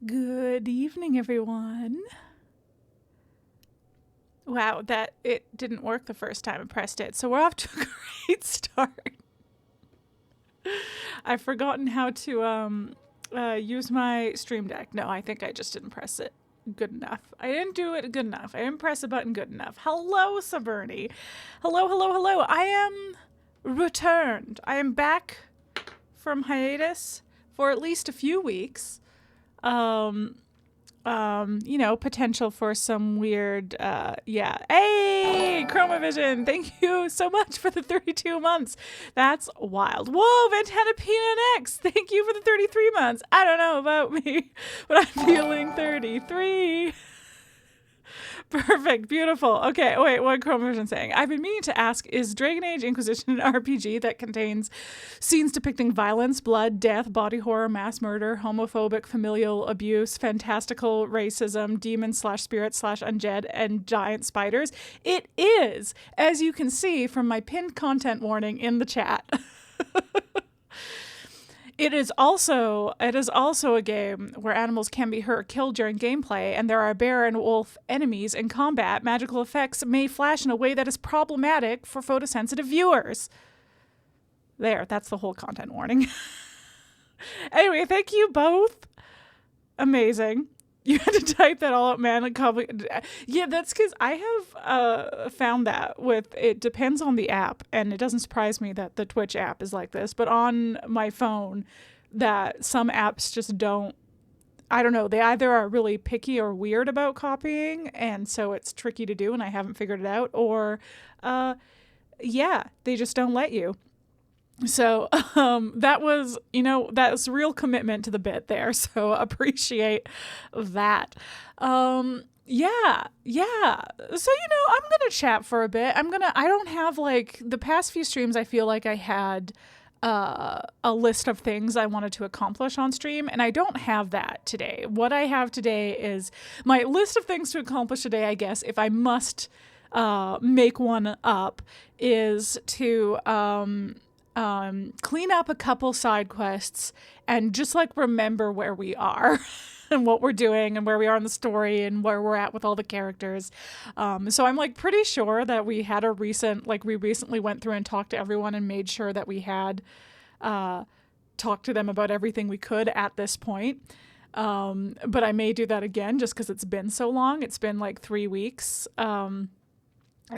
Good evening, everyone. Wow, it didn't work the first time I pressed it, so we're off to a great start. I've forgotten how to use my Stream Deck. No, I think I just didn't press it good enough. I didn't do it good enough. I didn't press a button good enough. Hello, Sahrnia. Hello, hello, hello. I am returned. I am back from hiatus for at least a few weeks. You know, potential for some weird, yeah. Hey, Chromavision, thank you so much for the 32 months. That's wild. Whoa, Ventana Pina X, thank you for the 33 months. I don't know about me, but I'm feeling 33. Perfect. Beautiful. Okay. Wait, what Chromavision saying? I've been meaning to ask, is Dragon Age Inquisition an RPG that contains scenes depicting violence, blood, death, body horror, mass murder, homophobic, familial abuse, fantastical racism, demons/spirits/undead, and giant spiders? It is, as you can see from my pinned content warning in the chat. It is also a game where animals can be hurt or killed during gameplay, and there are bear and wolf enemies in combat. Magical effects may flash in a way that is problematic for photosensitive viewers. There, that's the whole content warning. Anyway, thank you both. Amazing. You had to type that all up, man. Yeah, that's because I have found that with, it depends on the app, and it doesn't surprise me that the Twitch app is like this, but on my phone, that some apps just don't, I don't know, they either are really picky or weird about copying, and so it's tricky to do, and I haven't figured it out, or, yeah, they just don't let you. So that was, you know, that's real commitment to the bit there. So appreciate that. Yeah. So, you know, I'm going to chat for a bit. I don't have like the past few streams. I feel like I had a list of things I wanted to accomplish on stream, and I don't have that today. What I have today is my list of things to accomplish today, I guess, if I must make one up, is to clean up a couple side quests and just like remember where we are and what we're doing and where we are in the story and where we're at with all the characters. So I'm like pretty sure that we had we recently went through and talked to everyone and made sure that we had talked to them about everything we could at this point. But I may do that again just because it's been so long. It's been like 3 weeks.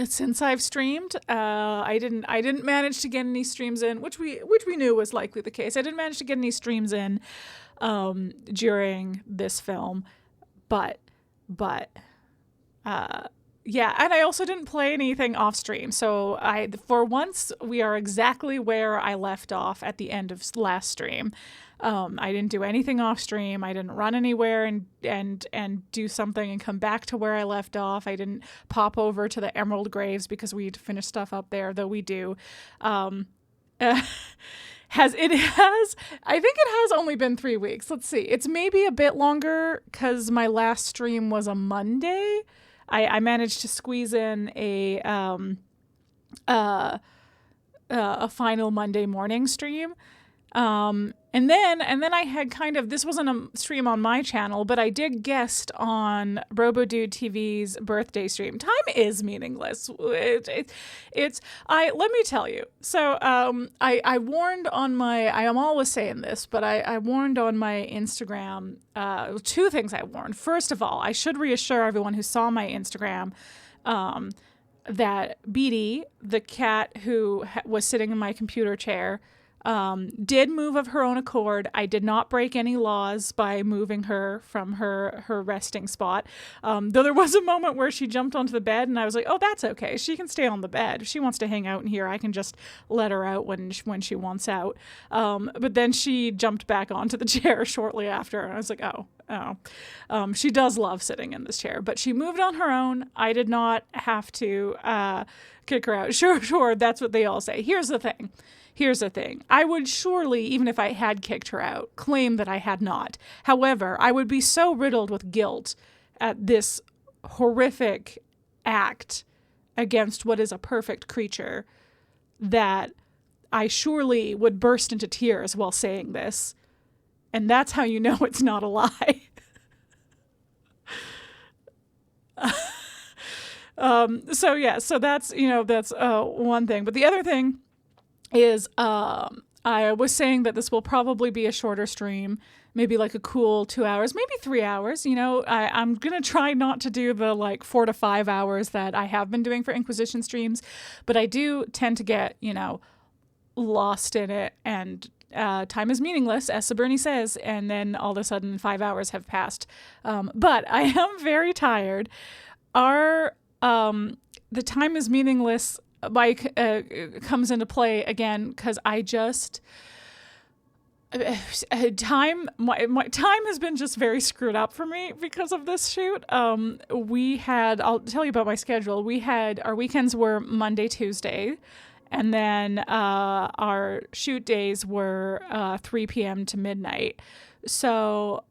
Since I've streamed, I didn't manage to get any streams in, which we knew was likely the case. I didn't manage to get any streams in during this film, but yeah, and I also didn't play anything off stream. So for once, we are exactly where I left off at the end of last stream. I didn't do anything off stream. I didn't run anywhere and do something and come back to where I left off. I didn't pop over to the Emerald Graves because we had to finish stuff up there, though we do. I think it has only been 3 weeks. Let's see. It's maybe a bit longer because my last stream was a Monday. I managed to squeeze in a final Monday morning stream. And then I had this wasn't a stream on my channel, but I did guest on RoboDude TV's birthday stream. Time is meaningless. Let me tell you. So, I warned on I am always saying this, but I warned on my Instagram, 2 things I warned. First of all, I should reassure everyone who saw my Instagram, that Beatty, the cat who was sitting in my computer chair, did move of her own accord. I did not break any laws by moving her from her resting spot. Though there was a moment where she jumped onto the bed and I was like, oh, that's okay. She can stay on the bed. If she wants to hang out in here, I can just let her out when she wants out. But then she jumped back onto the chair shortly after. And I was like, oh. She does love sitting in this chair, but she moved on her own. I did not have to kick her out. Sure, that's what they all say. Here's the thing. I would surely, even if I had kicked her out, claim that I had not. However, I would be so riddled with guilt at this horrific act against what is a perfect creature that I surely would burst into tears while saying this. And that's how you know it's not a lie. So yeah, so that's, that's one thing. But the other thing is I was saying that this will probably be a shorter stream, maybe like a cool 2 hours, maybe 3 hours. I'm going to try not to do the like 4 to 5 hours that I have been doing for Inquisition streams, but I do tend to get, lost in it, and time is meaningless, as Sahrnia says, and then all of a sudden 5 hours have passed. But I am very tired. The time is meaningless comes into play again because I just my time has been just very screwed up for me because of this shoot. I'll tell you about my schedule. Our weekends were Monday, Tuesday, and then our shoot days were 3 p.m. to midnight. So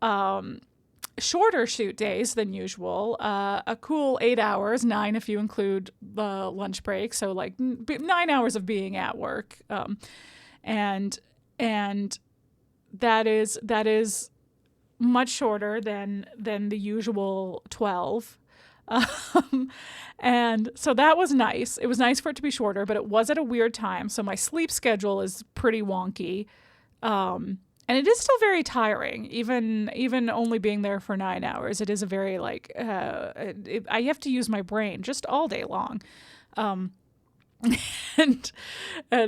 shorter shoot days than usual, a cool 8 hours, 9 if you include the lunch break, so like 9 hours of being at work, and that is much shorter than the usual 12. And so that was nice. It was nice for it to be shorter, but it was at a weird time, so my sleep schedule is pretty wonky. And it is still very tiring, even only being there for 9 hours. It is a very I have to use my brain just all day long. And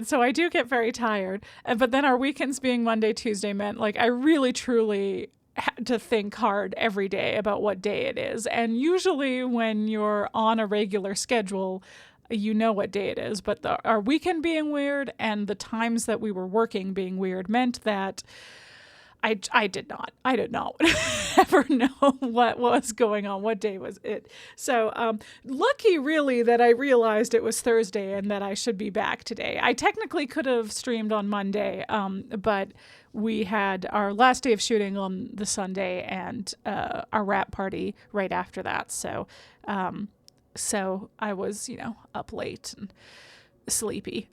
so I do get very tired. But then our weekends being Monday, Tuesday meant like I really, truly had to think hard every day about what day it is. And usually when you're on a regular schedule, you know what day it is. But our weekend being weird and the times that we were working being weird meant that I did not ever know what was going on, what day was it. So lucky really that I realized it was Thursday and that I should be back today. I technically could have streamed on Monday, but we had our last day of shooting on the Sunday and our wrap party right after that. So I was, up late and sleepy.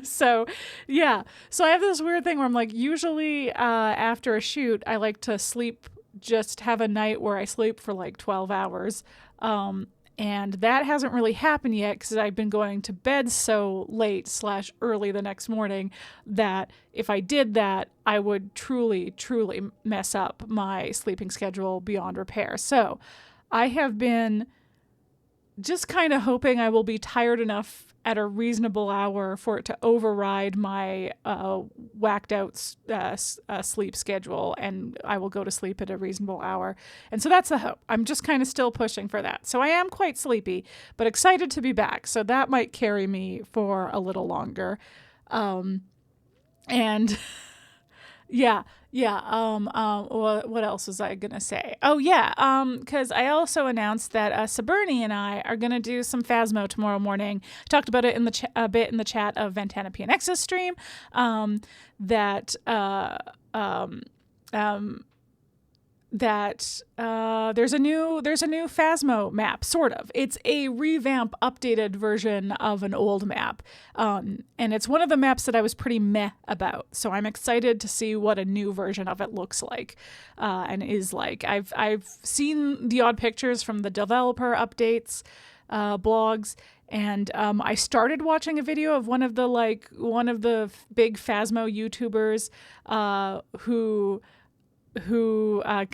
So, yeah. So I have this weird thing where I'm like, usually after a shoot, I like to sleep, just have a night where I sleep for like 12 hours. And that hasn't really happened yet because I've been going to bed so late / early the next morning that if I did that, I would truly, truly mess up my sleeping schedule beyond repair. So I have been just kind of hoping I will be tired enough at a reasonable hour for it to override my whacked out sleep schedule, and I will go to sleep at a reasonable hour. And so that's the hope. I'm just kind of still pushing for that. So I am quite sleepy, but excited to be back. So that might carry me for a little longer. And yeah. What else was I gonna say? Oh yeah. Because I also announced that Sahrnia and I are gonna do some Phasmo tomorrow morning. I talked about it in a bit in the chat of Ventana PNX's stream. That there's a new Phasmo map, sort of. It's a revamp, updated version of an old map, and it's one of the maps that I was pretty meh about. So I'm excited to see what a new version of it looks like, and is like. I've seen the odd pictures from the developer updates blogs, and I started watching a video of one of the big Phasmo YouTubers who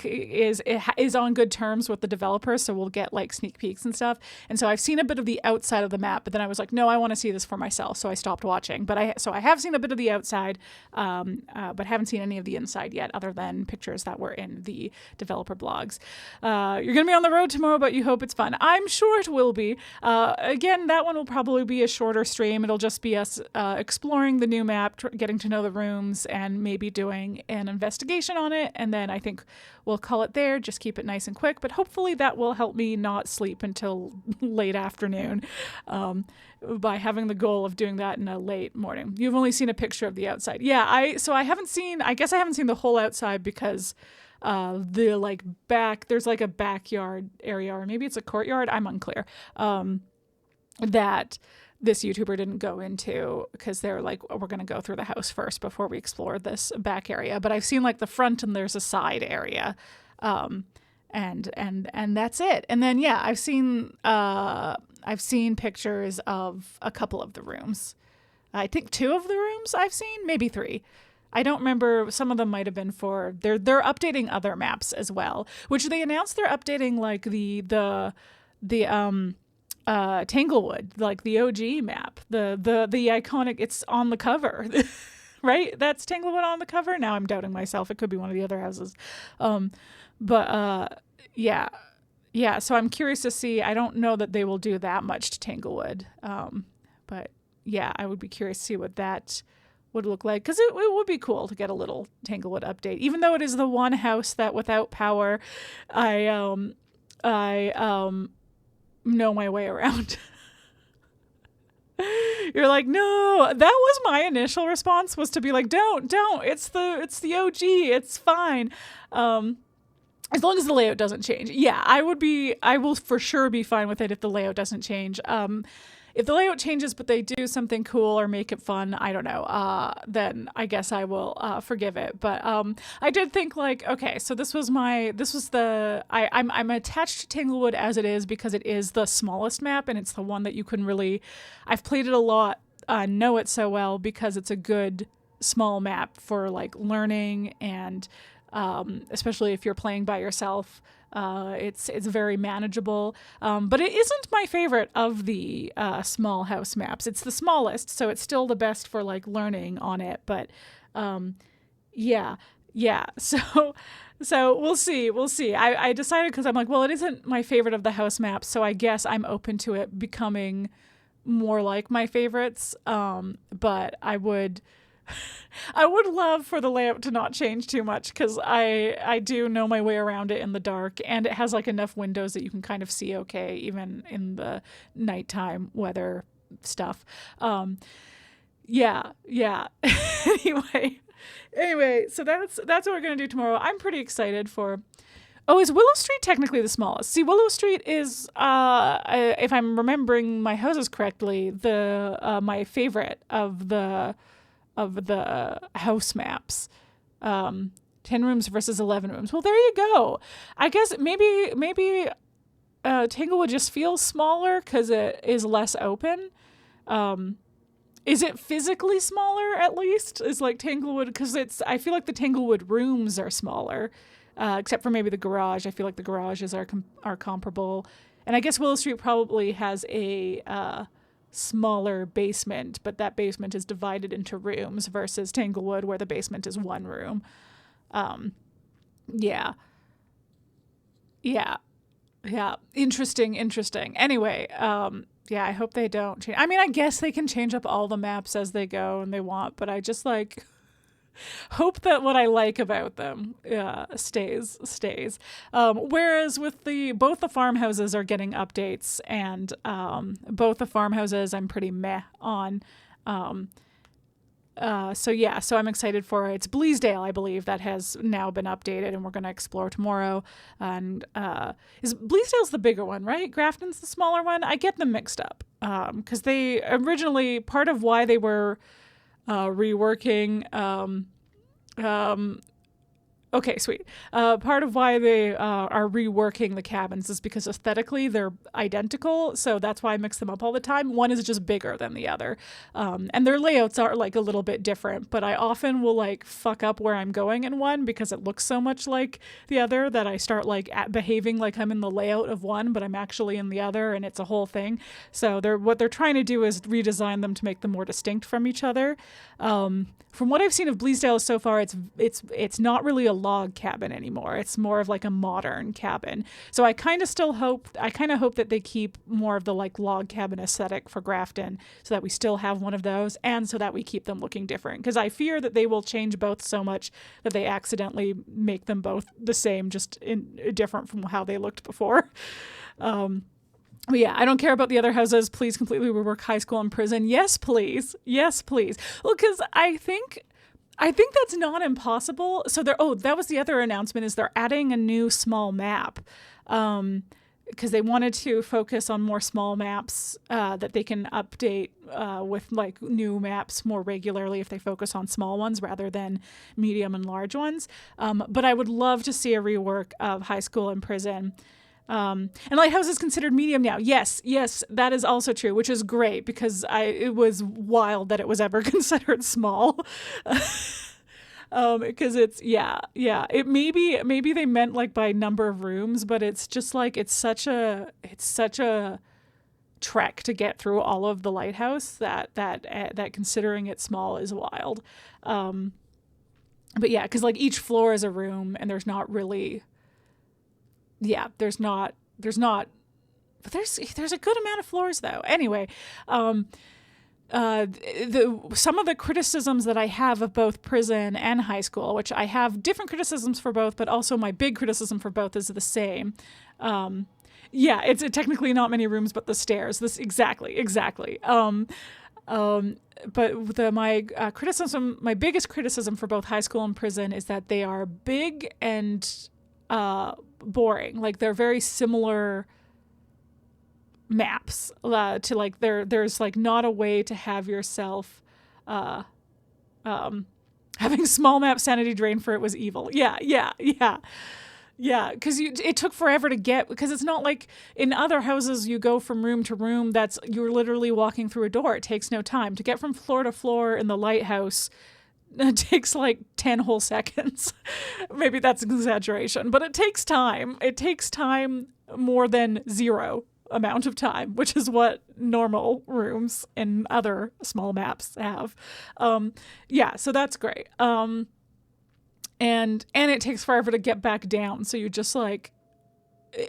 is on good terms with the developer, so we'll get like sneak peeks and stuff. And so I've seen a bit of the outside of the map, but then I was like, no, I want to see this for myself, so I stopped watching. But I have seen a bit of the outside, but haven't seen any of the inside yet, other than pictures that were in the developer blogs. You're gonna be on the road tomorrow, but you hope it's fun. I'm sure it will be. Again, that one will probably be a shorter stream. It'll just be us exploring the new map, getting to know the rooms, and maybe doing an investigation on it. And then I think we'll call it there, just keep it nice and quick. But hopefully that will help me not sleep until late afternoon by having the goal of doing that in a late morning. You've only seen a picture of the outside. Yeah, I haven't seen the whole outside because the there's like a backyard area, or maybe it's a courtyard, I'm unclear, that this YouTuber didn't go into because they're like, we're going to go through the house first before we explore this back area. But I've seen like the front, and there's a side area and that's it. And then yeah, I've seen pictures of a couple of the rooms. I think 2 of the rooms I've seen, maybe 3. I don't remember. Some of them might have been for they're updating other maps as well, which they announced they're updating like the Tanglewood, like the OG map, the iconic. It's on the cover, right? That's Tanglewood on the cover. Now I'm doubting myself. It could be one of the other houses, yeah. So I'm curious to see. I don't know that they will do that much to Tanglewood, but yeah, I would be curious to see what that would look like, because it would be cool to get a little Tanglewood update, even though it is the one house that without power I know my way around. You're like, no, that was my initial response, was to be like, don't, it's the OG, it's fine, as long as the layout doesn't change. Yeah, I will for sure be fine with it if the layout doesn't change. If the layout changes, but they do something cool or make it fun, I don't know, then I guess I will forgive it. But I did think like, okay, so I'm attached to Tanglewood as it is because it is the smallest map, and it's the one that you can really, I've played it a lot, know it so well because it's a good small map for like learning, and especially if you're playing by yourself. It's very manageable, but it isn't my favorite of the small house maps. It's the smallest, so it's still the best for like learning on it. But yeah. So we'll see. I decided, because I'm like, well, it isn't my favorite of the house maps, so I guess I'm open to it becoming more like my favorites. But I would love for the layout to not change too much, because I do know my way around it in the dark, and it has like enough windows that you can kind of see okay even in the nighttime weather stuff. Yeah. Anyway, so that's what we're gonna do tomorrow. I'm pretty excited for. Oh, is Willow Street technically the smallest? See, Willow Street is, if I'm remembering my houses correctly, the my favorite of the house maps. 10 rooms versus 11 rooms. Well, there you go. I guess maybe Tanglewood just feels smaller because it is less open. Is it physically smaller at least? Is like Tanglewood, because I feel like the Tanglewood rooms are smaller, except for maybe the garage. I feel like the garages are comparable. And I guess Willow Street probably has a smaller basement, but that basement is divided into rooms, versus Tanglewood where the basement is one room. Yeah. Interesting. Anyway, I hope they don't change. I mean, I guess they can change up all the maps as they go and they want, but I just like hope that what I like about them stays. Whereas with both the farmhouses are getting updates, and both the farmhouses I'm pretty meh on. So I'm excited for it. It's Bleasdale, I believe, that has now been updated, and we're going to explore tomorrow. And is Bleasdale's the bigger one, right? Grafton's the smaller one? I get them mixed up because they originally, part of why they were reworking. Okay, sweet. Part of why they are reworking the cabins is because aesthetically they're identical, so that's why I mix them up all the time. One is just bigger than the other, and their layouts are like a little bit different, but I often will like fuck up where I'm going in one because it looks so much like the other that I start like behaving like I'm in the layout of one, but I'm actually in the other, and it's a whole thing. So what they're trying to do is redesign them to make them more distinct from each other. From what I've seen of Bleasdale so far, it's not really a log cabin anymore. It's more of like a modern cabin. So I kind of hope that they keep more of the like log cabin aesthetic for Grafton, so that we still have one of those, and so that we keep them looking different. Because I fear that they will change both so much that they accidentally make them both the same, just different from how they looked before. But yeah, I don't care about the other houses. Please completely rework high school and prison. Yes, please. Well, because I think that's not impossible. So that was the other announcement, is they're adding a new small map. because they wanted to focus on more small maps that they can update with like new maps more regularly if they focus on small ones rather than medium and large ones. But I would love to see a rework of High School and Prison. And Lighthouse is considered medium now. Yes, that is also true, which is great because it was wild that it was ever considered small. Because it's it maybe they meant like by number of rooms, but it's just like it's such a trek to get through all of the lighthouse that considering it small is wild. But yeah, because like each floor is a room, and there's not really. Yeah, there's not. But there's a good amount of floors though. Anyway, some of the criticisms that I have of both Prison and High School, which I have different criticisms for both, but also my big criticism for both is the same. It's technically not many rooms, but the stairs. This exactly. But my biggest criticism for both High School and Prison is that they are big and boring. Like they're very similar maps to like there's like not a way to have yourself having small map sanity drain for it was evil. Because it took forever to get, because it's not like in other houses you go from room to room, you're literally walking through a door. It takes no time to get from floor to floor in the lighthouse. It takes like 10 whole seconds. Maybe that's an exaggeration, but it takes time. It takes time more than zero amount of time, which is what normal rooms in other small maps have. So that's great. And it takes forever to get back down. So you just like,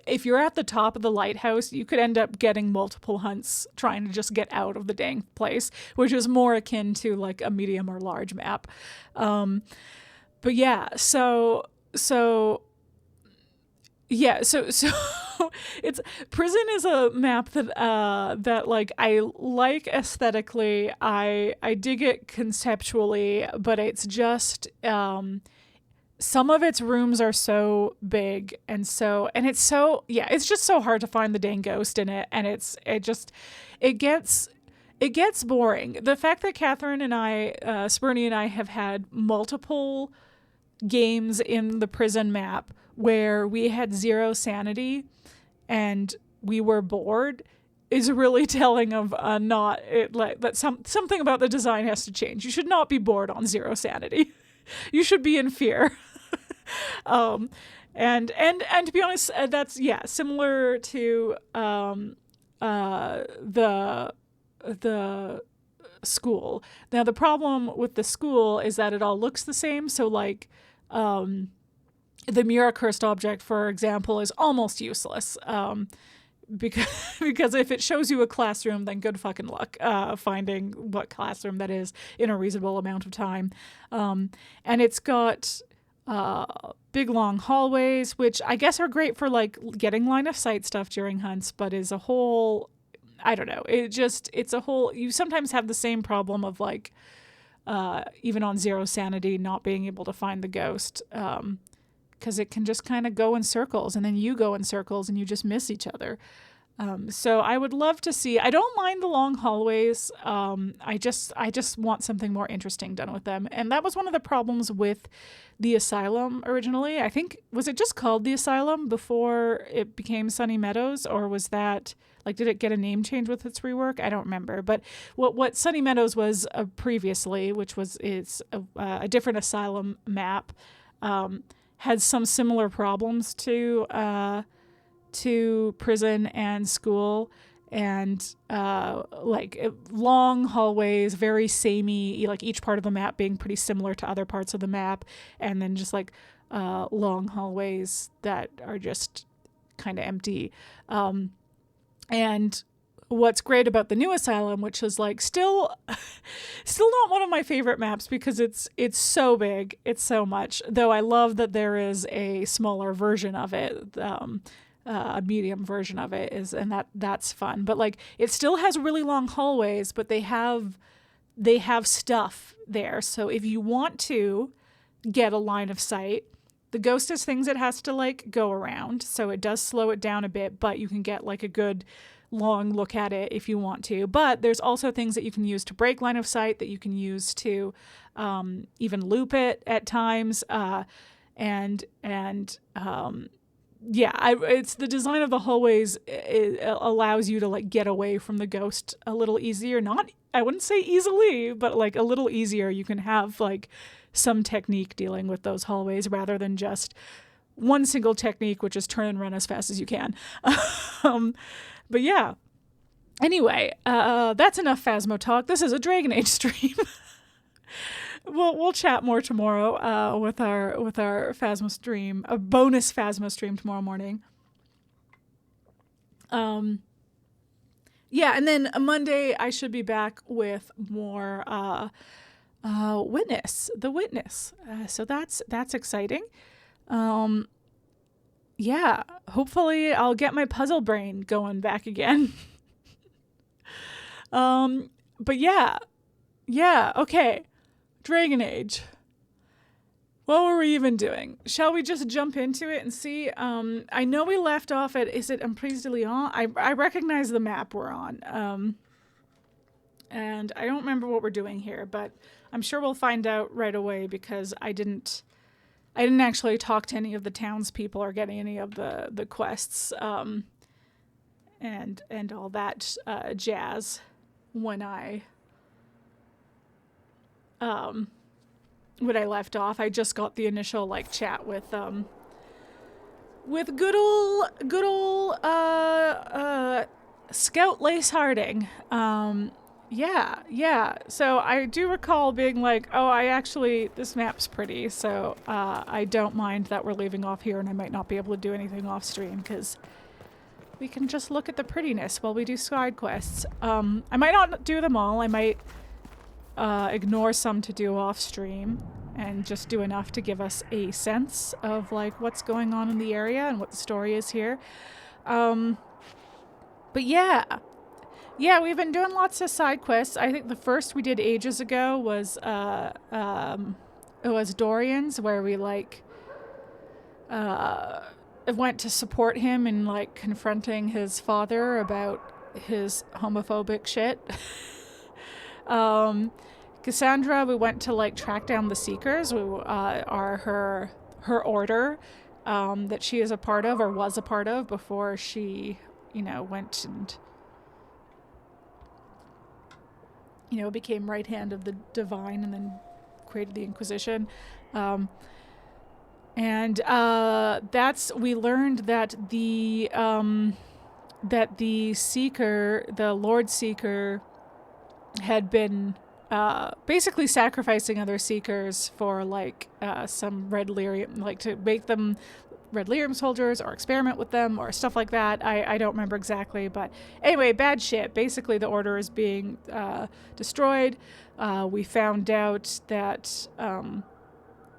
if you're at the top of the lighthouse, you could end up getting multiple hunts trying to just get out of the dang place, which is more akin to like a medium or large map. So it's Prison is a map that like I like aesthetically. I dig it conceptually, but it's just some of its rooms are so big and it's just so hard to find the dang ghost in it, and it gets boring. The fact that Catherine and Sahrnia and I have had multiple games in the Prison map where we had 0 sanity and we were bored is really telling of something about the design has to change. You should not be bored on 0 sanity. You should be in fear. And to be honest, that's similar to the school. Now the problem with the school is that it all looks the same. So like the mirror cursed object, for example, is almost useless. Because if it shows you a classroom, then good fucking luck finding what classroom that is in a reasonable amount of time. And it's got big long hallways, which I guess are great for like getting line of sight stuff during hunts, but is a whole, I don't know. It's a whole, you sometimes have the same problem of like, even on 0 sanity, not being able to find the ghost. Because it can just kind of go in circles, and then you go in circles and you just miss each other. So I would love to see, I don't mind the long hallways. I just want something more interesting done with them. And that was one of the problems with the Asylum originally. I think, was it just called the Asylum before it became Sunny Meadows, or was that, like, did it get a name change with its rework? I don't remember. But what Sunny Meadows was previously, which was a different Asylum map, had some similar problems to Prison and School, and long hallways, very samey, like each part of the map being pretty similar to other parts of the map, and then just like long hallways that are just kind of empty. And what's great about the new Asylum, which is like still not one of my favorite maps because it's so big, it's so much, though I love that there is a smaller version of it, a medium version of it is, and that's fun. But like it still has really long hallways, but they have stuff there. So if you want to get a line of sight, The ghost is things it has to like go around, so it does slow it down a bit, but you can get like a good long look at it if you want to. But there's also things that you can use to break line of sight, that you can use to even loop it at times. It's the design of the hallways. It allows you to like get away from the ghost a little easier. Not, I wouldn't say easily, but like a little easier. You can have like some technique dealing with those hallways rather than just one single technique, which is turn and run as fast as you can. But yeah. Anyway, that's enough Phasmo talk. This is a Dragon Age stream. We'll chat more tomorrow with our Phasmo stream, a bonus Phasmo stream tomorrow morning. Yeah, and then Monday I should be back with more the Witness. So that's exciting. Yeah, hopefully I'll get my puzzle brain going back again. But yeah, okay. Dragon Age. What were we even doing? Shall we just jump into it and see? I know we left off at, is it Emprise du Lion? I recognize the map we're on. And I don't remember what we're doing here, but I'm sure we'll find out right away because I didn't actually talk to any of the townspeople or get any of the quests and all that jazz when I left off. I just got the initial like chat with good old Scout Lace Harding. Yeah. So I do recall being like, oh, this map's pretty, so I don't mind that we're leaving off here and I might not be able to do anything off stream because we can just look at the prettiness while we do side quests. I might not do them all. I might ignore some to do off stream and just do enough to give us a sense of like what's going on in the area and what the story is here. But yeah, we've been doing lots of side quests. I think the first we did ages ago was it was Dorian's, where we like went to support him in like confronting his father about his homophobic shit. Cassandra, we went to like track down the Seekers, who are her order that she is a part of or was a part of before she, went and became right hand of the divine and then created the Inquisition. We learned that the Seeker, the Lord Seeker, had been basically sacrificing other Seekers for like some Red Lyrium, like to make them Red Lyrium soldiers or experiment with them or stuff like that. I don't remember exactly, but anyway, bad shit. Basically, the order is being destroyed. We found out that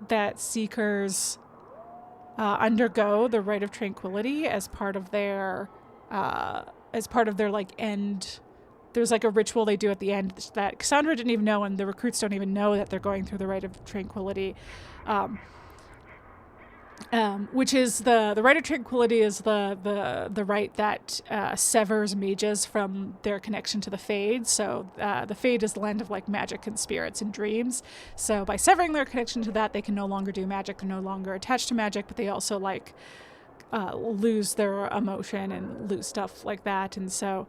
that Seekers undergo the Rite of Tranquility as part of their like end. There's like a ritual they do at the end that Cassandra didn't even know, and the recruits don't even know that they're going through the Rite of Tranquility. Which is the Rite of Tranquility is the rite that severs mages from their connection to the Fade. So the Fade is the land of like magic and spirits and dreams. So by severing their connection to that, they can no longer do magic. They're no longer attached to magic, but they also like lose their emotion and lose stuff like that. And so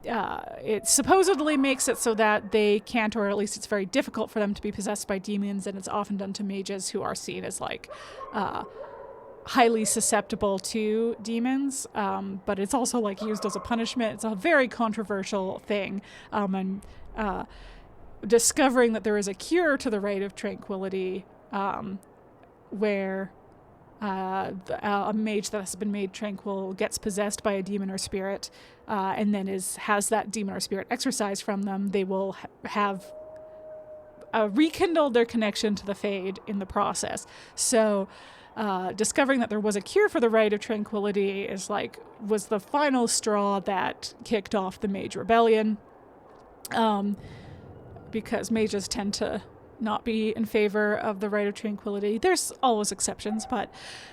it supposedly makes it so that they can't, or at least it's very difficult for them to be possessed by demons, and it's often done to mages who are seen as like highly susceptible to demons, but it's also like used as a punishment. It's a very controversial thing, and discovering that there is a cure to the Rite of Tranquility, where a mage that has been made tranquil gets possessed by a demon or spirit, and then has that demon or spirit exorcised from them, they will have rekindled their connection to the Fade in the process. So discovering that there was a cure for the Rite of Tranquility was the final straw that kicked off the Mage Rebellion, because mages tend to not be in favor of the right of tranquility. There's always exceptions, but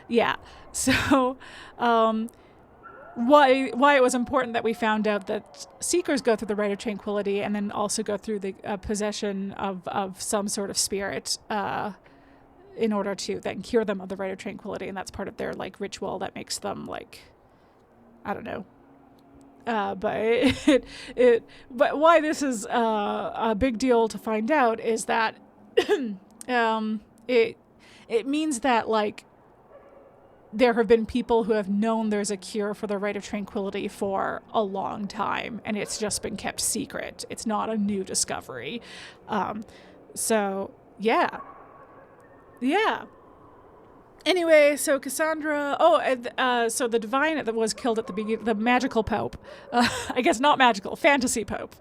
yeah. So why it was important that we found out that seekers go through the right of tranquility and then also go through the possession of some sort of spirit in order to then cure them of the right of tranquility, and that's part of their like ritual that makes them like, I don't know. But but why this is a big deal to find out is that it means that like there have been people who have known there's a cure for the right of tranquility for a long time, and it's just been kept secret. It's not a new discovery. So yeah. Anyway, so Cassandra... so the divine that was killed at the beginning... The magical pope. I guess not magical. Fantasy pope.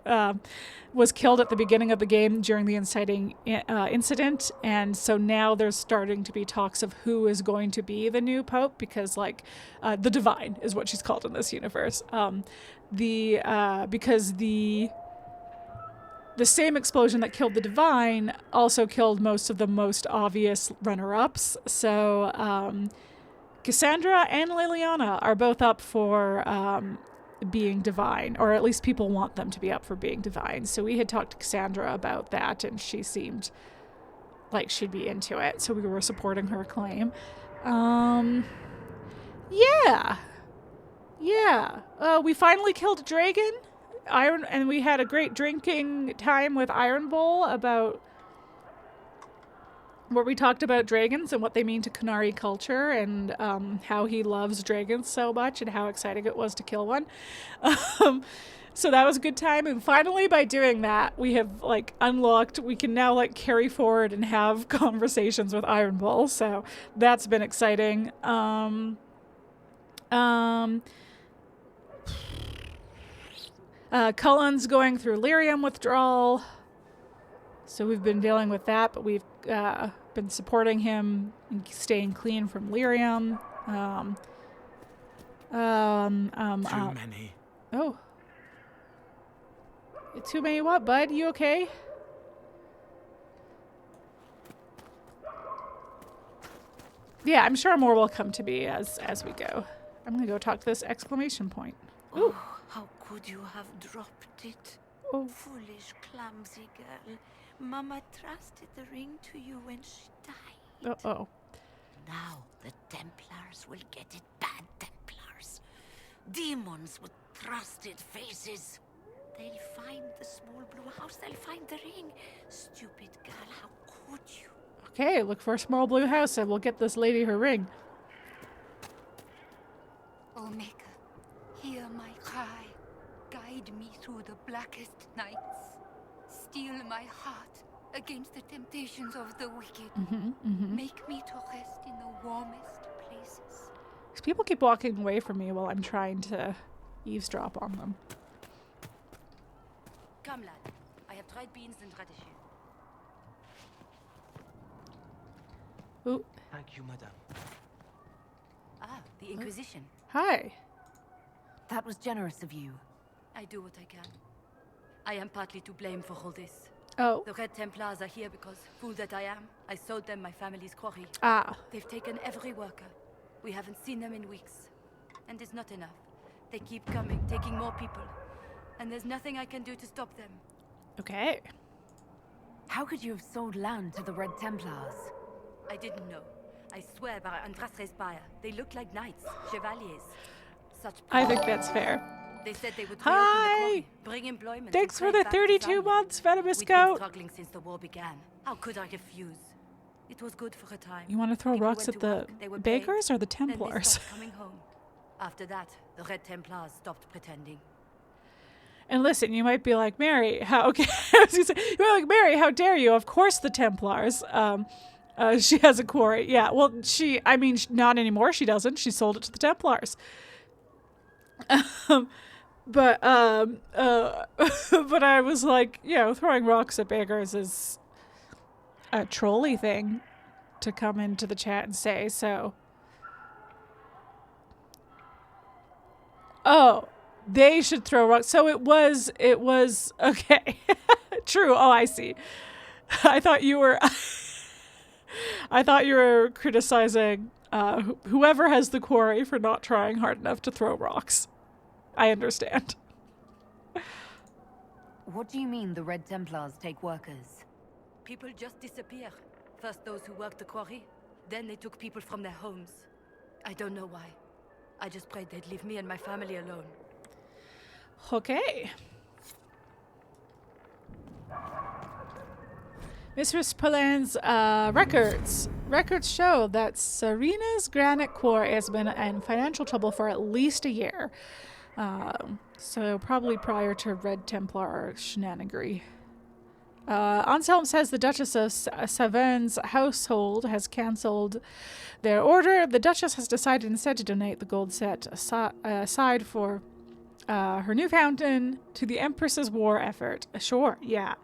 Was killed at the beginning of the game during the inciting incident. And so now there's starting to be talks of who is going to be the new pope. Because, like, the divine is what she's called in this universe. Because the same explosion that killed the divine also killed most of the most obvious runner-ups. So Cassandra and Liliana are both up for being divine, or at least people want them to be up for being divine. So we had talked to Cassandra about that, and she seemed like she'd be into it. So we were supporting her claim. Yeah. We finally killed a dragon. And we had a great drinking time with Iron Bowl about where we talked about dragons and what they mean to Qunari culture, and how he loves dragons so much and how exciting it was to kill one. So that was a good time. And finally, by doing that, we have like unlocked, we can now like carry forward and have conversations with Iron Bull. So that's been exciting. Cullen's going through lyrium withdrawal. So we've been dealing with that, but we've been supporting him and staying clean from lyrium. Too many. Oh. Too many what, bud? You okay? Yeah, I'm sure more will come to be as we go. I'm gonna go talk to this exclamation point. Ooh. Oh, how could you have dropped it? Oh. Foolish, clumsy girl. Mama trusted the ring to you when she died. Uh-oh. Now the Templars will get it, bad Templars. Demons with trusted faces. They'll find the small blue house, they'll find the ring. Stupid girl, how could you? Okay, look for a small blue house and we'll get this lady her ring. O Maker, hear my cry. Guide me through the blackest nights. Steel my heart against the temptations of the wicked. Make me to rest in the warmest places. People keep walking away from me while I'm trying to eavesdrop on them. Come, lad. I have dried beans and radish. Ooh. Thank you, madame. Ah, the Inquisition. Hi. That was generous of you. I do what I can. I am partly to blame for all this. Oh. The Red Templars are here because, fool that I am, I sold them my family's quarry. Ah. They've taken every worker. We haven't seen them in weeks. And it's not enough. They keep coming, taking more people. And there's nothing I can do to stop them. Okay. How could you have sold land to the Red Templars? I didn't know. I swear by Andrastre's buyer. They look like knights, chevaliers. Such I think that's fair. They said they would Hi. reopen the quarry, bring employment. Thanks for and the trade back to 32 Sahrnia. months, Venomous We've been Goat. struggling since the war began. How could I refuse? It was good for a time. You want to throw People rocks went at to the work, they were paid, bakers or the then they Templars? stopped coming home. After that, the Red Templars stopped pretending. And listen, you might be like, Mary, how okay? You might be like, Mary, how dare you? Of course the Templars. She has a quarry. Yeah, well, not anymore. She doesn't. She sold it to the Templars. But I was like, throwing rocks at beggars is a trolly thing to come into the chat and say, so. Oh, they should throw rocks. So it was, okay. True. Oh, I see. I thought you were I thought you were criticizing whoever has the quarry for not trying hard enough to throw rocks. I understand. What do you mean the Red Templars take workers? People just disappear. First those who worked the quarry, then they took people from their homes. I don't know why. I just prayed they'd leave me and my family alone. Okay. Mistress Poulin's records. Records show that Sahrnia's granite quarry has been in financial trouble for at least a year. So probably prior to Red Templar shenanigery. Anselm says the Duchess of Savern's household has cancelled their order. The Duchess has decided instead to donate the gold set aside for her new fountain to the Empress's war effort. Sure, yeah,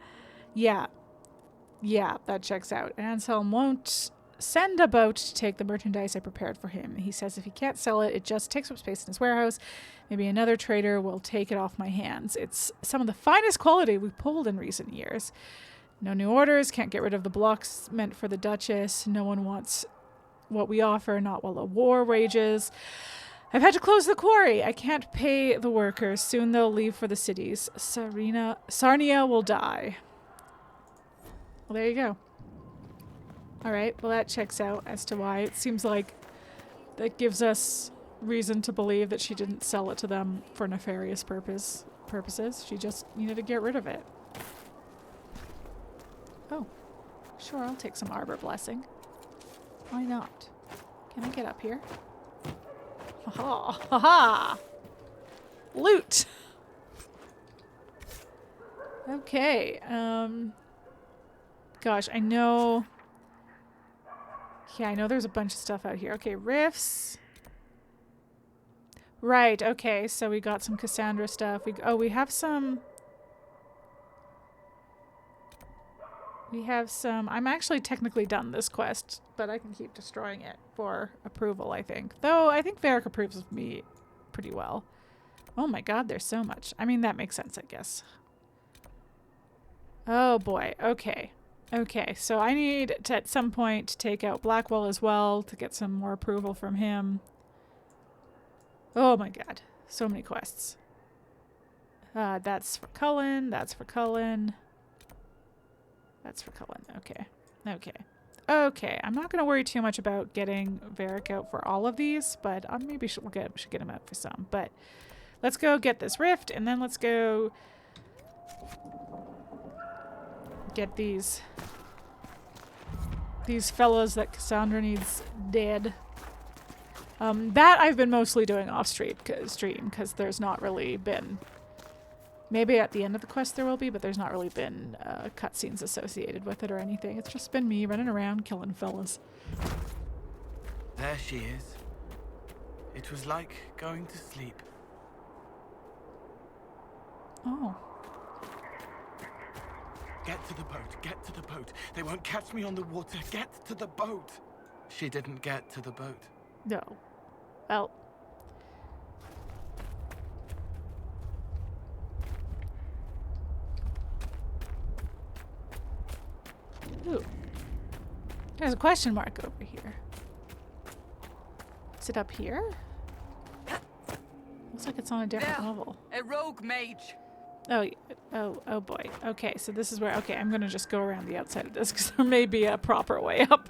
that checks out. Anselm won't send a boat to take the merchandise I prepared for him. He says if he can't sell it, it just takes up space in his warehouse. Maybe another trader will take it off my hands. It's some of the finest quality we've pulled in recent years. No new orders, can't get rid of the blocks meant for the Duchess. No one wants what we offer, not while a war rages. I've had to close the quarry. I can't pay the workers. Soon they'll leave for the cities. Sahrnia will die. Well, there you go. Alright, well that checks out as to why. It seems like that gives us reason to believe that she didn't sell it to them for nefarious purposes. She just needed to get rid of it. Oh, sure, I'll take some Arbor Blessing. Why not? Can I get up here? Ha ha! Ha! Loot! Okay, gosh, I know... Yeah, I know there's a bunch of stuff out here. Okay, rifts. Right, okay, so we got some Cassandra stuff. We have some... I'm actually technically done this quest, but I can keep destroying it for approval, I think. Though, I think Varric approves of me pretty well. Oh my god, there's so much. I mean, that makes sense, I guess. Oh boy, okay. Okay, so I need to, at some point, take out Blackwell as well to get some more approval from him. Oh my god, so many quests. That's for Cullen, that's for Cullen. That's for Cullen, okay. Okay, I'm not going to worry too much about getting Varric out for all of these, but maybe we should get him out for some. But let's go get this rift, and then let's go get these fellows that Cassandra needs dead. That I've been mostly doing off stream because there's not really been... Maybe at the end of the quest there will be, but there's not really been cutscenes associated with it or anything. It's just been me running around killing fellas. There she is. It was like going to sleep. Oh. Get to the boat, get to the boat. They won't catch me on the water. Get to the boat. She didn't get to the boat. No. Well. Ooh. There's a question mark over here. Is it up here? Looks like it's on a different level. A rogue mage. Oh boy. Okay, so this is where... Okay, I'm gonna just go around the outside of this because there may be a proper way up.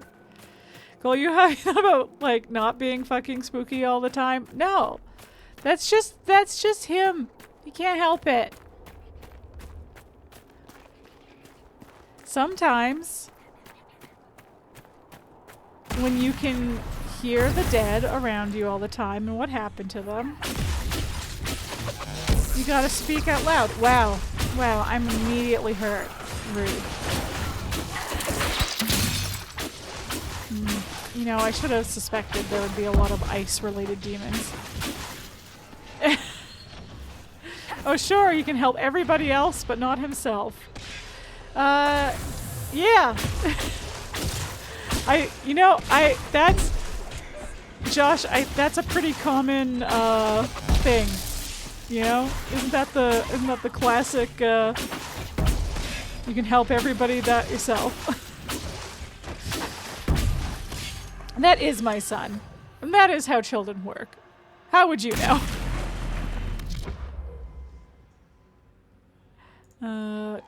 Cole, you talking about, like, not being fucking spooky all the time? No. That's just him. He can't help it. Sometimes, when you can hear the dead around you all the time and what happened to them, you gotta speak out loud. Wow, I'm immediately hurt. Rude. You know, I should have suspected there would be a lot of ice-related demons. Oh, sure, he can help everybody else, but not himself. Yeah. That's a pretty common, thing. You know? Isn't that the classic, You can help everybody that yourself. That is my son. And that is how children work. How would you know?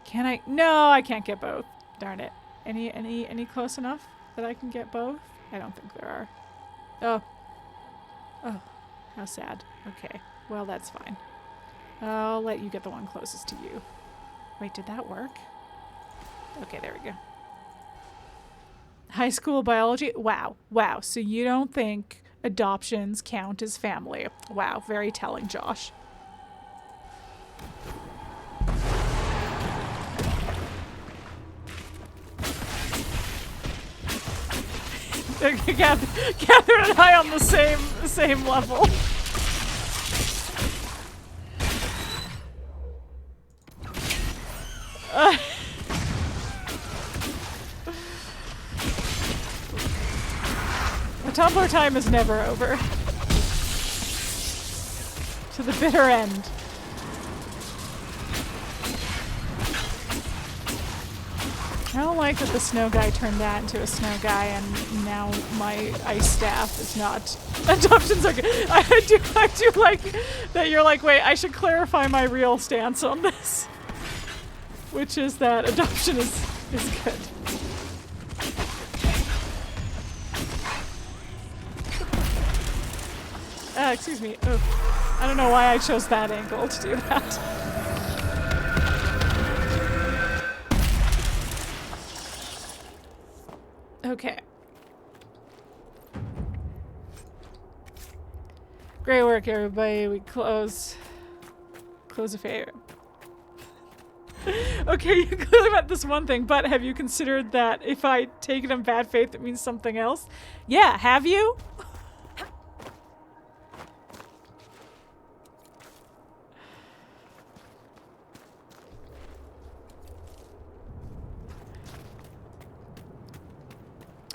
Can I? No, I can't get both. Darn it. Any close enough that I can get both? I don't think there are. Oh. Oh, how sad. Okay, well that's fine. I'll let you get the one closest to you. Wait, did that work? Okay, there we go. High school biology? Wow. Wow. So you don't think adoptions count as family? Wow, very telling, Josh. Catherine and I on the same level. The Templar time is never over. To the bitter end. I don't like that the snow guy turned that into a snow guy, and now my ice staff is not. Adoptions are good. I do like that you're like, wait, I should clarify my real stance on this, which is that adoption is good. Excuse me. Oh, I don't know why I chose that angle to do that. Okay. Great work, everybody. We close a favor. Okay, you clearly meant this one thing, but have you considered that if I take it in bad faith, it means something else? Yeah, have you?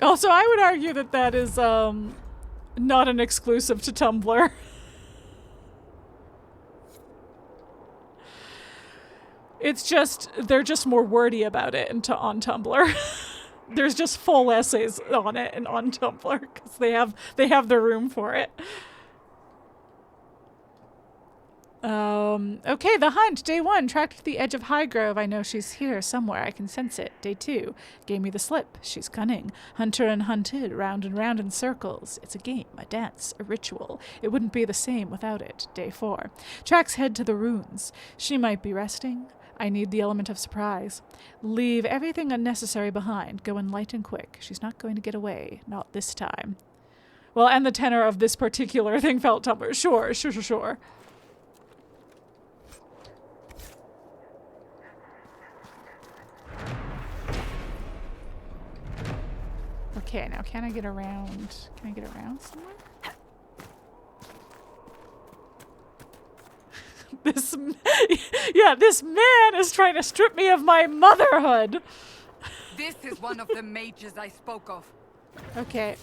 Also, I would argue that that is not an exclusive to Tumblr. It's just, they're just more wordy about it on Tumblr. There's just full essays on it and on Tumblr because they have the room for it. Okay, the hunt. Day 1, tracked to the edge of Highgrove. I know she's here somewhere. I can sense it. Day 2, gave me the slip. She's cunning. Hunter and hunted, round and round in circles. It's a game, a dance, a ritual. It wouldn't be the same without it. Day 4, tracks head to the ruins. She might be resting. I need the element of surprise. Leave everything unnecessary behind. Go in light and quick. She's not going to get away. Not this time. Well, and the tenor of this particular thing felt Tumblr. Sure. Okay, now can I get around? Can I get around somewhere? This man is trying to strip me of my motherhood. This is one of the mages I spoke of. Okay.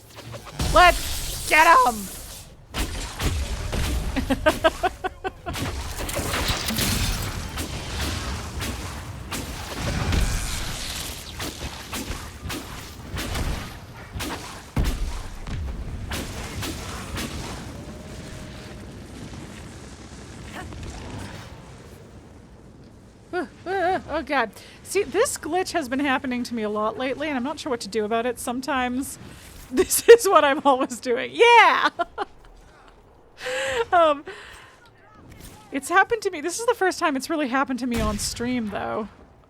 Let's get him! Oh god. See, this glitch has been happening to me a lot lately, and I'm not sure what to do about it. Sometimes this is what I'm always doing. Yeah! It's happened to me. This is the first time it's really happened to me on stream, though.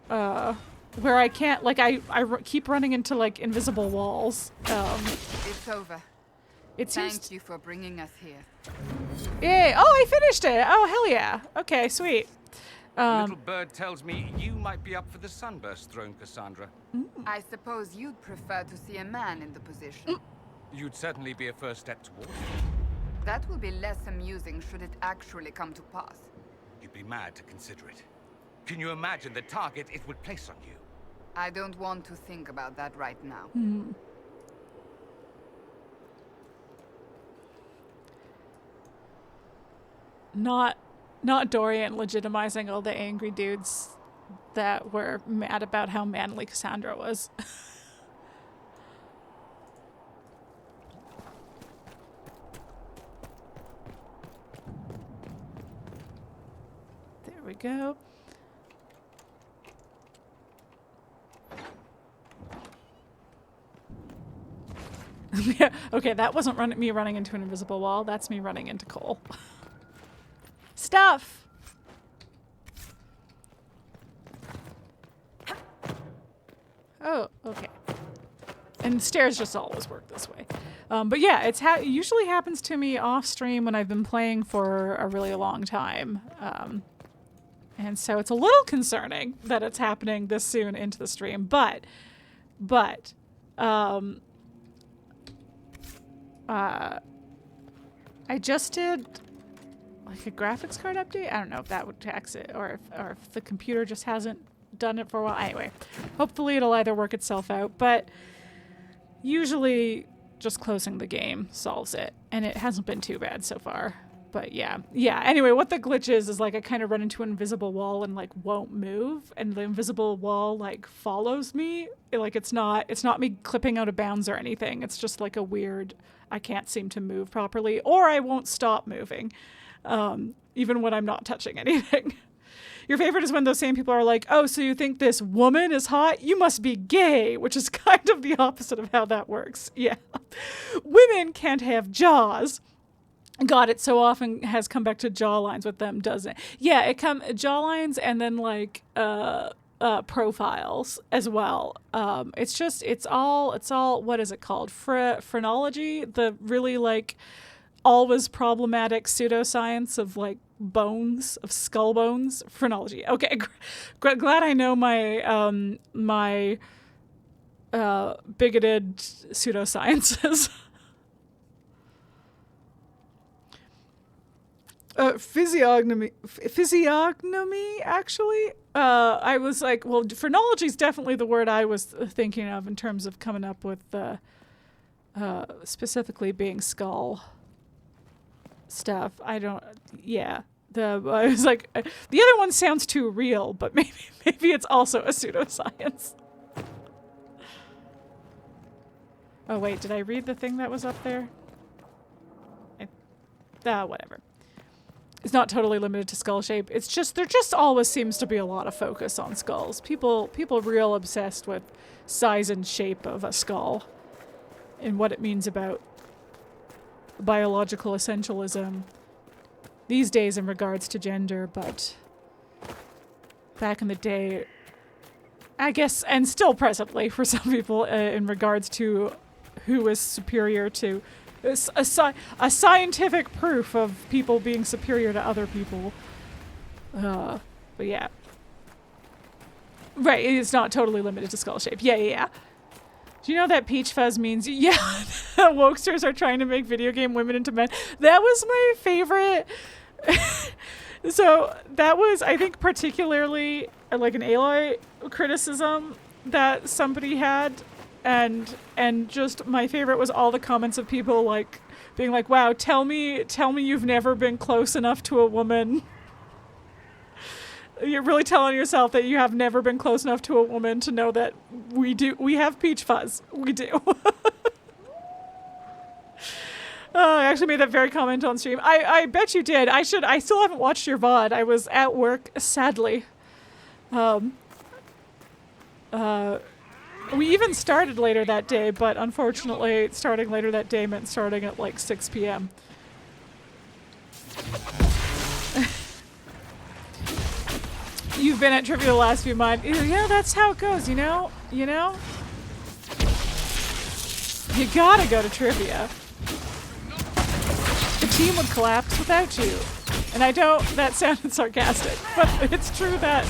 Where I can't, like, I keep running into, like, invisible walls. It's over. Thank you for bringing us here. Yay! Oh, I finished it! Oh, hell yeah. Okay, sweet. A little bird tells me you might be up for the Sunburst throne, Cassandra. I suppose you'd prefer to see a man in the position. You'd certainly be a first step towards it. That will be less amusing should it actually come to pass. You'd be mad to consider it. Can you imagine the target it would place on you? I don't want to think about that right now. Not Dorian legitimizing all the angry dudes that were mad about how manly Cassandra was. There we go. Yeah, okay, that wasn't me running into an invisible wall. That's me running into coal. Stuff! Oh, okay. And stairs just always work this way. But yeah, it usually happens to me off stream when I've been playing for a really long time. And so it's a little concerning that it's happening this soon into the stream. But I just did like a graphics card update. I don't know if that would tax it or if the computer just hasn't done it for a while. Anyway, hopefully it'll either work itself out, but usually just closing the game solves it, and it hasn't been too bad so far. But yeah. Anyway, what the glitch is like I kind of run into an invisible wall and like won't move, and the invisible wall like follows me. Like it's not me clipping out of bounds or anything. It's just like a weird, I can't seem to move properly, or I won't stop moving, even when I'm not touching anything. Your favorite is when those same people are like, oh, so you think this woman is hot? You must be gay, which is kind of the opposite of how that works. Yeah. Women can't have jaws. God, it so often has come back to jawlines with them, doesn't it? Yeah, it jawlines and then like profiles as well. It's all what is it called? Phrenology, the really like always problematic pseudoscience of like bones, of skull bones. Phrenology. Okay, glad I know my my bigoted pseudosciences. Physiognomy, actually. I was like, well, phrenology is definitely the word I was thinking of in terms of coming up with specifically being skull stuff. I was like, the other one sounds too real, but maybe it's also a pseudoscience. Oh wait, did I read the thing that was up there? Whatever. It's not totally limited to skull shape. It's just, there just always seems to be a lot of focus on skulls. People real obsessed with size and shape of a skull and what it means about biological essentialism these days in regards to gender, but back in the day, I guess, and still presently for some people, in regards to who is superior to a scientific proof of people being superior to other people. But yeah. Right, it's not totally limited to skull shape. Yeah. Do you know that peach fuzz means, yeah, wokesters are trying to make video game women into men? That was my favorite. So that was, I think, particularly like an Aloy criticism that somebody had. And just my favorite was all the comments of people like being like, wow, tell me you've never been close enough to a woman. You're really telling yourself that you have never been close enough to a woman to know that we have peach fuzz. We do. I actually made that very comment on stream. I bet you did. I still haven't watched your VOD. I was at work, sadly. We even started later that day, but unfortunately, starting later that day meant starting at like 6 p.m. You've been at trivia the last few months. Yeah, that's how it goes, you know? You gotta go to trivia. The team would collapse without you. And that sounded sarcastic, but it's true that,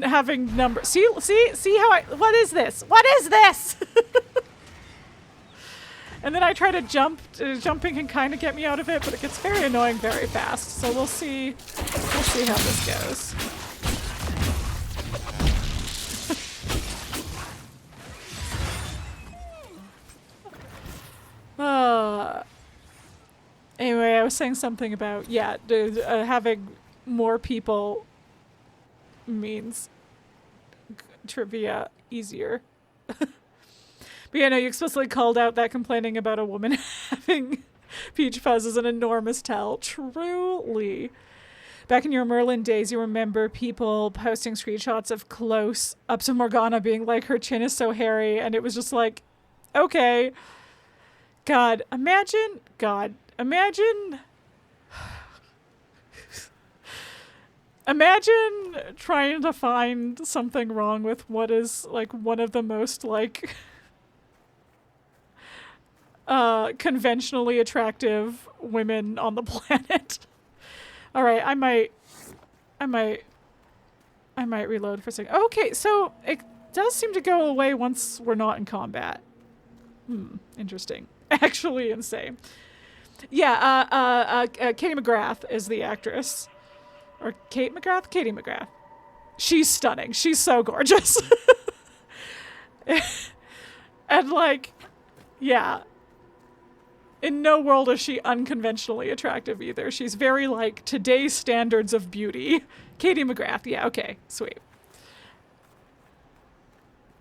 having numbers. See how what is this? What is this? And then I try to jump. Jumping can kind of get me out of it, but it gets very annoying very fast. So we'll see how this goes. Anyway, I was saying something about having more people means trivia easier. But yeah, no, you explicitly called out that complaining about a woman having peach fuzz is an enormous tell. Truly. Back in your Merlin days, you remember people posting screenshots of close-ups of Morgana being like, her chin is so hairy, and it was just like, okay. God, imagine trying to find something wrong with what is like one of the most like conventionally attractive women on the planet. All right, I might reload for a second. Okay, so it does seem to go away once we're not in combat. Interesting. Actually insane. Yeah, Katie McGrath is the actress. Or Kate McGrath? Katie McGrath. She's stunning. She's so gorgeous. And like, yeah. In no world is she unconventionally attractive either. She's very like today's standards of beauty. Katie McGrath. Yeah, okay. Sweet.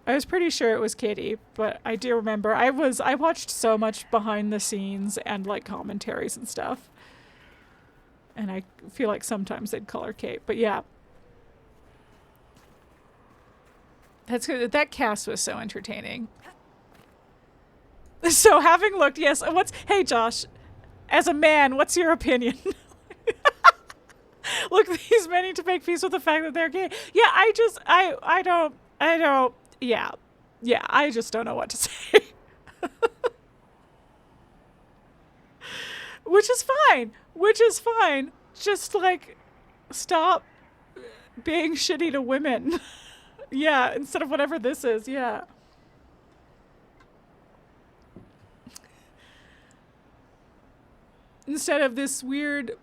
I was pretty sure it was Katie, but I do remember I watched so much behind the scenes and like commentaries and stuff. And I feel like sometimes they'd call her Kate, but yeah. That's good. That cast was so entertaining. So having looked, yes, hey Josh, as a man, what's your opinion? Look, these men need to make peace with the fact that they're gay. Yeah, I just don't know what to say. Which is fine. Just like, stop being shitty to women. Yeah, instead of whatever this is, yeah. Instead of this weird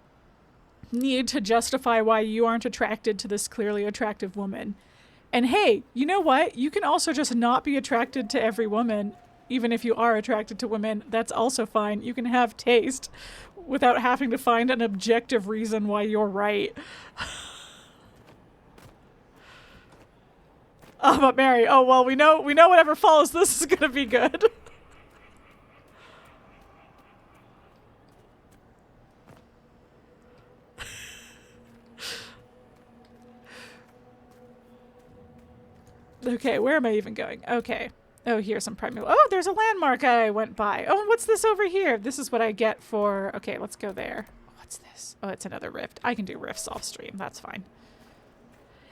need to justify why you aren't attracted to this clearly attractive woman. And hey, you know what? You can also just not be attracted to every woman, even if you are attracted to women. That's also fine. You can have taste without having to find an objective reason why you're right. Oh, but Mary, oh well, we know whatever follows this is gonna be good. Okay, where am I even going? Okay. Oh, here's some primal. Oh, there's a landmark I went by. Oh, and what's this over here? This is what I get for... Okay, let's go there. What's this? Oh, it's another rift. I can do rifts off stream. That's fine.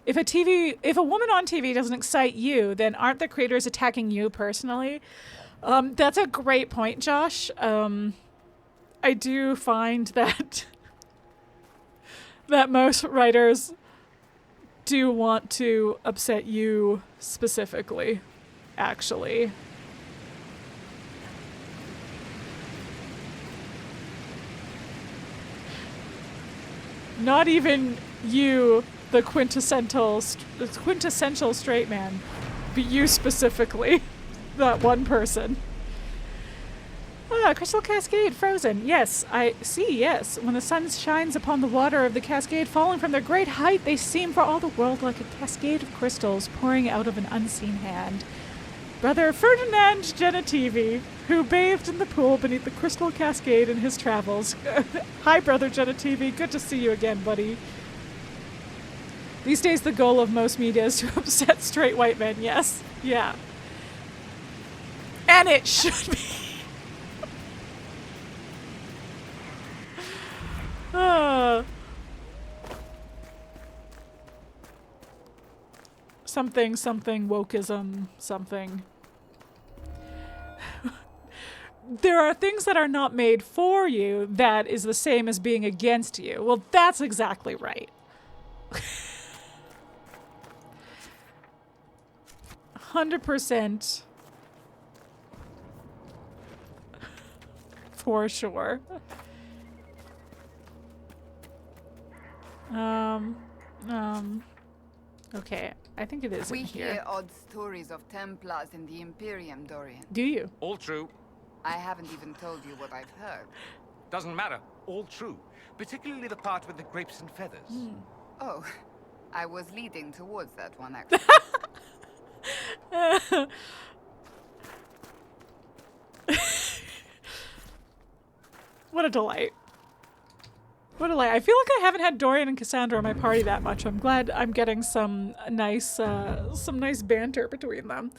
If a woman on TV doesn't excite you, then aren't the creators attacking you personally? That's a great point, Josh. I do find that that most writers do want to upset you specifically, actually. Not even you, the quintessential straight man, but you specifically, that one person. Ah, crystal cascade frozen. Yes, I see, yes. When the sun shines upon the water of the cascade falling from their great height, they seem for all the world like a cascade of crystals pouring out of an unseen hand. Brother Ferdinand Genetivi, who bathed in the pool beneath the crystal cascade in his travels. Hi, Brother Genetivi. Good to see you again, buddy. These days, the goal of most media is to upset straight white men. Yes. Yeah. And it should be. Something wokeism, something. There are things that are not made for you that is the same as being against you. Well, that's exactly right. 100% for sure. Okay, I think it is in here. We hear odd stories of Templars in the Imperium, Dorian. Do you? All true. I haven't even told you what I've heard. Doesn't matter. All true. Particularly the part with the grapes and feathers. Oh, I was leading towards that one, actually. What a delight. What a delight. I feel like I haven't had Dorian and Cassandra in my party that much. I'm glad I'm getting some nice banter between them.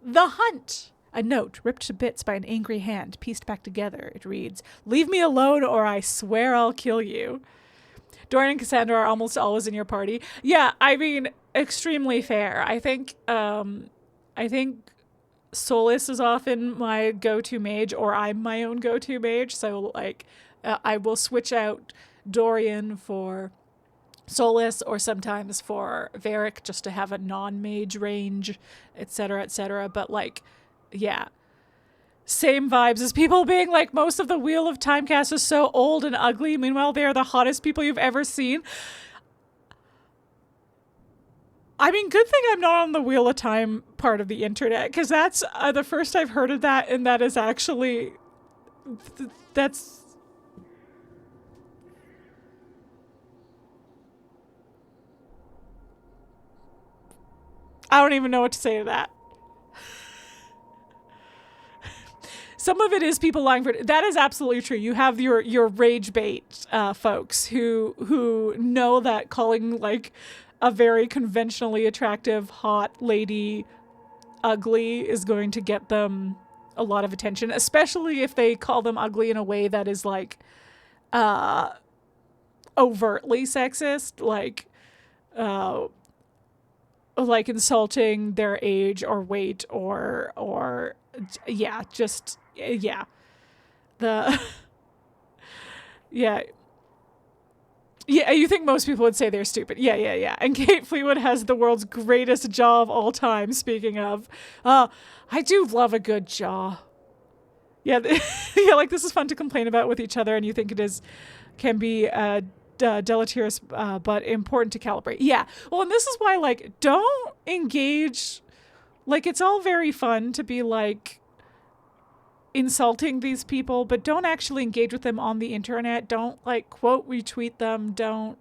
The Hunt. A note ripped to bits by an angry hand, pieced back together. It reads, "Leave me alone or I swear I'll kill you." Dorian and Cassandra are almost always in your party. Yeah, I mean, extremely fair. I think Solus is often my go-to mage, or I'm my own go-to mage. So, like, I will switch out Dorian for Solus, or sometimes for Varric, just to have a non-mage range, etc., etc. But, like, yeah. Same vibes as people being like, most of the Wheel of Time cast is so old and ugly. Meanwhile, they are the hottest people you've ever seen. I mean, good thing I'm not on the Wheel of Time part of the internet, because that's the first I've heard of that, and that is actually... that's... I don't even know what to say to that. Some of it is people lying for it. That is absolutely true. You have your rage bait folks who know that calling like a very conventionally attractive hot lady ugly is going to get them a lot of attention, especially if they call them ugly in a way that is like overtly sexist, like insulting their age or weight or yeah, just yeah. Yeah, you think most people would say they're stupid. Yeah. And Kate Fleetwood has the world's greatest jaw of all time, speaking of. I do love a good jaw. Yeah, yeah, like this is fun to complain about with each other, and you think can be deleterious, but important to calibrate. Yeah, well, and this is why, like, don't engage. Like, it's all very fun to be, like, insulting these people, but don't actually engage with them on the internet. Don't, like, quote retweet them. Don't,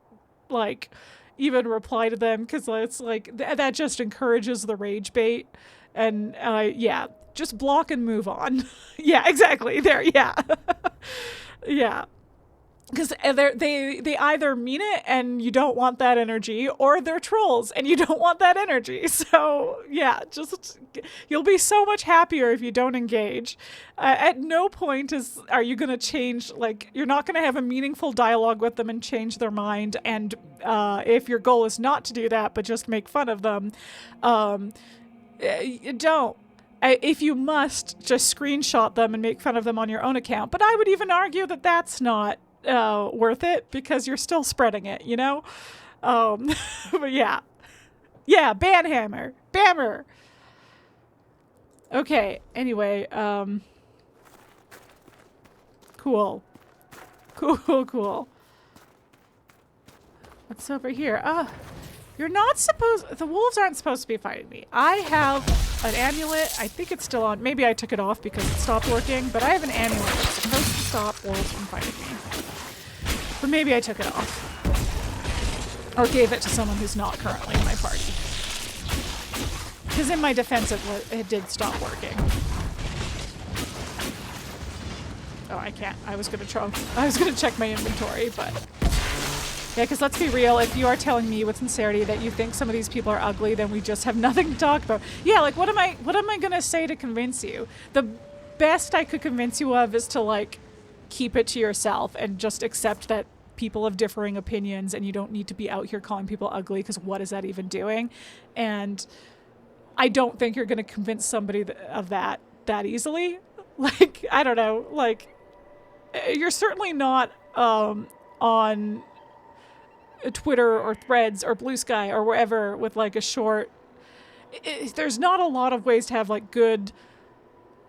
like, even reply to them, because it's, like, that just encourages the rage bait. And, yeah, just block and move on. Yeah, exactly. There, yeah. Yeah. Because they either mean it and you don't want that energy, or they're trolls and you don't want that energy. So, yeah, just you'll be so much happier if you don't engage. At no point are you going to change, like, you're not going to have a meaningful dialogue with them and change their mind. And if your goal is not to do that, but just make fun of them, don't. If you must, just screenshot them and make fun of them on your own account. But I would even argue that that's not worth it, because you're still spreading it, you know? But yeah. Yeah, banhammer. Bammer. Okay, anyway, cool. Cool. What's over here? You're not supposed... The wolves aren't supposed to be fighting me. I have an amulet. I think it's still on. Maybe I took it off because it stopped working, but I have an amulet that's supposed to stop wolves from fighting me. Or maybe I took it off. Or gave it to someone who's not currently in my party. Because in my defense, it did stop working. Oh, I can't. I was gonna check my inventory, but... Yeah, because let's be real, if you are telling me with sincerity that you think some of these people are ugly, then we just have nothing to talk about. Yeah, like, what am I gonna say to convince you? The best I could convince you of is to, like, keep it to yourself and just accept that people have differing opinions and you don't need to be out here calling people ugly, because what is that even doing? And I don't think you're gonna convince somebody of that easily. Like, I don't know, like, you're certainly not on Twitter or Threads or Blue Sky or wherever with like a short... there's not a lot of ways to have like good,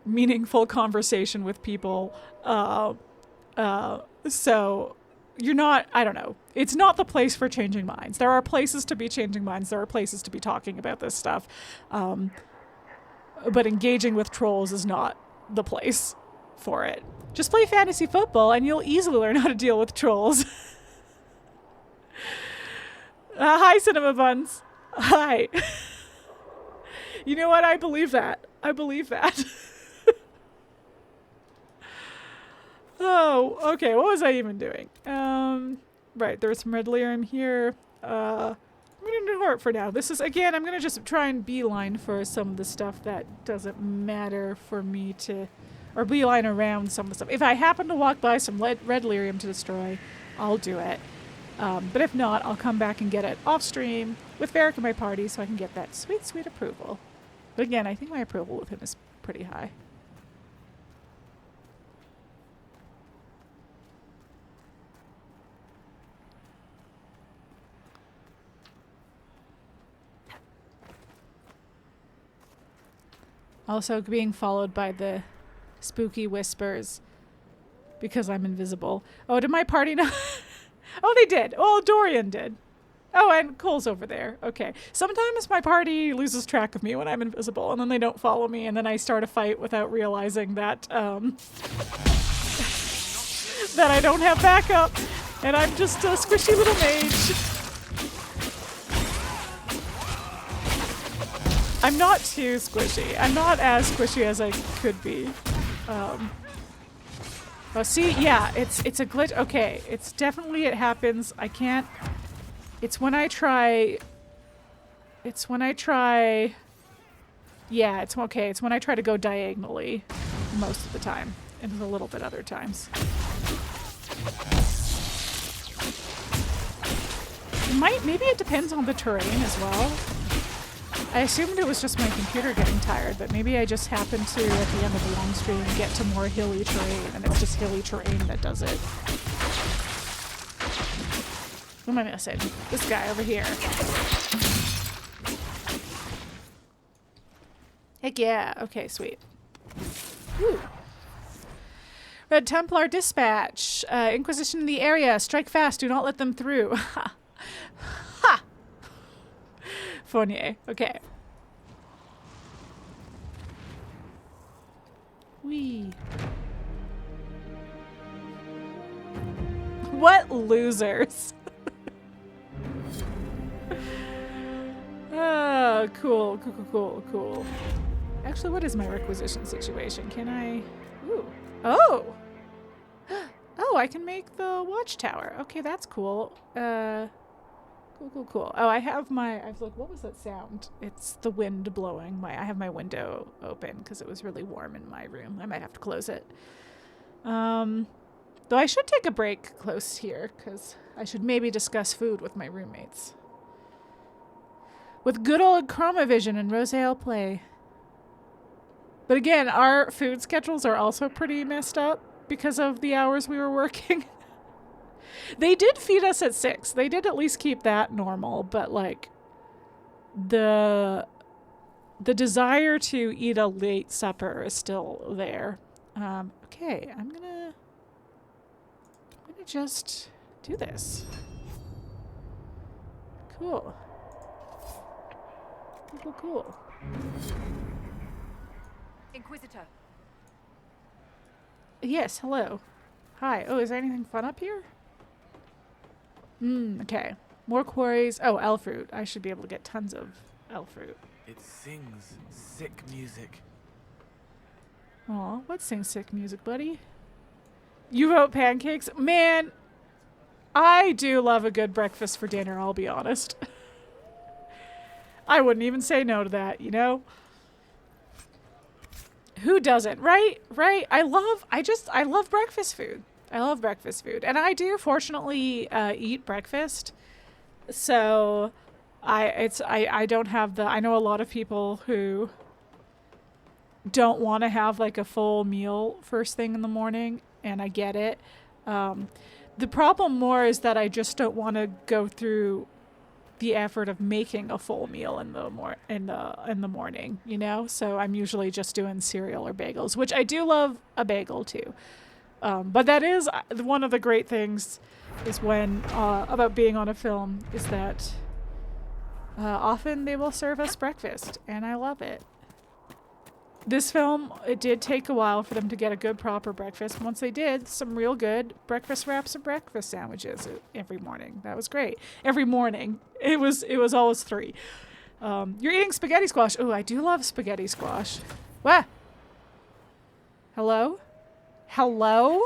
meaningful conversation with people. So you're not... I don't know. It's not the place for changing minds. There are places to be changing minds. There are places to be talking about this stuff. But engaging with trolls is not the place for it. Just play fantasy football and you'll easily learn how to deal with trolls. Hi, Cinema Buns. Hi. You know what? I believe that. I believe that. Oh, okay. What was I even doing? Right. There's some red lyrium here. I'm going to ignore it for now. This is, again, I'm going to just try and beeline for some of the stuff that doesn't matter for me to, or beeline around some of the stuff. If I happen to walk by some red lyrium to destroy, I'll do it. But if not, I'll come back and get it off stream with Varric in my party so I can get that sweet, sweet approval. But again, I think my approval with him is pretty high. Also being followed by the spooky whispers because I'm invisible. Oh, did my party know? Oh, they did. Oh, Dorian did. Oh, and Cole's over there. Okay. Sometimes my party loses track of me when I'm invisible, and then they don't follow me, and then I start a fight without realizing that that I don't have backup, and I'm just a squishy little mage. I'm not too squishy. I'm not as squishy as I could be. Oh, see, yeah, it's a glitch. Okay, it's definitely, it happens. I can't. It's when I try. Yeah, it's okay. It's when I try to go diagonally most of the time, and a little bit other times. Maybe it depends on the terrain as well. I assumed it was just my computer getting tired, but maybe I just happened to, at the end of the long stream, get to more hilly terrain, and it's just hilly terrain that does it. What am I missing? This guy over here. Heck yeah. Okay, sweet. Woo. Red Templar dispatch. Inquisition in the area. Strike fast. Do not let them through. Ha. Ha. Fornier. Okay. Wee. What losers? Oh, cool, cool, cool, cool, cool. Actually, what is my requisition situation? Can I... Ooh. Oh! Oh, I can make the watchtower. Okay, that's cool. Cool, cool, cool. Oh, I have my... I was like, what was that sound? It's the wind blowing. I have my window open because it was really warm in my room. I might have to close it. Though I should take a break close here because I should maybe discuss food with my roommates. With good old Chromavision and Rosael play. But again, our food schedules are also pretty messed up because of the hours we were working. They did feed us at 6. They did at least keep that normal, but like the desire to eat a late supper is still there. Okay, I'm gonna just do this. Cool. Cool, cool. Inquisitor. Yes, hello. Hi. Oh, is there anything fun up here? Okay. More quarries. Oh, elf fruit. I should be able to get tons of elf fruit. It sings sick music. Aw, what sings sick music, buddy? You wrote pancakes? Man, I do love a good breakfast for dinner, I'll be honest. I wouldn't even say no to that, you know? Who doesn't, right? Right? I love breakfast food. I love breakfast food. And I do fortunately eat breakfast. So I don't have I know a lot of people who don't want to have like a full meal first thing in the morning, and I get it. The problem more is that I just don't want to go through the effort of making a full meal in the morning, you know? So I'm usually just doing cereal or bagels, which I do love a bagel too. But that is one of the great things is when about being on a film is that often they will serve us breakfast, and I love it. This film, it did take a while for them to get a good proper breakfast. Once they did, some real good breakfast wraps and breakfast sandwiches every morning. That was great. Every morning. It was always 3. You're eating spaghetti squash. Oh, I do love spaghetti squash. What? Hello? Hello?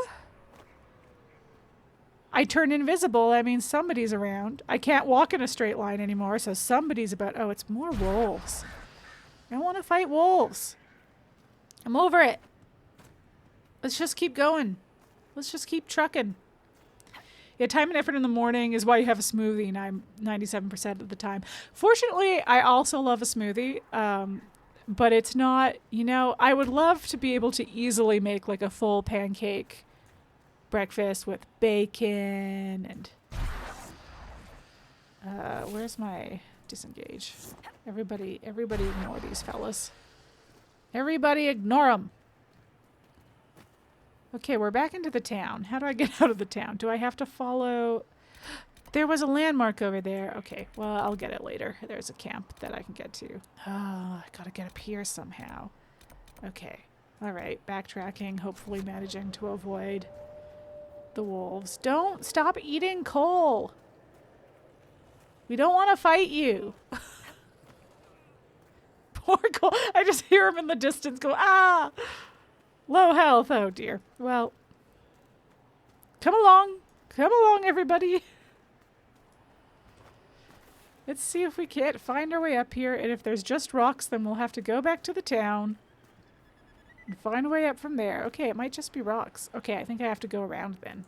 I turn invisible. That means somebody's around. I can't walk in a straight line anymore, so somebody's about... Oh, it's more wolves. I don't want to fight wolves. I'm over it. Let's just keep going. Let's just keep trucking. Yeah, time and effort in the morning is why you have a smoothie 97% of the time. Fortunately, I also love a smoothie, but it's not, you know, I would love to be able to easily make like a full pancake breakfast with bacon and... where's my disengage? Everybody ignore these fellas. Everybody ignore them. Okay, we're back into the town. How do I get out of the town? Do I have to follow... There was a landmark over there. Okay, well, I'll get it later. There's a camp that I can get to. Oh, I gotta get up here somehow. Okay. All right, backtracking, hopefully managing to avoid the wolves. Don't stop eating coal. We don't want to fight you. Poor Cole. I just hear him in the distance go, ah! Low health. Oh, dear. Well, come along. Come along, everybody. Let's see if we can't find our way up here. And if there's just rocks, then we'll have to go back to the town and find a way up from there. Okay, it might just be rocks. Okay, I think I have to go around then.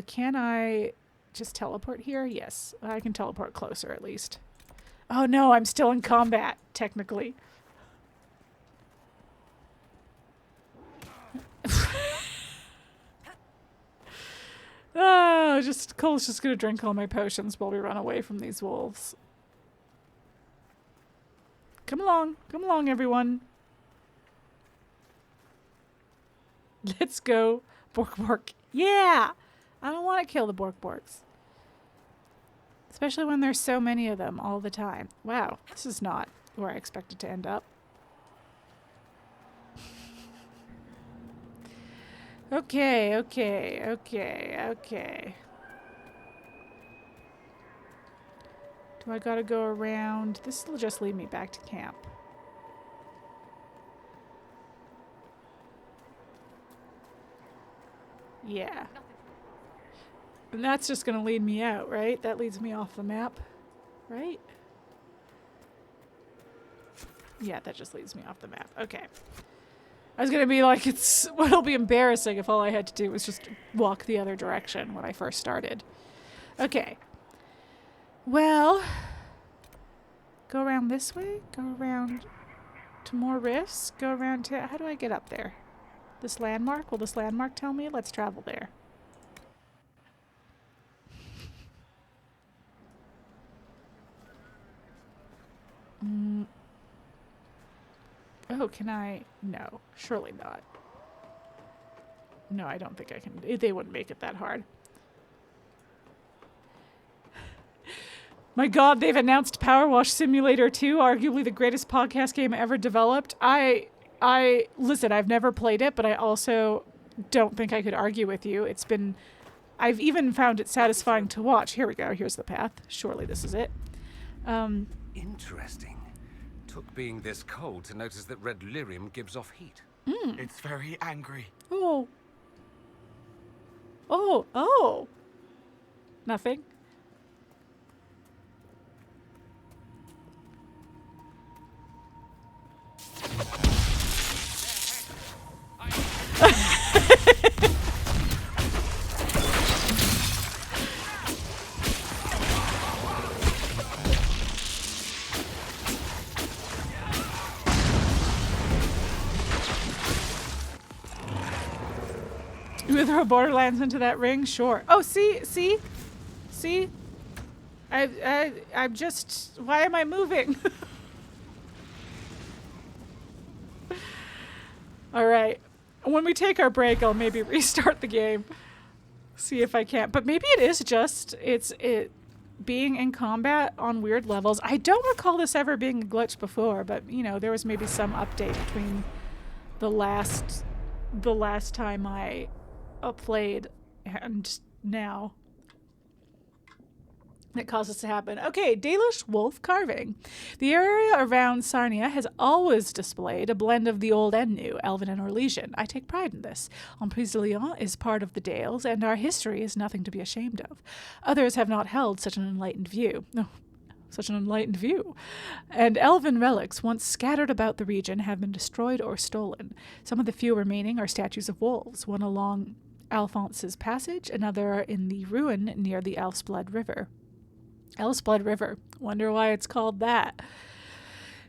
Can I just teleport here? Yes, I can teleport closer at least. Oh no, I'm still in combat, technically. Oh, Cole's just gonna drink all my potions while we run away from these wolves. Come along, everyone. Let's go, Bork. Yeah! I don't want to kill the Borks. Especially when there's so many of them all the time. Wow, this is not where I expected to end up. Okay. Do I gotta go around? This will just lead me back to camp. Yeah. And that's just gonna lead me out, right? That leads me off the map, right? Yeah, that just leads me off the map. Okay. I was gonna be like, it'll be embarrassing if all I had to do was just walk the other direction when I first started. Okay. Well, go around this way, go around to more rifts, go around to, how do I get up there? This landmark? Will this landmark tell me? Let's travel there. Oh, can I? No, surely not. No, I don't think I can. They wouldn't make it that hard. My God, they've announced Power Wash Simulator 2, arguably the greatest podcast game ever developed. Listen, I've never played it, but I also don't think I could argue with you. I've even found it satisfying to watch. Here we go. Here's the path. Surely this is it. Interesting. Took being this cold to notice that red lyrium gives off heat. It's very angry. Oh. Nothing. You would throw Borderlands into that ring? Sure. Oh, see? I'm just... Why am I moving? All right. When we take our break, I'll maybe restart the game. See if I can. But maybe it is just... being in combat on weird levels. I don't recall this ever being a glitch before, but you know, there was maybe some update between the last time I played and now that caused this to happen. Okay, Dalish wolf carving. The area around Sahrnia has always displayed a blend of the old and new, Elven and Orlesian. I take pride in this. Emprise du Lion is part of the Dales, and our history is nothing to be ashamed of. Others have not held such an enlightened view. No, such an enlightened view. And elven relics, once scattered about the region, have been destroyed or stolen. Some of the few remaining are statues of wolves, one along Alphonse's Passage, another in the ruin near the Elfsblood River. Elfsblood River. Wonder why it's called that.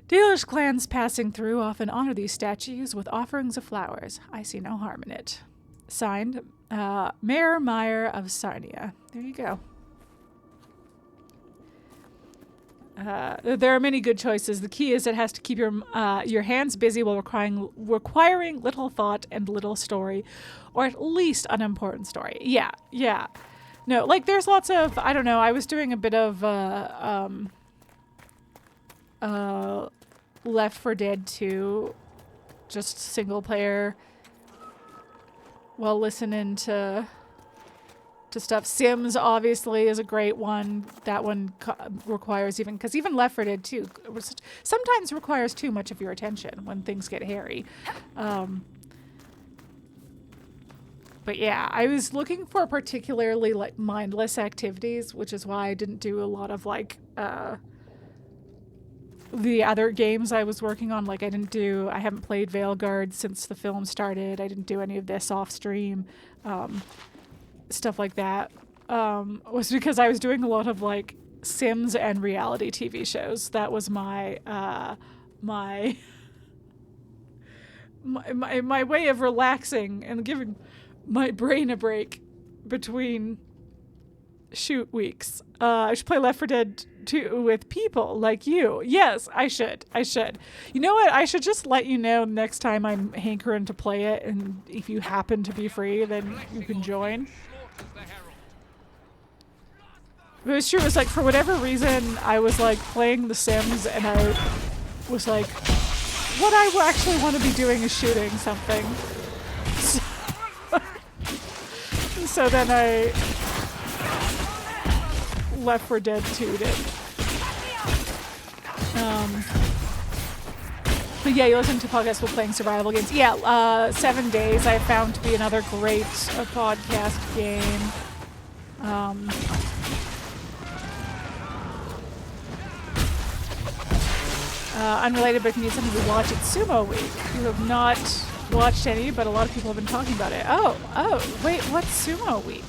Dalish clans passing through often honor these statues with offerings of flowers. I see no harm in it. Signed, Mayor Meyer of Sahrnia. There you go. There are many good choices. The key is it has to keep your hands busy while requiring little thought and little story, or at least unimportant story. Yeah. No, like there's lots of, I don't know, I was doing a bit of Left 4 Dead 2, just single player, while listening to stuff. Sims obviously is a great one. That one requires because even Left 4 Dead 2 sometimes requires too much of your attention when things get hairy. But yeah, I was looking for particularly like mindless activities, which is why I didn't do a lot of like the other games I was working on. Like I haven't played Veilguard since the film started. I didn't do any of this off stream. Stuff like that. Was because I was doing a lot of like Sims and reality TV shows. That was my my way of relaxing and giving my brain a break between shoot weeks. I should play Left 4 Dead 2 with people like you. Yes, I should. You know what? I should just let you know next time I'm hankering to play it, and if you happen to be free, then you can join. It was true. It was like, for whatever reason, I was like playing The Sims, and I was like, what I actually want to be doing is shooting something. So then I Left 4 Dead 2'd it. But yeah, you listen to podcasts while playing survival games. Yeah, 7 Days I found to be another great podcast game. Unrelated, but if you need something to watch, it's Sumo Week. You have not watched any, but a lot of people have been talking about it. Oh, wait, what's Sumo Week?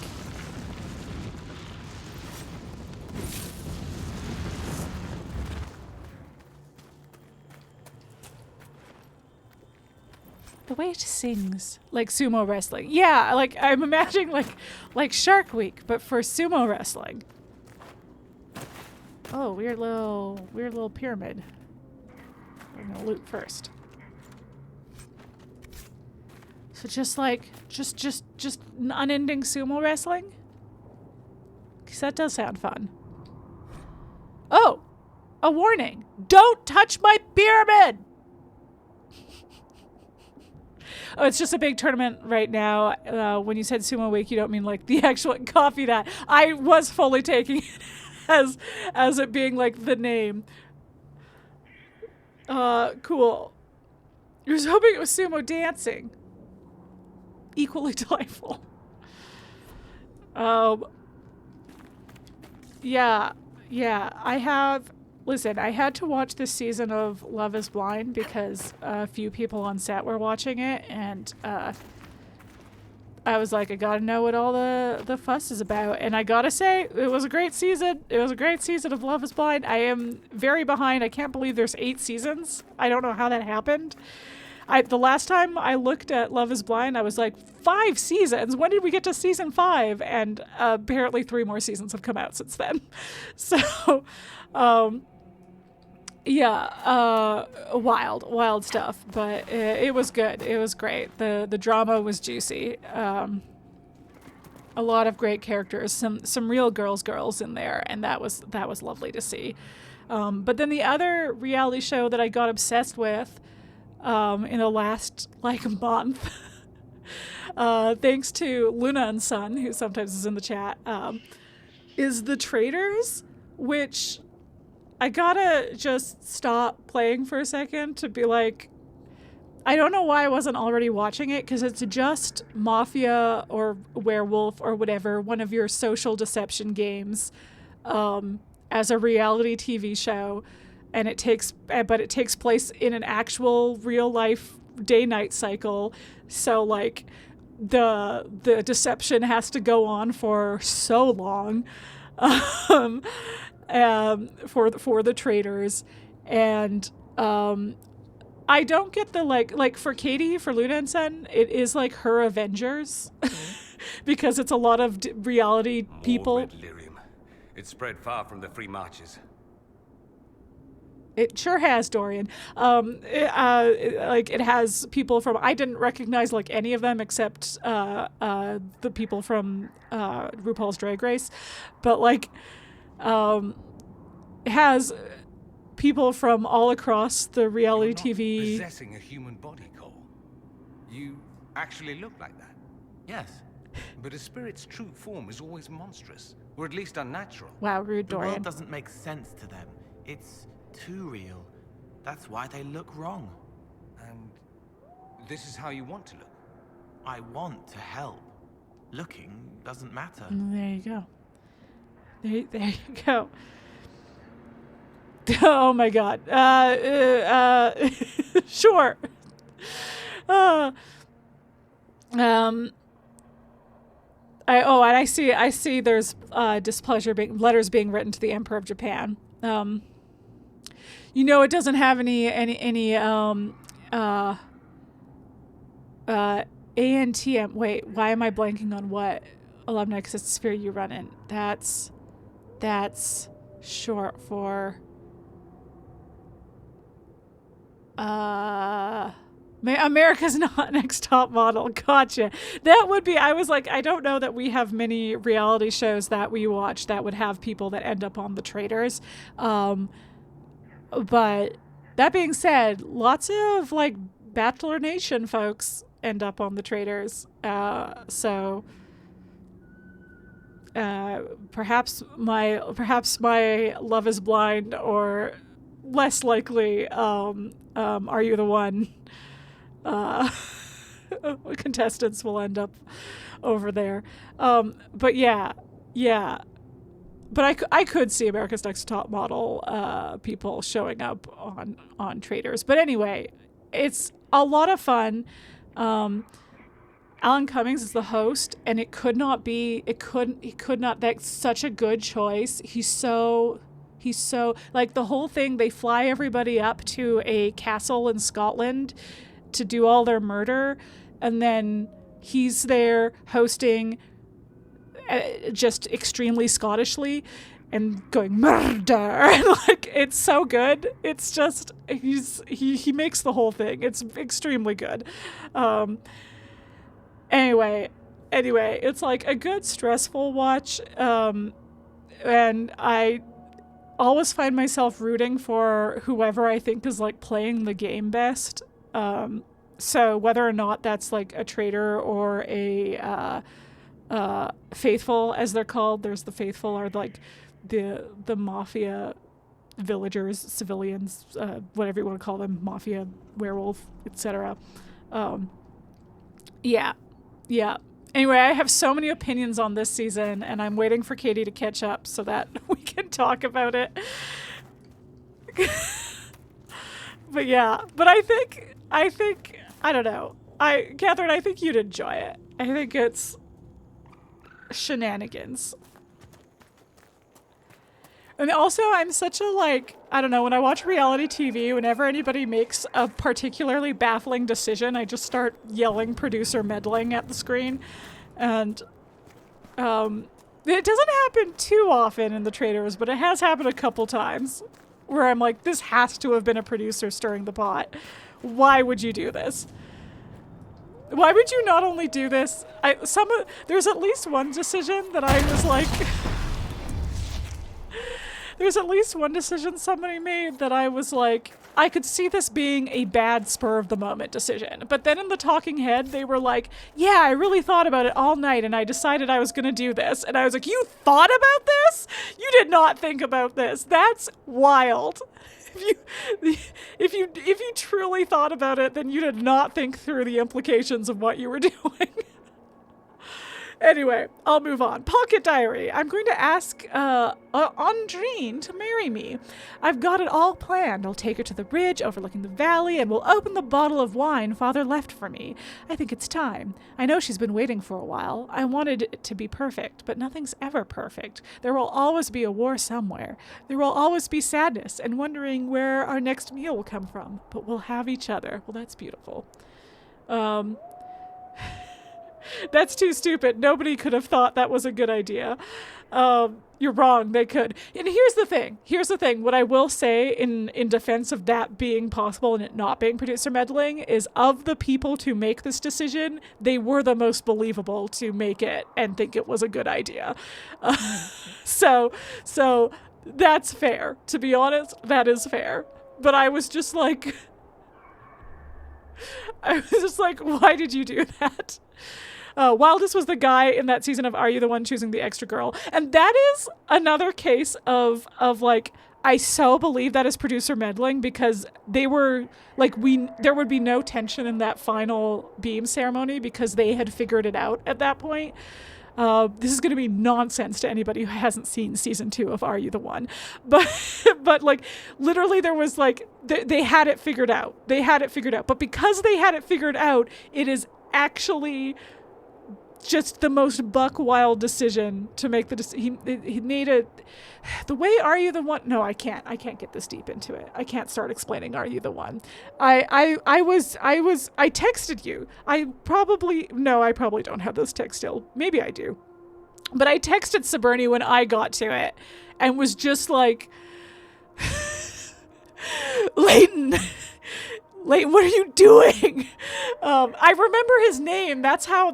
The way it sings, like sumo wrestling. Yeah, like I'm imagining like Shark Week, but for sumo wrestling. Oh, weird little pyramid. We're gonna loot first. So just unending sumo wrestling? Because that does sound fun. Oh, a warning. Don't touch my pyramid! Oh, it's just a big tournament right now. When you said Sumo Week, you don't mean like the actual, copy that. I was fully taking it as it being like the name. Cool. I was hoping it was sumo dancing. Equally delightful. Yeah. I had to watch this season of Love is Blind because a few people on set were watching it, and I was like, I gotta know what all the fuss is about. And I gotta say, it was a great season. It was a great season of Love is Blind. I am very behind. I can't believe there's 8 seasons. I don't know how that happened. The last time I looked at Love is Blind, I was like, 5 seasons? When did we get to season 5? And apparently 3 more seasons have come out since then. So, wild stuff. But it was good. It was great. The drama was juicy. A lot of great characters, some real girls in there, and that was lovely to see. But then the other reality show that I got obsessed with in the last month, thanks to Luna and Sun, who sometimes is in the chat, is the Traitors, which I gotta just stop playing for a second to be like, I don't know why I wasn't already watching it, because it's just Mafia or Werewolf or whatever, one of your social deception games, as a reality TV show, and it takes place in an actual real life day-night cycle. So like the deception has to go on for so long, for the Traitors, and I don't get the like for Katie, for Luna and Sun, it is like her Avengers, because it's a lot of reality people. Red lyrium. It's spread far from the free marches. It sure has, Dorian. It has people from, I didn't recognize like any of them except the people from RuPaul's Drag Race, but like it has people from all across the reality TV. Possessing a human body, Cole. You actually look like that. Yes. But a spirit's true form is always monstrous, or at least unnatural. Wow, rude, The Dorian. world doesn't make sense to them. It's too real. That's why they look wrong. And this is how you want to look. I want to help. Looking doesn't matter. There you go. There you go. Oh my God. Sure. I see there's displeasure letters being written to the Emperor of Japan. It doesn't have any ANTM. Wait, why am I blanking on what alumni sphere you run in? That's short for America's Not Next Top Model. Gotcha. That would be, I was like, I don't know that we have many reality shows that we watch that would have people that end up on the Traitors. But that being said, lots of like Bachelor Nation folks end up on the Traitors. So perhaps my Love is Blind, or less likely, Are You the One? Contestants will end up over there. But yeah. But I could see America's Next Top Model people showing up on Traitors. But anyway, it's a lot of fun. Alan Cummings is the host, and he could not, that's such a good choice. He's so, like, the whole thing, they fly everybody up to a castle in Scotland to do all their murder, and then he's there hosting just extremely Scottishly and going murder, and like, it's so good. It's just, he makes the whole thing. It's extremely good. Anyway, it's like a good stressful watch, and I always find myself rooting for whoever I think is like playing the game best. So whether or not that's like a traitor or a faithful, as they're called, there's the faithful, are like the mafia villagers, civilians, whatever you want to call them, mafia, werewolf, etc. Yeah. Anyway, I have so many opinions on this season, and I'm waiting for Katie to catch up so that we can talk about it. But yeah, but I think, I don't know. Catherine, I think you'd enjoy it. I think it's shenanigans. And also, I'm such a, like, I don't know, when I watch reality TV, whenever anybody makes a particularly baffling decision, I just start yelling producer meddling at the screen. And it doesn't happen too often in the Traitors, but it has happened a couple times where I'm like, this has to have been a producer stirring the pot. Why would you do this? Why would you not only do this? There's at least one decision that I was like... There's at least one decision somebody made that I was like, I could see this being a bad spur of the moment decision. But then in the talking head, they were like, yeah, I really thought about it all night and I decided I was going to do this. And I was like, you thought about this? You did not think about this. That's wild. If you truly thought about it, then you did not think through the implications of what you were doing. Anyway, I'll move on. Pocket diary. I'm going to ask Andrine to marry me. I've got it all planned. I'll take her to the ridge overlooking the valley and we'll open the bottle of wine Father left for me. I think it's time. I know she's been waiting for a while. I wanted it to be perfect, but nothing's ever perfect. There will always be a war somewhere. There will always be sadness and wondering where our next meal will come from. But we'll have each other. Well, that's beautiful. That's too stupid. Nobody could have thought that was a good idea. You're wrong. They could. And here's the thing. What I will say in defense of that being possible and it not being producer meddling is of the people to make this decision, they were the most believable to make it and think it was a good idea. So that's fair. To be honest, that is fair. But I was just like, why did you do that? Wildest was the guy in that season of Are You the One Choosing the Extra Girl? And that is another case of like, I so believe that is producer meddling because they were like, there would be no tension in that final beam ceremony because they had figured it out at that point. This is going to be nonsense to anybody who hasn't seen season 2 of Are You the One? But like literally there was like, they had it figured out. But because they had it figured out, it is actually just the most buck wild decision to make he made it the way Are You the One? No, I can't get this deep into it. I can't start explaining Are You the One? I texted you. I probably don't have this text still. Maybe I do. But I texted Sahrnia when I got to it and was just like, Leighton, what are you doing? I remember his name. That's how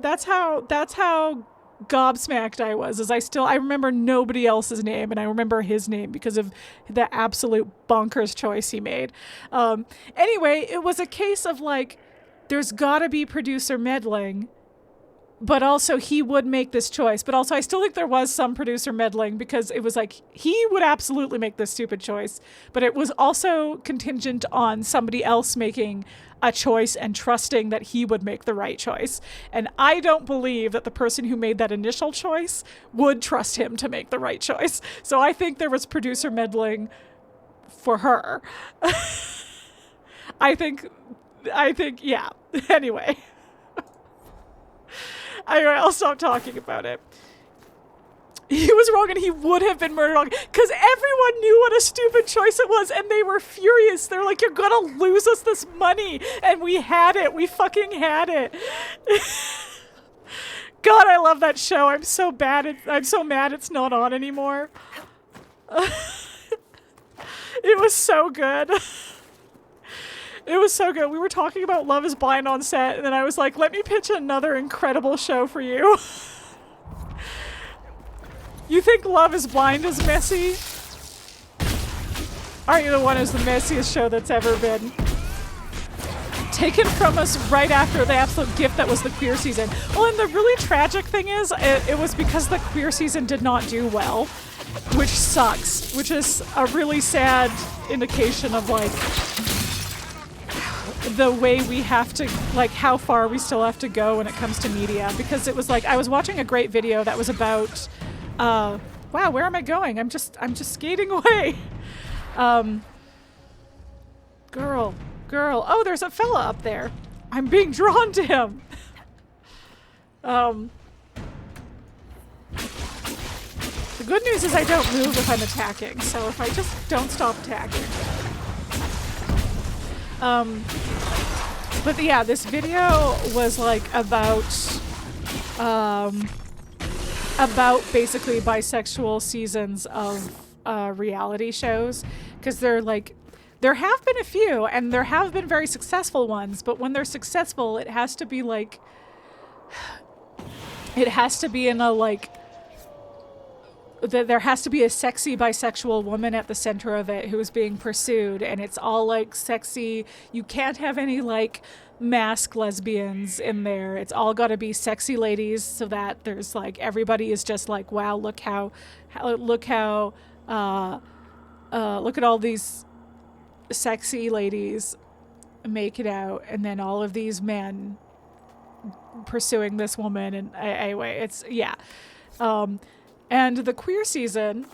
gobsmacked I was. I remember nobody else's name, and I remember his name because of the absolute bonkers choice he made. Anyway, it was a case of like, there's gotta be producer meddling, but also he would make this choice. But also I still think there was some producer meddling because it was like, he would absolutely make this stupid choice, but it was also contingent on somebody else making a choice and trusting that he would make the right choice. And I don't believe that the person who made that initial choice would trust him to make the right choice. So I think there was producer meddling for her. I think, yeah. Anyway. Anyway, I'll stop talking about it. He was wrong and he would have been murdered because everyone knew what a stupid choice it was and they were furious. They're like, you're gonna lose us this money. And we had it. We fucking had it. God, I love that show. I'm so mad it's not on anymore. It was so good. It was so good. We were talking about Love is Blind on set, and then I was like, let me pitch another incredible show for you. You think Love is Blind is messy? Are You the One is the messiest show that's ever been taken from us right after the absolute gift that was the queer season. Well, and the really tragic thing is, it was because the queer season did not do well, which sucks, which is a really sad indication of like, the way we have to, like, how far we still have to go when it comes to media. Because it was like, I was watching a great video that was about, wow, where am I going? I'm just skating away. Girl. Oh, there's a fella up there. I'm being drawn to him. The good news is I don't move if I'm attacking. So if I just don't stop attacking. But yeah, this video was like about basically bisexual seasons of reality shows, because they're like, There have been a few, and there have been very successful ones, but when they're successful, it has to be like, it has to be in a like, there has to be a sexy bisexual woman at the center of it who's being pursued, and it's all like sexy. You can't have any like mask lesbians in there. It's all got to be sexy ladies, so that there's like everybody is just like, wow, look at all these sexy ladies make it out, and then all of these men pursuing this woman. And anyway, it's and the queer season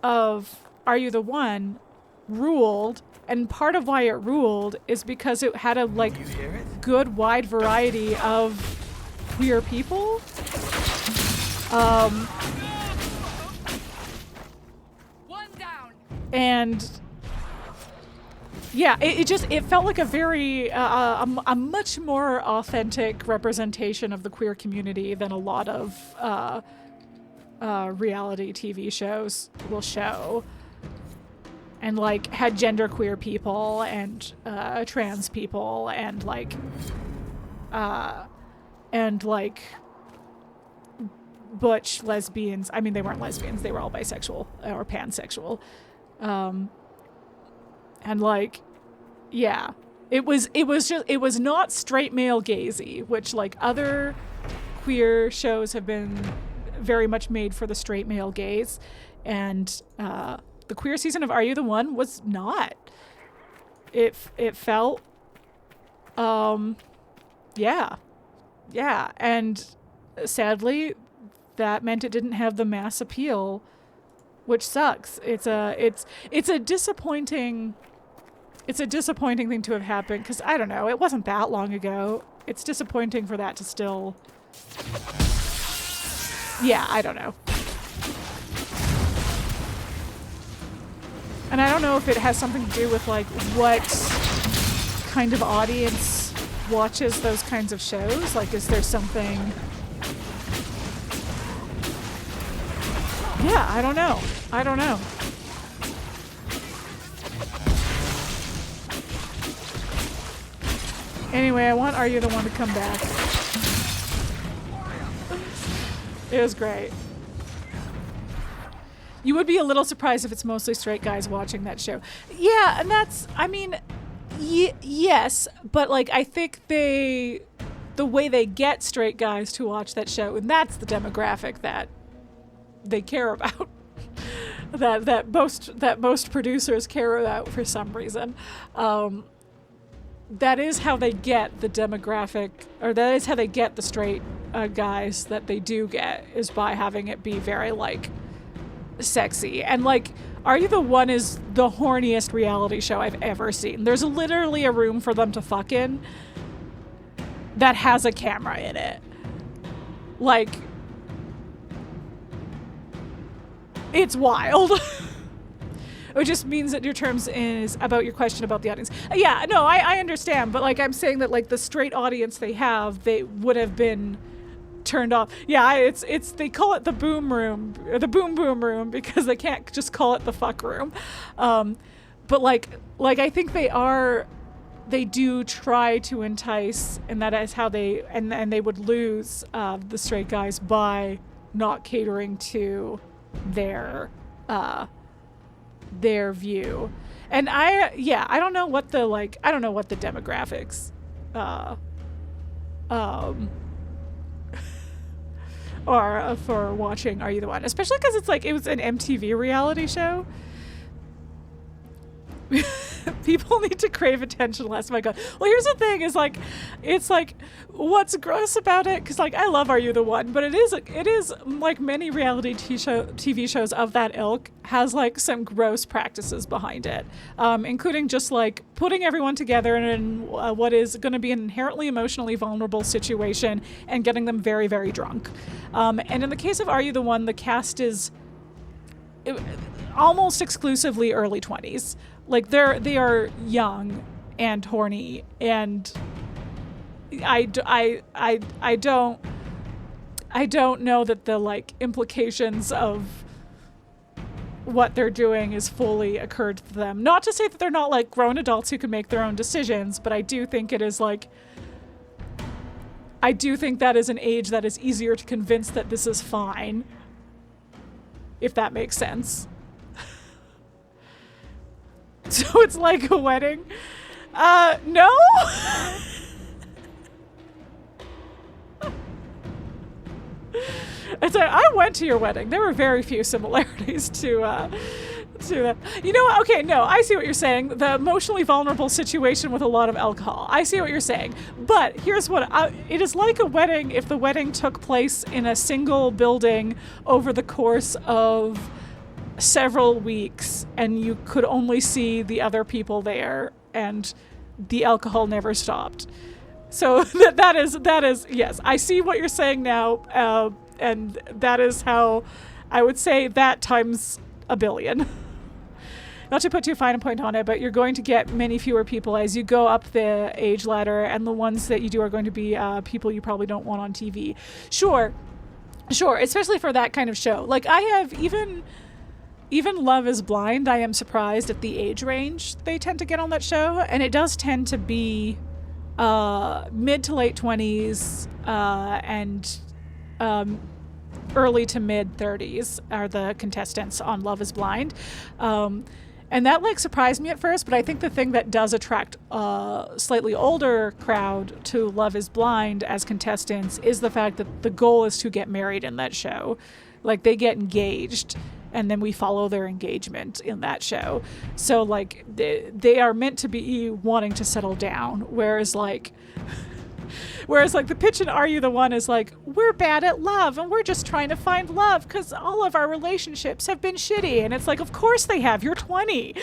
of Are You the One ruled, and part of why it ruled is because it had a like good wide variety of queer people. One down. And yeah, it felt like a very a much more authentic representation of the queer community than a lot of reality TV shows will show, and like had genderqueer people and trans people and like butch lesbians. I mean, they weren't lesbians; they were all bisexual or pansexual. And like, yeah, it was not straight male gazy, which like other queer shows have been very much made for the straight male gaze, and the queer season of Are You the One was not. It felt, yeah, and sadly, that meant it didn't have the mass appeal, which sucks. It's a disappointing thing to have happened, because I don't know, it wasn't that long ago. It's disappointing for that to still, yeah, I don't know. And I don't know if it has something to do with like what kind of audience watches those kinds of shows. Like, is there something? Yeah, I don't know. Anyway, I want Are You the One to come back. It was great. You would be a little surprised if it's mostly straight guys watching that show. Yeah, and that's, I mean, yes, but like I think the way they get straight guys to watch that show, and that's the demographic that they care about, that most producers care about for some reason. That is how they get the demographic, or that is how they get the straight guys that they do get, is by having it be very like sexy. And like Are You the One is the horniest reality show I've ever seen. There's literally a room for them to fuck in that has a camera in it. Like, it's wild. It just means that your terms is about your question about the audience. Yeah, no, I understand, but like I'm saying that like the straight audience they have, they would have been turned off. Yeah, it's they call it the boom room, or the boom room, because they can't just call it the fuck room. But like I think they do try to entice, and that is how they, and they would lose the straight guys by not catering to their view. And I don't know what the demographics are for watching Are You the One, especially because it's like it was an MTV reality show. People need to crave attention less. Oh my god. Well, here's the thing, is like, it's like, what's gross about it, because like I love Are You the One, but it is like many reality TV shows of that ilk has like some gross practices behind it, including just like putting everyone together in what is going to be an inherently emotionally vulnerable situation and getting them very, very drunk. And in the case of Are You the One, the cast is almost exclusively early 20s. Like they are young and horny, and I don't know that the like implications of what they're doing is fully occurred to them. Not to say that they're not like grown adults who can make their own decisions, but I do think it is like, I do think that is an age that is easier to convince that this is fine. If that makes sense. So it's like a wedding? No? It's like, I went to your wedding. There were very few similarities to that. You know what? Okay, no, I see what you're saying. The emotionally vulnerable situation with a lot of alcohol. I see what you're saying. But here's what it is like a wedding if the wedding took place in a single building over the course of several weeks and you could only see the other people there and the alcohol never stopped. So that is yes, I see what you're saying now, and that is how I would say that times a billion. Not to put too fine a point on it, but you're going to get many fewer people as you go up the age ladder, and the ones that you do are going to be people you probably don't want on TV. Sure, especially for that kind of show. Like, I have even Love is Blind, I am surprised at the age range they tend to get on that show, and it does tend to be mid to late 20s and early to mid 30s are the contestants on Love is Blind. And that like surprised me at first, but I think the thing that does attract a slightly older crowd to Love is Blind as contestants is the fact that the goal is to get married in that show. Like, they get engaged and then we follow their engagement in that show. So like they are meant to be wanting to settle down, whereas like the pitch in Are You the One is like, we're bad at love and we're just trying to find love because all of our relationships have been shitty. And it's like, of course they have. You're 20.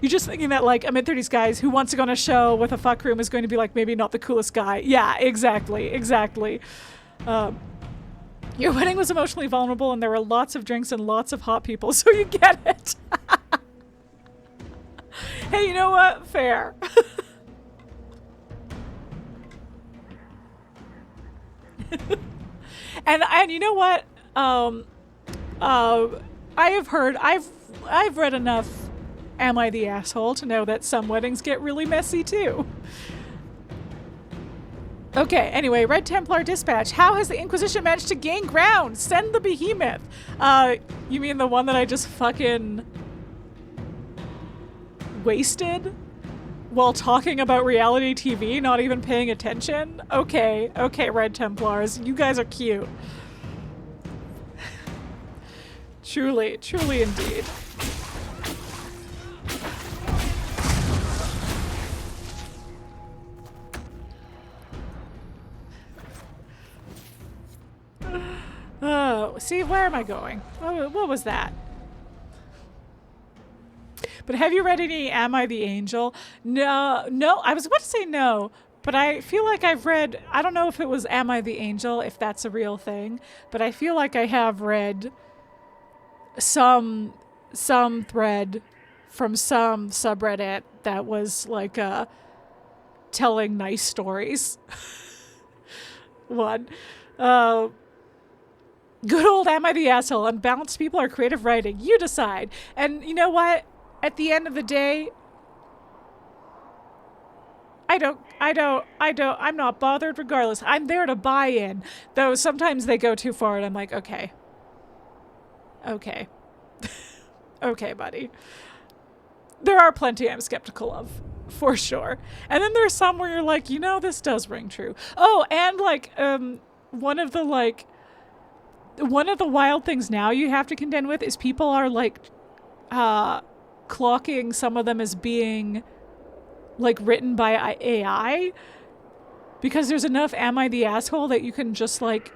You're just thinking that like a mid-30s guy who wants to go on a show with a fuck room is going to be like maybe not the coolest guy. Yeah, exactly. Your wedding was emotionally vulnerable and there were lots of drinks and lots of hot people, so you get it. Hey, you know what? Fair. and you know what? I've read enough Am I the Asshole to know that some weddings get really messy too. Okay, anyway, Red Templar dispatch. How has the Inquisition managed to gain ground? Send the behemoth. You mean the one that I just fucking wasted while talking about reality TV, not even paying attention? Okay, Red Templars, you guys are cute. Truly indeed. Oh, see, where am I going? What was that? But have you read any Am I the Angel? No, I was about to say no, but I feel like I've read, I don't know if it was Am I the Angel, if that's a real thing, but I feel like I have read some thread from some subreddit that was like telling nice stories. One. Good old Am I the Asshole? Unbalanced people or creative writing? You decide. And you know what? At the end of the day, I'm not bothered regardless. I'm there to buy in. Though sometimes they go too far and I'm like, okay. Okay, buddy. There are plenty I'm skeptical of, for sure. And then there's some where you're like, you know, this does ring true. Oh, and like, one of the wild things now you have to contend with is people are like clocking some of them as being like written by AI, because there's enough Am I the Asshole that you can just like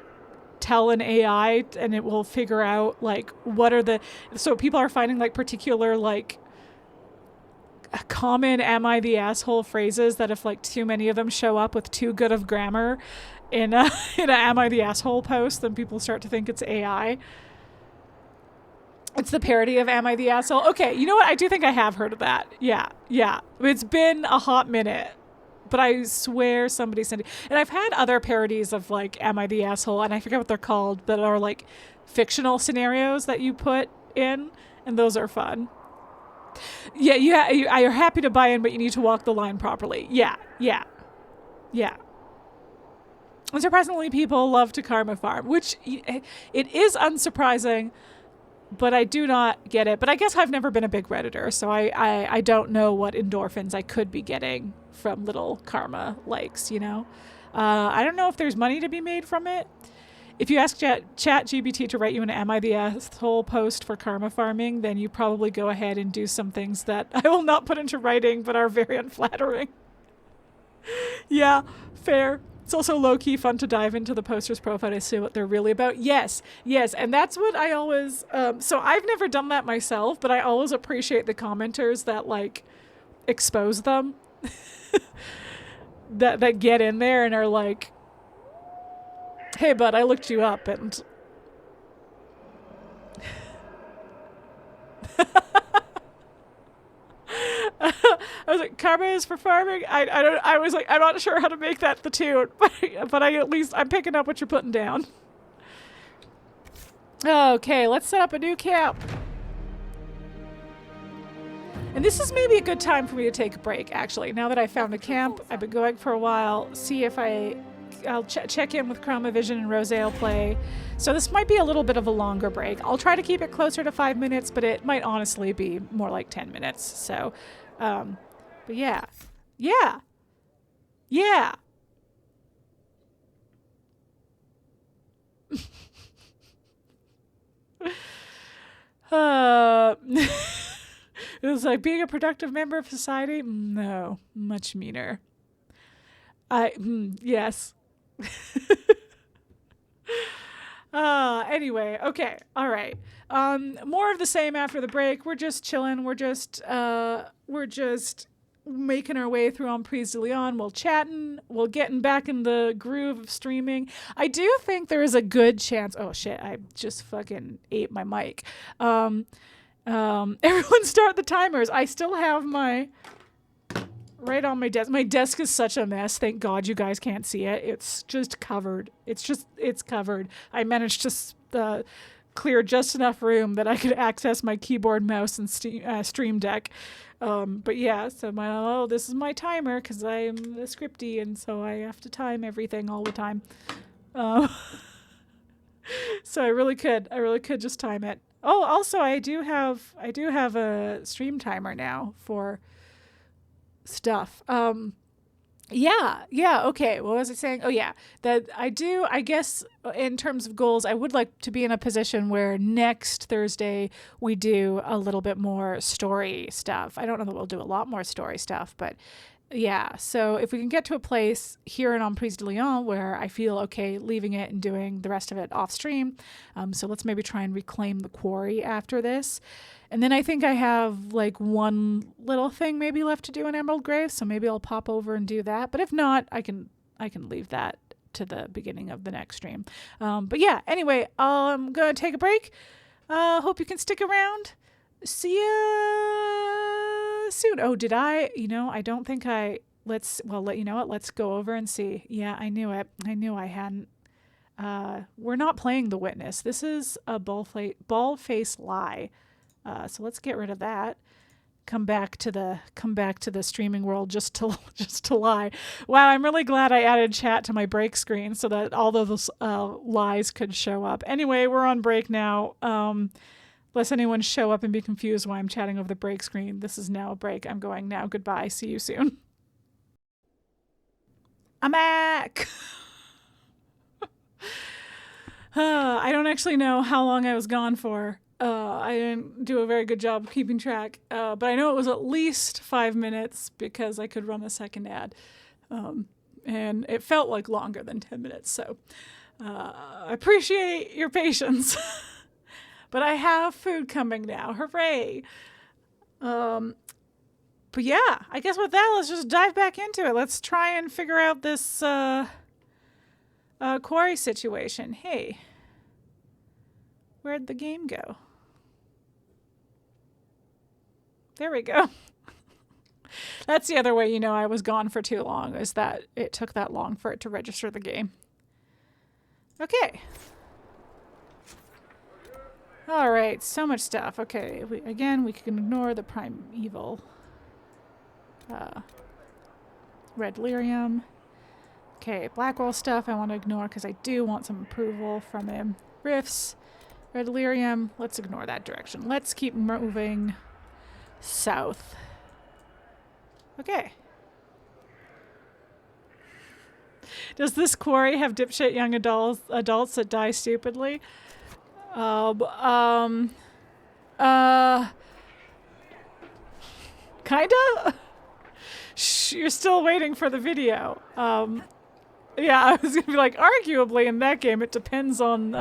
tell an AI and it will figure out like so people are finding like particular like common Am I the Asshole phrases that if like too many of them show up with too good of grammar in a Am I the Asshole post, then people start to think it's AI. It's the parody of Am I the Asshole? Okay, you know what? I do think I have heard of that. Yeah. It's been a hot minute. but I swear somebody sent it. And I've had other parodies of like, Am I the Asshole? And I forget what they're called, but are like fictional scenarios that you put in, and those are fun. Yeah, you're happy to buy in, but you need to walk the line properly. Yeah. And surprisingly, people love to karma farm, which it is unsurprising, but I do not get it. But I guess I've never been a big Redditor, so I don't know what endorphins I could be getting from little karma likes, you know? I don't know if there's money to be made from it. If you ask ChatGPT to write you an Am I the Asshole post for karma farming, then you probably go ahead and do some things that I will not put into writing but are very unflattering. Yeah, fair. It's also low-key fun to dive into the poster's profile to see what they're really about. Yes, and that's what I always... so I've never done that myself, but I always appreciate the commenters that, like, expose them. that get in there and are like, hey, bud, I looked you up, and... I was like, karma is for farming. I was like, I'm not sure how to make that the tune, but I'm picking up what you're putting down. Okay, let's set up a new camp. And this is maybe a good time for me to take a break, actually. Now that I found a camp, I've been going for a while. See if I'll check in with Chroma Vision and Rosale play. So this might be a little bit of a longer break. I'll try to keep it closer to 5 minutes, but it might honestly be more like 10 minutes. So, but yeah. It was like being a productive member of society. No, much meaner. Yes. Anyway, okay, all right. More of the same after the break. We're just chilling. We're just making our way through Emprise du Lion. We're chatting. We're getting back in the groove of streaming. I do think there is a good chance. Oh shit! I just fucking ate my mic. Everyone start the timers. I still have my right on my desk. My desk is such a mess. Thank God you guys can't see it. It's just covered. It's covered. I managed to clear just enough room that I could access my keyboard, mouse, and Stream Deck. But yeah, so this is my timer because I'm the scripty, and so I have to time everything all the time. So I really could just time it. Oh, also I do have a stream timer now for stuff. Okay. What was I saying? Oh yeah, that I guess in terms of goals, I would like to be in a position where next Thursday we do a little bit more story stuff. I don't know that we'll do a lot more story stuff, but yeah. So if we can get to a place here in Emprise du Lion where I feel okay leaving it and doing the rest of it off stream. So let's maybe try and reclaim the quarry after this. And then I think I have like one little thing maybe left to do in Emerald Grave, so maybe I'll pop over and do that. But if not, I can leave that to the beginning of the next stream. But yeah, anyway, I'm gonna take a break. Hope you can stick around. See ya soon. Oh, did I? I don't think I. Let's go over and see. Yeah, I knew it. I knew I hadn't. We're not playing the Witness. This is a bald-faced lie. So let's get rid of that. Come back to the streaming world just to lie. Wow, I'm really glad I added chat to my break screen so that all those lies could show up. Anyway, we're on break now. Lest anyone show up and be confused why I'm chatting over the break screen. This is now a break. I'm going now. Goodbye. See you soon. I'm back. I don't actually know how long I was gone for. I didn't do a very good job of keeping track, but I know it was at least 5 minutes because I could run a second ad, and it felt like longer than 10 minutes, so I appreciate your patience. But I have food coming now. Hooray! But yeah, I guess with that, let's just dive back into it. Let's try and figure out this quarry situation. Hey, where'd the game go? There we go. That's the other way you know I was gone for too long, is that it took that long for it to register the game. Okay. All right, so much stuff. Okay, we can ignore the primeval. Red lyrium. Okay, Blackwall stuff I want to ignore because I do want some approval from him. Rifts, Red lyrium. Let's ignore that direction. Let's keep moving south. Okay. Does this quarry have dipshit young adults that die stupidly? Kinda? Shh, you're still waiting for the video. Yeah, I was gonna be like, arguably in that game it depends on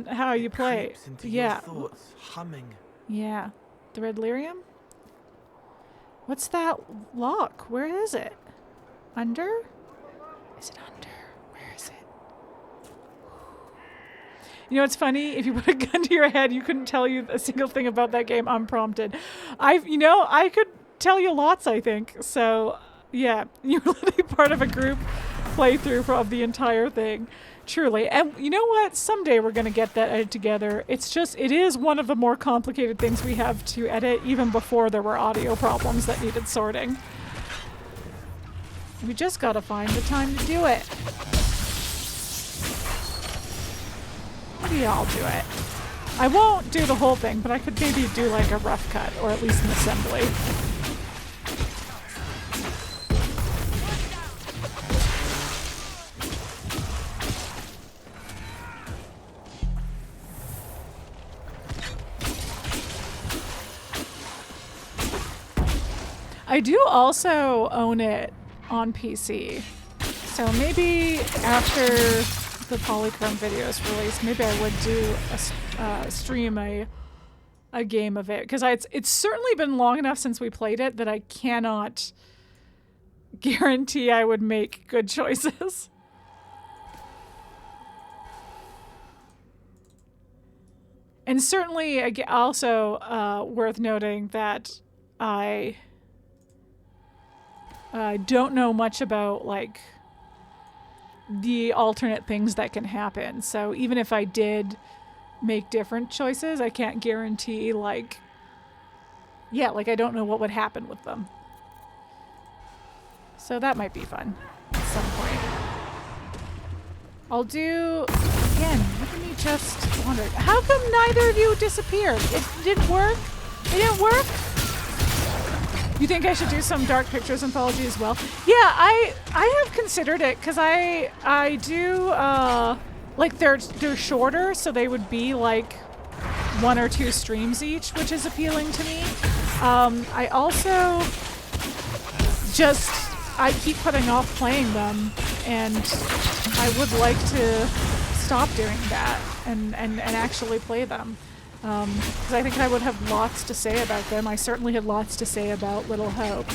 how you play. Creeps into Yeah. your thoughts, humming. Yeah. The red lyrium? What's that lock? Where is it? Under? Is it under? Where is it? You know, it's funny, if you put a gun to your head, you couldn't tell you a single thing about that game unprompted. I could tell you lots, I think. So, yeah, you were literally part of a group playthrough of the entire thing. Truly. And you know what? Someday we're going to get that edited together. It is one of the more complicated things we have to edit, even before there were audio problems that needed sorting. We just got to find the time to do it. Maybe I'll do it. I won't do the whole thing, but I could maybe do like a rough cut, or at least an assembly. I do also own it on PC, so maybe after the Polychrome video is released, maybe I would do a stream a game of it, because it's certainly been long enough since we played it that I cannot guarantee I would make good choices. And certainly also worth noting that I don't know much about like the alternate things that can happen. So even if I did make different choices, I can't guarantee I don't know what would happen with them. So that might be fun at some point. I'll do, again, look at me just wondering. How come neither of you disappeared? It didn't work? It didn't work? You think I should do some Dark Pictures anthology as well? Yeah, I have considered it, because I do they're shorter, so they would be like 1 or 2 streams each, which is appealing to me. I also I keep putting off playing them, and I would like to stop doing that and actually play them. Because I think I would have lots to say about them. I certainly had lots to say about Little Hope.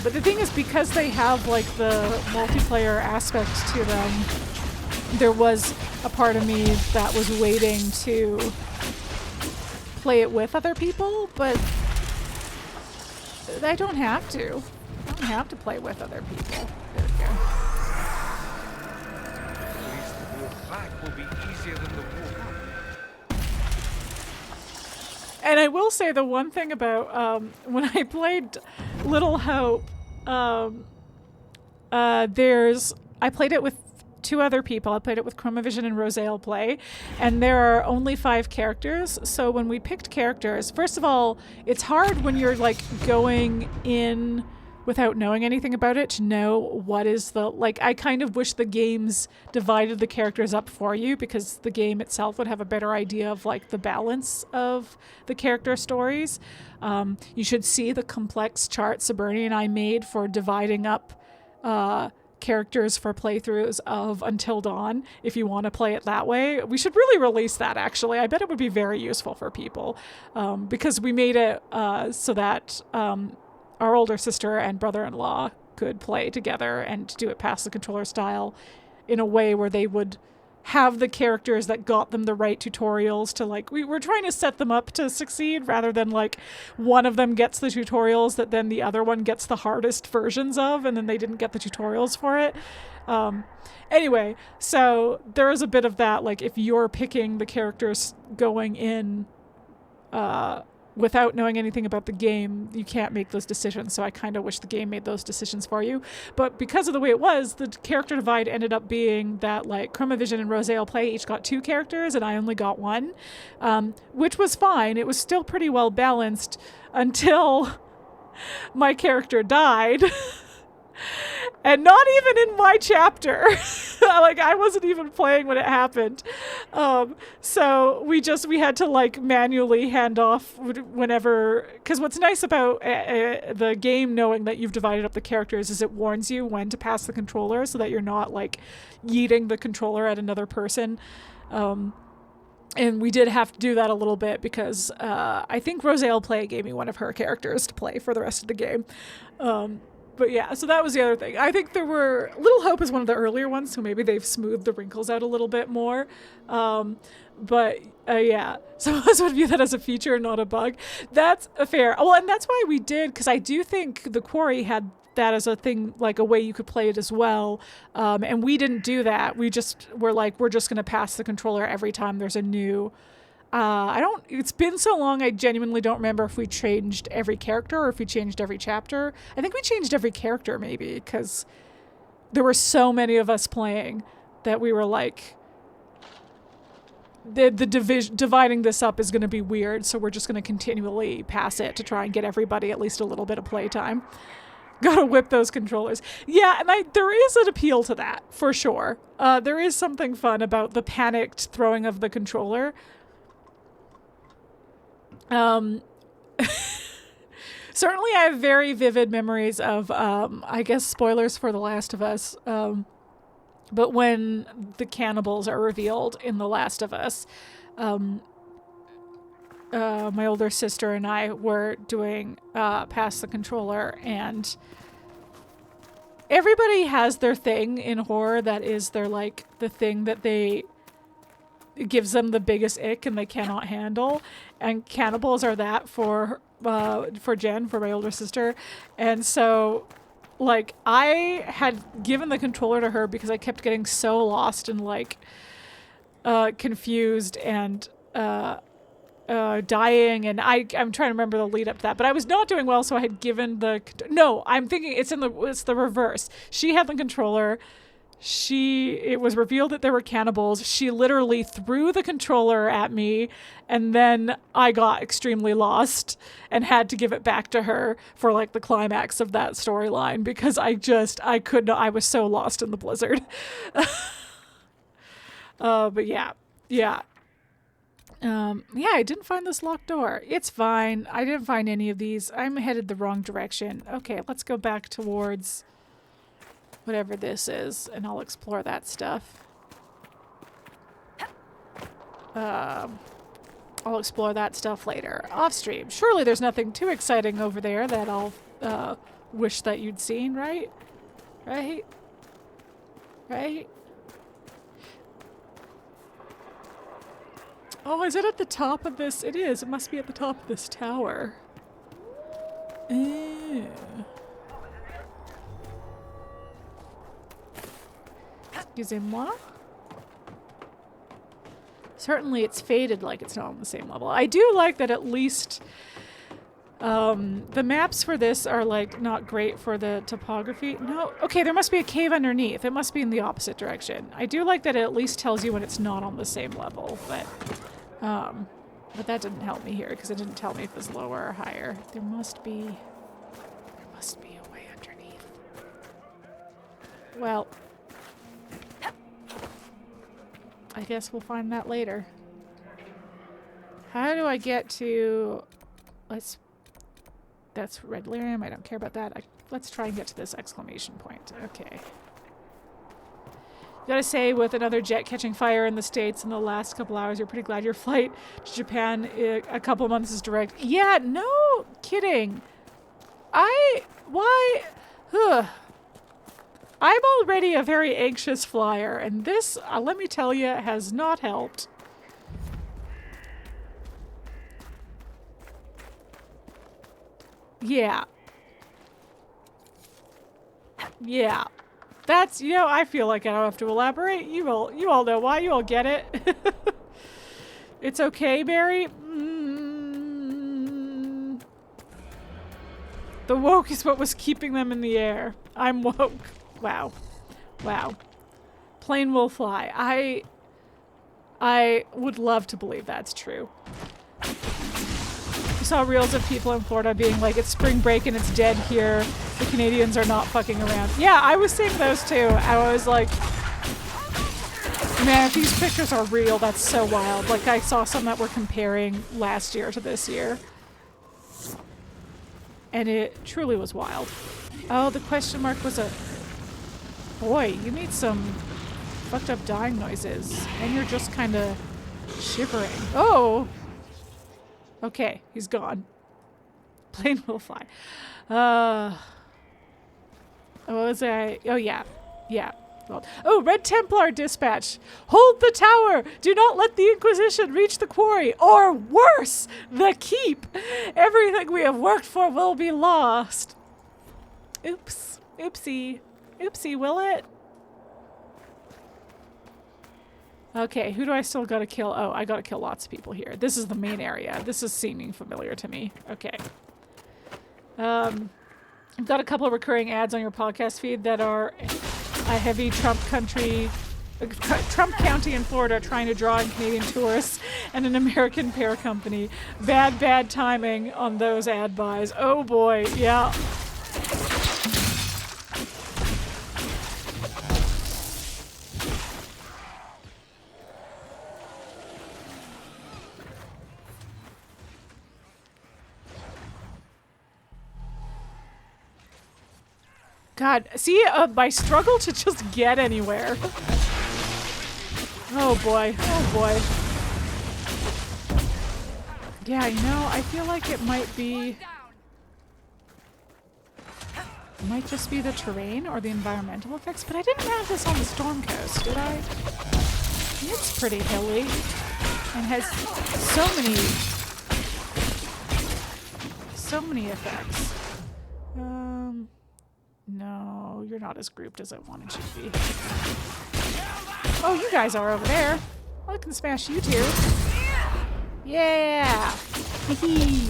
But the thing is, because they have like the multiplayer aspect to them, there was a part of me that was waiting to play it with other people, but I don't have to. I don't have to play with other people. There we go. At least the walk back will be easier than the walk up. And I will say the one thing about when I played Little Hope, I played it with 2 other people. I played it with Chromavision and Rosale Play, and there are only 5 characters. So when we picked characters, first of all, it's hard when you're like going in without knowing anything about it to know what is the, like, I kind of wish the games divided the characters up for you, because the game itself would have a better idea of like the balance of the character stories. You should see the complex chart Sahrnia and I made for dividing up characters for playthroughs of Until Dawn, if you want to play it that way. We should really release that, actually. I bet it would be very useful for people, because we made it so that our older sister and brother-in-law could play together and do it past the controller style in a way where they would have the characters that got them the right tutorials to like, we're trying to set them up to succeed rather than like one of them gets the tutorials that then the other one gets the hardest versions of, and then they didn't get the tutorials for it. Anyway, so there is a bit of that, like if you're picking the characters going in without knowing anything about the game, you can't make those decisions. So I kind of wish the game made those decisions for you. But because of the way it was, the character divide ended up being that like Chromavision and Rosale Play each got 2 characters and I only got 1, which was fine. It was still pretty well balanced until my character died. And not even in my chapter. Like, I wasn't even playing when it happened. So we had to, like, manually hand off whenever... Because what's nice about the game knowing that you've divided up the characters is it warns you when to pass the controller so that you're not, like, yeeting the controller at another person. And we did have to do that a little bit because I think Rosale Play gave me one of her characters to play for the rest of the game. But yeah, so that was the other thing. I think there were... Little Hope is one of the earlier ones, so maybe they've smoothed the wrinkles out a little bit more. But yeah, so I was would view that as a feature, not a bug. That's fair. Well, and that's why we did, because I do think the Quarry had that as a thing, like a way you could play it as well. And we didn't do that. We just were like, we're just going to pass the controller every time there's a new... it's been so long, I genuinely don't remember if we changed every character or if we changed every chapter. I think we changed every character maybe, because there were so many of us playing that we were like, dividing this up is going to be weird, so we're just going to continually pass it to try and get everybody at least a little bit of playtime. Gotta whip those controllers. Yeah, and there is an appeal to that, for sure. There is something fun about the panicked throwing of the controller. Certainly I have very vivid memories of, I guess spoilers for The Last of Us, but when the cannibals are revealed in The Last of Us, my older sister and I were doing, pass the controller, and everybody has their thing in horror that is their, like, the thing that it gives them the biggest ick and they cannot handle, and cannibals are that for Jen, for my older sister. And so like I had given the controller to her because I kept getting so lost and like confused and dying, and I'm trying to remember the lead up to that, but I was not doing well, so I had given I'm thinking it's the reverse. She had the controller. It was revealed that there were cannibals. She literally threw the controller at me, and then I got extremely lost and had to give it back to her for like the climax of that storyline because I could not, I was so lost in the blizzard. But yeah. I didn't find this locked door. It's fine. I didn't find any of these. I'm headed the wrong direction. Okay, let's go back towards whatever this is, and I'll explore that stuff. I'll explore that stuff later, off stream. Surely there's nothing too exciting over there that I'll wish that you'd seen, right? Right? Oh, is it at the top of this? It is. It must be at the top of this tower. Ew. Excusez-moi. Certainly it's faded like it's not on the same level. I do like that at least the maps for this are like not great for the topography. No, okay, there must be a cave underneath. It must be in the opposite direction. I do like that it at least tells you when it's not on the same level, but that didn't help me here because it didn't tell me if it was lower or higher. There must be a way underneath. Well, I guess we'll find that later. How do I get to... That's red lyrium. I don't care about that. Let's try and get to this exclamation point. Okay. Gotta say, with another jet catching fire in the States in the last couple hours, you're pretty glad your flight to Japan a couple months is direct. Yeah, no kidding. I'm already a very anxious flyer, and this, let me tell you, has not helped. Yeah. Yeah. That's, you know, I feel like I don't have to elaborate. You all know why. You all get it. It's okay, Barry. The woke is what was keeping them in the air. I'm woke. Wow. Wow. Plane will fly. I would love to believe that's true. I saw reels of people in Florida being like, it's spring break and it's dead here. The Canadians are not fucking around. Yeah, I was seeing those too. I was like, man, if these pictures are real, that's so wild. Like, I saw some that were comparing last year to this year. And it truly was wild. Oh, the question mark was a... Boy, you need some fucked up dying noises. And you're just kind of shivering. Oh! Okay, he's gone. Plane will fly. What was I? Oh, yeah. Yeah. Oh, Red Templar dispatch. Hold the tower. Do not let the Inquisition reach the quarry. Or worse, the keep. Everything we have worked for will be lost. Oops. Oopsie. Oopsie, will it? Okay, who do I still gotta kill? Oh, I gotta kill lots of people here. This is the main area. This is seeming familiar to me. Okay. I've got a couple of recurring ads on your podcast feed that are a heavy Trump County in Florida trying to draw in Canadian tourists and an American pear company. Bad timing on those ad buys. Oh boy, yeah. God, see, my struggle to just get anywhere. Oh boy, oh boy. Yeah, you know, I feel like it might be... It might just be the terrain or the environmental effects, but I didn't have this on the Storm Coast, did I? It's pretty hilly and has so many effects. No, you're not as grouped as I wanted you to be. Oh, you guys are over there. I can smash you too. Yeah! Hee.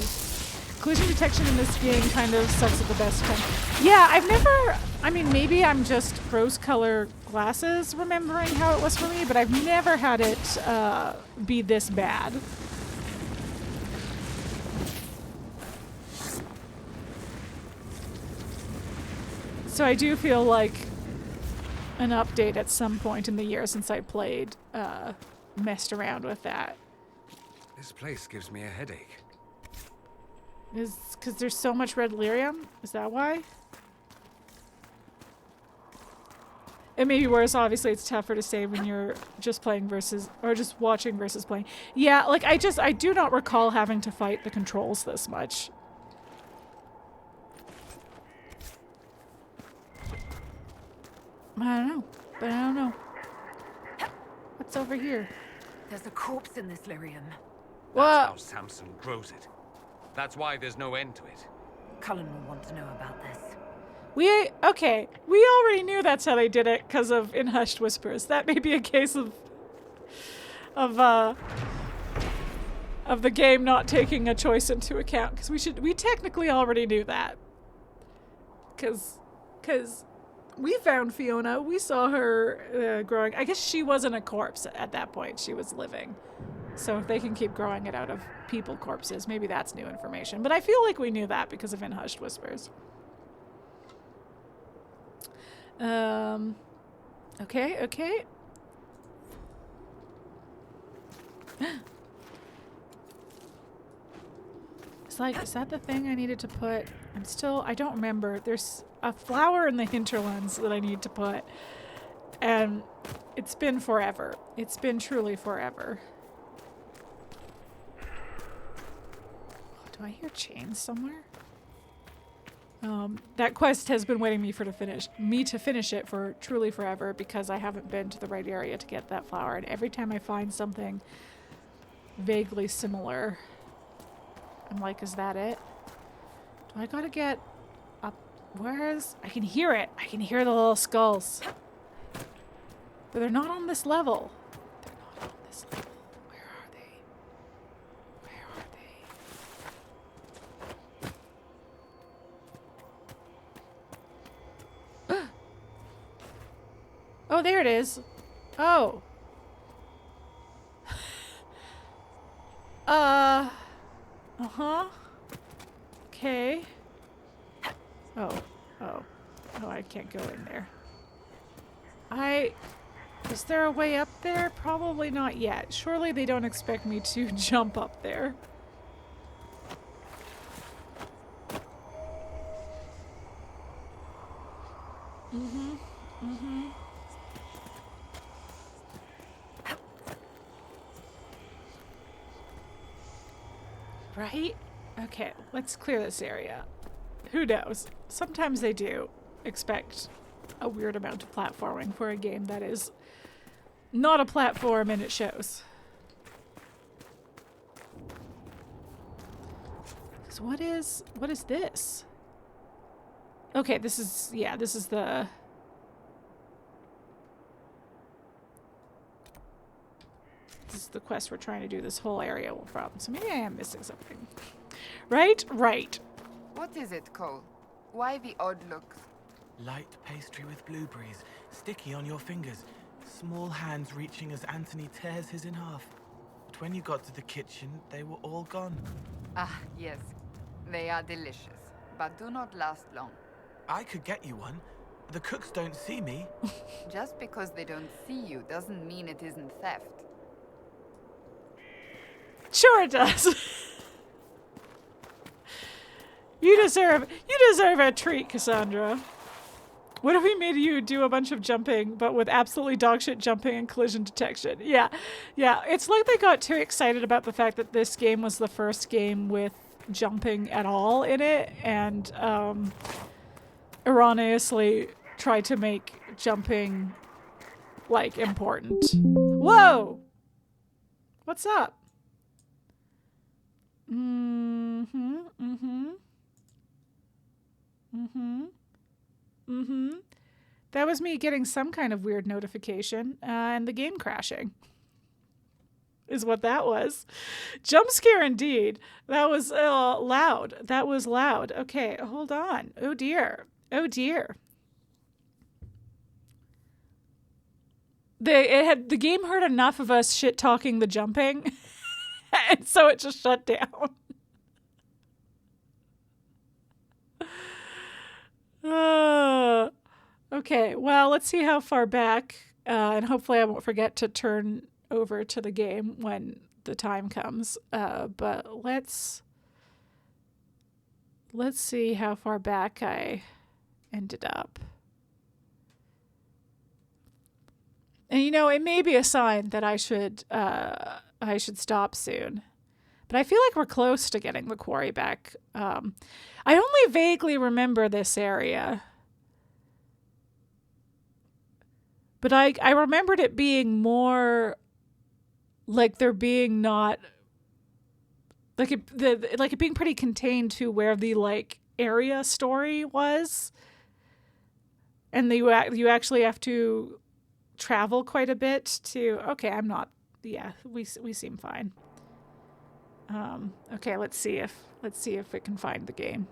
Collision detection in this game kind of sucks at the best time. Yeah, I've never... I mean, maybe I'm just rose-colored glasses remembering how it was for me, but I've never had it be this bad. So I do feel like an update at some point in the year since I played messed around with that. This place gives me a headache. Is because there's so much red lyrium? Is that why? It may be worse. Obviously, it's tougher to say when you're just playing versus, or just watching versus playing. Yeah, like I do not recall having to fight the controls this much. I don't know, but I don't know. What's over here? There's a corpse in this lyrium. That's how Samson grows it. That's why there's no end to it. Cullen will want to know about this. Okay, we already knew that's how they did it because of In Hushed Whispers. That may be a case of the game not taking a choice into account, because we technically already knew that. Because we found Fiona. We saw her growing. I guess she wasn't a corpse at that point. She was living. So if they can keep growing it out of people corpses, maybe that's new information. But I feel like we knew that because of In Hushed Whispers. Okay. It's like, is that the thing I needed to put? I don't remember. There's a flower in the hinterlands that I need to put. And it's been forever. It's been truly forever. Do I hear chains somewhere? That quest has been waiting me to finish it for truly forever because I haven't been to the right area to get that flower. And every time I find something vaguely similar, I'm like, is that it? Do I gotta get up? I can hear it. I can hear the little skulls. But they're not on this level. They're not on this level. Where are they? Where are they? Oh, there it is. Oh. Uh-huh. Okay. Oh, I can't go in there. Is there a way up there? Probably not yet. Surely they don't expect me to jump up there. Right? Okay, let's clear this area. Who knows? Sometimes they do expect a weird amount of platforming for a game that is not a platform, and it shows. So what is this? Okay, this is the... This is the quest we're trying to do this whole area from. So maybe I am missing something. Right? Right. What is it, Cole? Why the odd looks? Light pastry with blueberries, sticky on your fingers, small hands reaching as Anthony tears his in half. But when you got to the kitchen, they were all gone. Ah, yes. They are delicious, but do not last long. I could get you one. The cooks don't see me. Just because they don't see you doesn't mean it isn't theft. Sure it does. You deserve a treat, Cassandra. What if we made you do a bunch of jumping, but with absolutely dogshit jumping and collision detection? Yeah. It's like they got too excited about the fact that this game was the first game with jumping at all in it, and erroneously tried to make jumping, like, important. Whoa! What's up? That was me getting some kind of weird notification, and the game crashing. Is what that was. Jump scare indeed. That was loud. That was loud. Okay, hold on. Oh dear. Oh dear. The game heard enough of us shit talking the jumping, and so it just shut down. Okay, well, let's see how far back, and hopefully I won't forget to turn over to the game when the time comes. But let's see how far back I ended up. And you know, it may be a sign that I should stop soon. But I feel like we're close to getting the quarry back. I only vaguely remember this area. But I remembered it being more like there being not like it being pretty contained to where the like area story was, and you actually have to travel quite a bit to. Okay, I'm not. Yeah, we seem fine. Okay, let's see if we can find the game.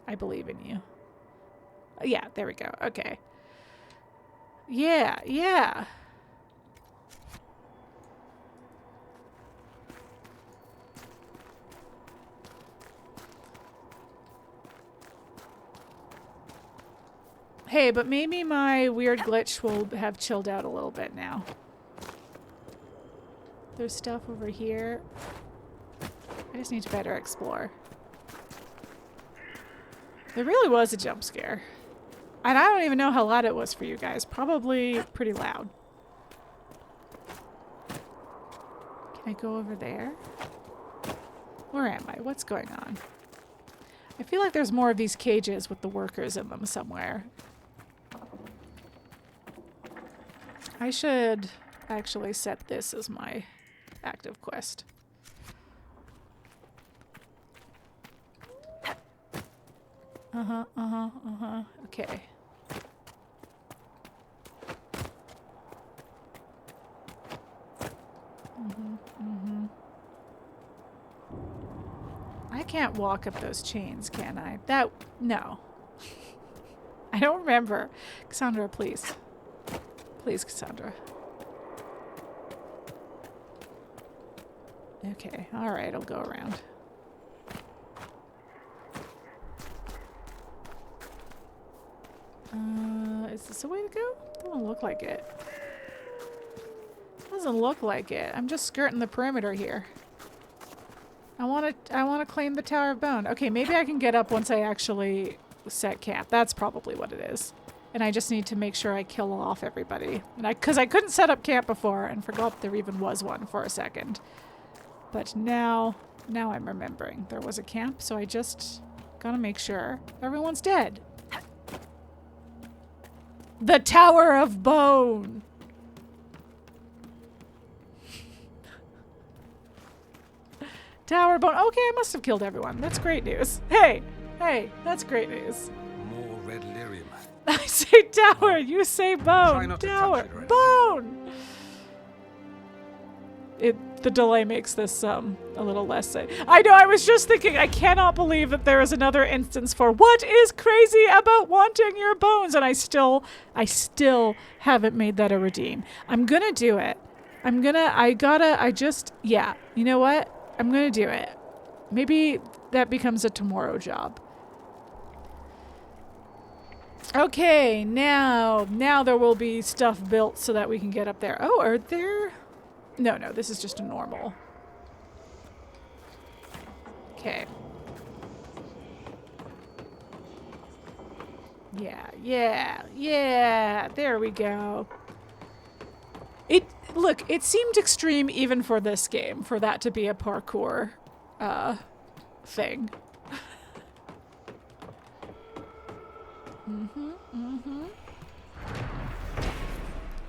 I believe in you. Yeah, there we go. Okay. Yeah. Hey, but maybe my weird glitch will have chilled out a little bit now. There's stuff over here. I just need to better explore. There really was a jump scare. And I don't even know how loud it was for you guys. Probably pretty loud. Can I go over there? Where am I? What's going on? I feel like there's more of these cages with the workers in them somewhere. I should actually set this as my active quest. Okay. I can't walk up those chains, can I? No. I don't remember. Cassandra, please. Please, Cassandra. Okay, alright, I'll go around. Is this a way to go? Doesn't look like it. Doesn't look like it. I'm just skirting the perimeter here. I want to claim the Tower of Bone. Okay, maybe I can get up once I actually set camp. That's probably what it is. And I just need to make sure I kill off everybody. And because I couldn't set up camp before and forgot there even was one for a second. But now I'm remembering there was a camp, so I just gotta make sure everyone's dead. The Tower of Bone! Tower of Bone. Okay, I must have killed everyone. That's great news. Hey, that's great news. More red lyrium. I say tower, you say bone. Try not to Tower, touch it or bone. The delay makes this a little less safe. I know, I was just thinking, I cannot believe that there is another instance for what is crazy about wanting your bones, and I still haven't made that a routine. I'm gonna do it. Yeah, you know what? I'm gonna do it. Maybe that becomes a tomorrow job. Okay, now there will be stuff built so that we can get up there. Oh, are there... No, this is just a normal. Okay. Yeah, there we go. Look, it seemed extreme even for this game, for that to be a parkour thing.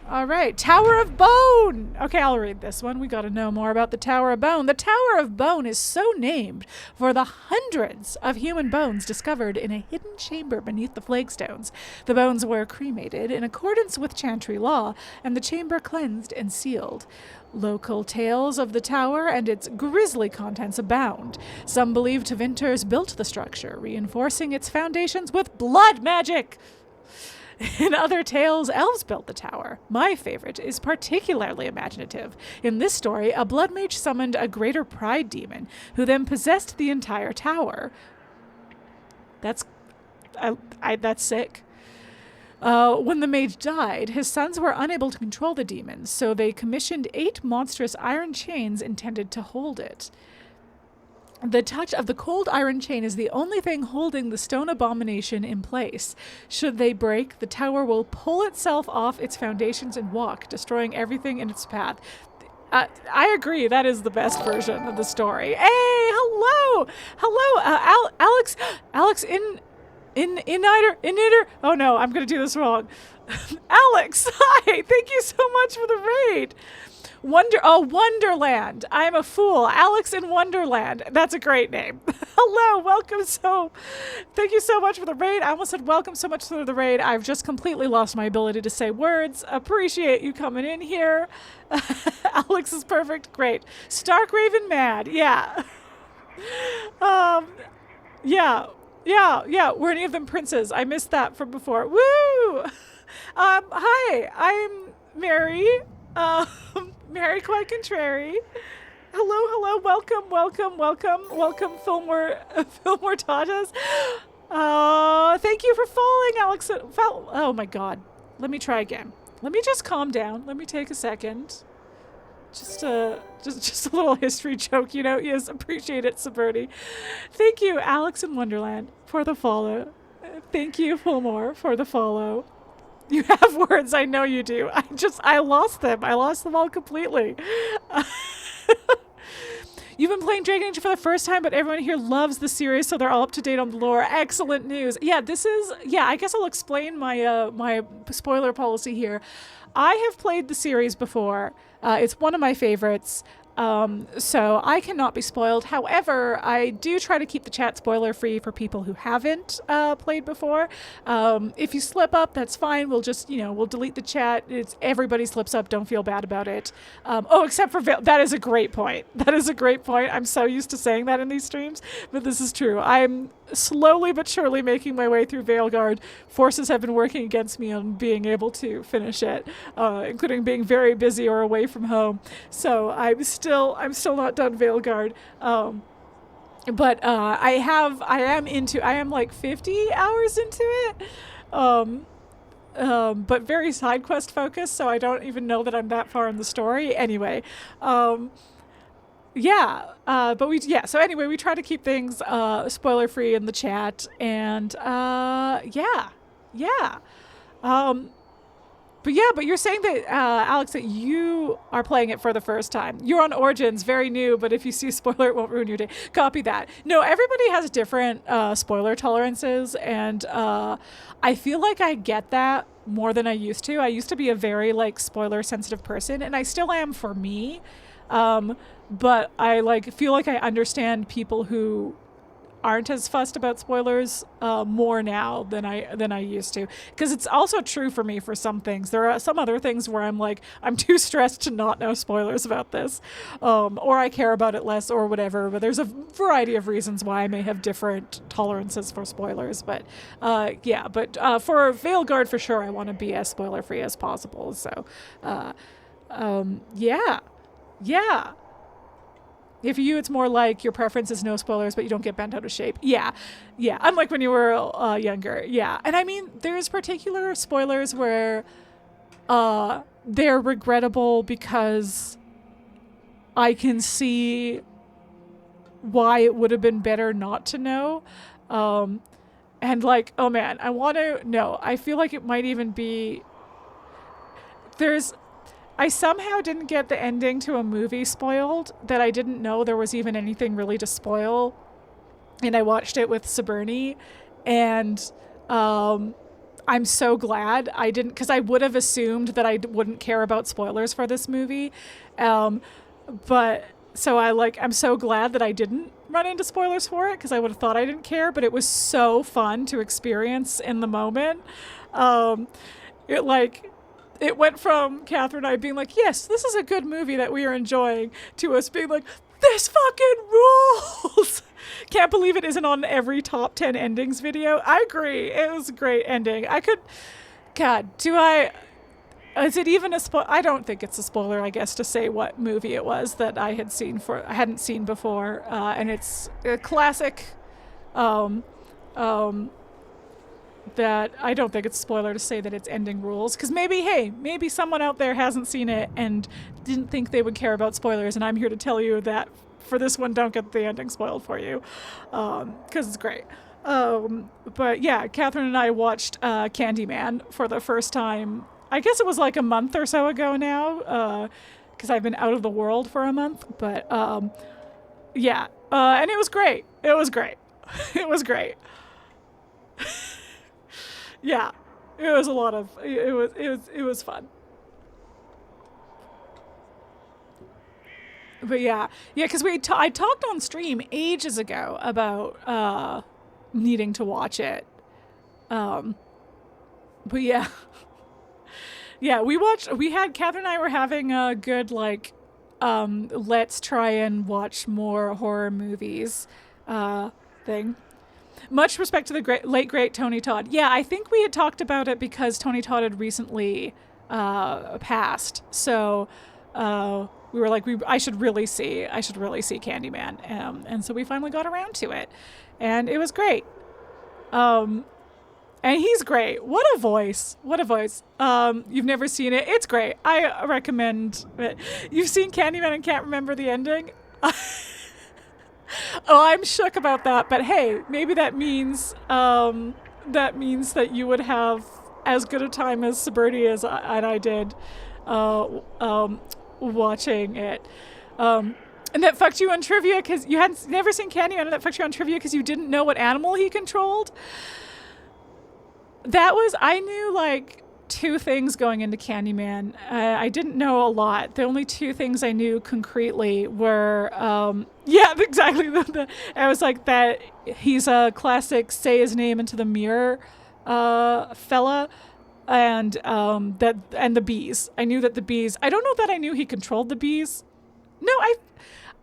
All right, Tower of Bone. Okay, I'll read this one. We got to know more about the Tower of Bone. The Tower of Bone is so named for the hundreds of human bones discovered in a hidden chamber beneath the flagstones. The bones were cremated in accordance with Chantry law, and the chamber cleansed and sealed. Local tales of the tower and its grisly contents abound. Some believe Tevinters built the structure, reinforcing its foundations with blood magic. In other tales, elves built the tower. My favorite is particularly imaginative. In this story, a blood mage summoned a greater pride demon, who then possessed the entire tower. That's sick. When the mage died, his sons were unable to control the demons, so they commissioned 8 monstrous iron chains intended to hold it. The touch of the cold iron chain is the only thing holding the stone abomination in place. Should they break, the tower will pull itself off its foundations and walk, destroying everything in its path. I agree, that is the best version of the story. Hey, hello! Alex, Innider. Oh no, I'm gonna do this wrong. Alex, hi, thank you so much for the raid. Wonderland. I'm a fool. Alex in Wonderland. That's a great name. Hello, welcome. Thank you so much for the raid. I almost said welcome so much for the raid. I've just completely lost my ability to say words. Appreciate you coming in here. Alex is perfect. Great. Stark Raven mad. Yeah. Yeah. Were any of them princes? I missed that from before. Woo! Hi, I'm Mary. Mary QuiteContrary. Hello, welcome, Fillmore Tatas. Thank you for following, Alex. Oh my god. Let me try again. Let me just calm down. Let me take a second. Just a little history joke, you know. Yes, appreciate it, Subverti. Thank you, Alex in Wonderland, for the follow. Thank you, Fillmore, for the follow. You have words, I know you do. I lost them. I lost them all completely. You've been playing Dragon Age for the first time, but everyone here loves the series, so they're all up to date on the lore. Excellent news. Yeah, I guess I'll explain my my spoiler policy here. I have played the series before. It's one of my favorites. So I cannot be spoiled. However, I do try to keep the chat spoiler free for people who haven't played before. If you slip up, that's fine. We'll just, we'll delete the chat. Everybody slips up. Don't feel bad about it. Except for Veil. That is a great point. That is a great point. I'm so used to saying that in these streams, but this is true. I'm slowly but surely making my way through Veilguard. Forces have been working against me on being able to finish it, including being very busy or away from home. So I'm still not done Veilguard. But I am like 50 hours into it. But very side quest focused, so I don't even know that I'm that far in the story. Anyway, so anyway, we try to keep things spoiler free in the chat, and but you're saying that, Alex, that you are playing it for the first time. You're on Origins, very new, but if you see a spoiler, it won't ruin your day. Copy that. No, everybody has different spoiler tolerances, and I feel like I get that more than I used to. I used to be a very, spoiler sensitive person, and I still am for me. But I feel like I understand people who aren't as fussed about spoilers more now than I used to, because it's also true for me for some things. There are some other things where I'm too stressed to not know spoilers about this, or I care about it less or whatever. But there's a variety of reasons why I may have different tolerances for spoilers. But for Veilguard for sure, I want to be as spoiler free as possible. So yeah. If you, it's more like your preference is no spoilers, but you don't get bent out of shape. Yeah. Unlike when you were younger. Yeah. And I mean, there's particular spoilers where they're regrettable because I can see why it would have been better not to know. Oh man, I want to know. I feel like it might even be... I somehow didn't get the ending to a movie spoiled, that I didn't know there was even anything really to spoil. And I watched it with Sahrnia, and I'm so glad I didn't, because I would have assumed that I wouldn't care about spoilers for this movie. I'm so glad that I didn't run into spoilers for it, because I would have thought I didn't care, but it was so fun to experience in the moment. It went from Catherine and I being like, yes, this is a good movie that we are enjoying, to us being like, this fucking rules. Can't believe it isn't on every top 10 endings video. I agree. It was a great ending. Is it even a spoiler? I don't think it's a spoiler, I guess, to say what movie it was that I hadn't seen before. And it's a classic, that I don't think it's a spoiler to say that it's ending rules, because maybe someone out there hasn't seen it and didn't think they would care about spoilers, and I'm here to tell you that for this one, don't get the ending spoiled for you, because it's great. But yeah, Catherine and I watched Candyman for the first time. I guess it was like a month or so ago now, because I've been out of the world for a month, but and it was great. It was great. It was a lot of, it was fun. But because I talked on stream ages ago about needing to watch it. But Catherine and I were having a good let's try and watch more horror movies thing. Much respect to the late great Tony Todd. Yeah, I think we had talked about it because Tony Todd had recently passed. So we were like, I should really see Candyman. And so we finally got around to it, and it was great. And he's great. What a voice. You've never seen it. It's great. I recommend it. You've seen Candyman and can't remember the ending? Oh, I'm shook about that, but hey, maybe that means that you would have as good a time as Sahrnia and I did watching it. And that fucked you on trivia because you hadn't never seen Candyman, and that fucked you on trivia because you didn't know what animal he controlled. I knew like 2 things going into Candyman. I didn't know a lot. The only 2 things I knew concretely were, exactly. I was like that he's a classic say his name into the mirror fella, and the bees. I knew that the bees. I don't know that I knew he controlled the bees. No,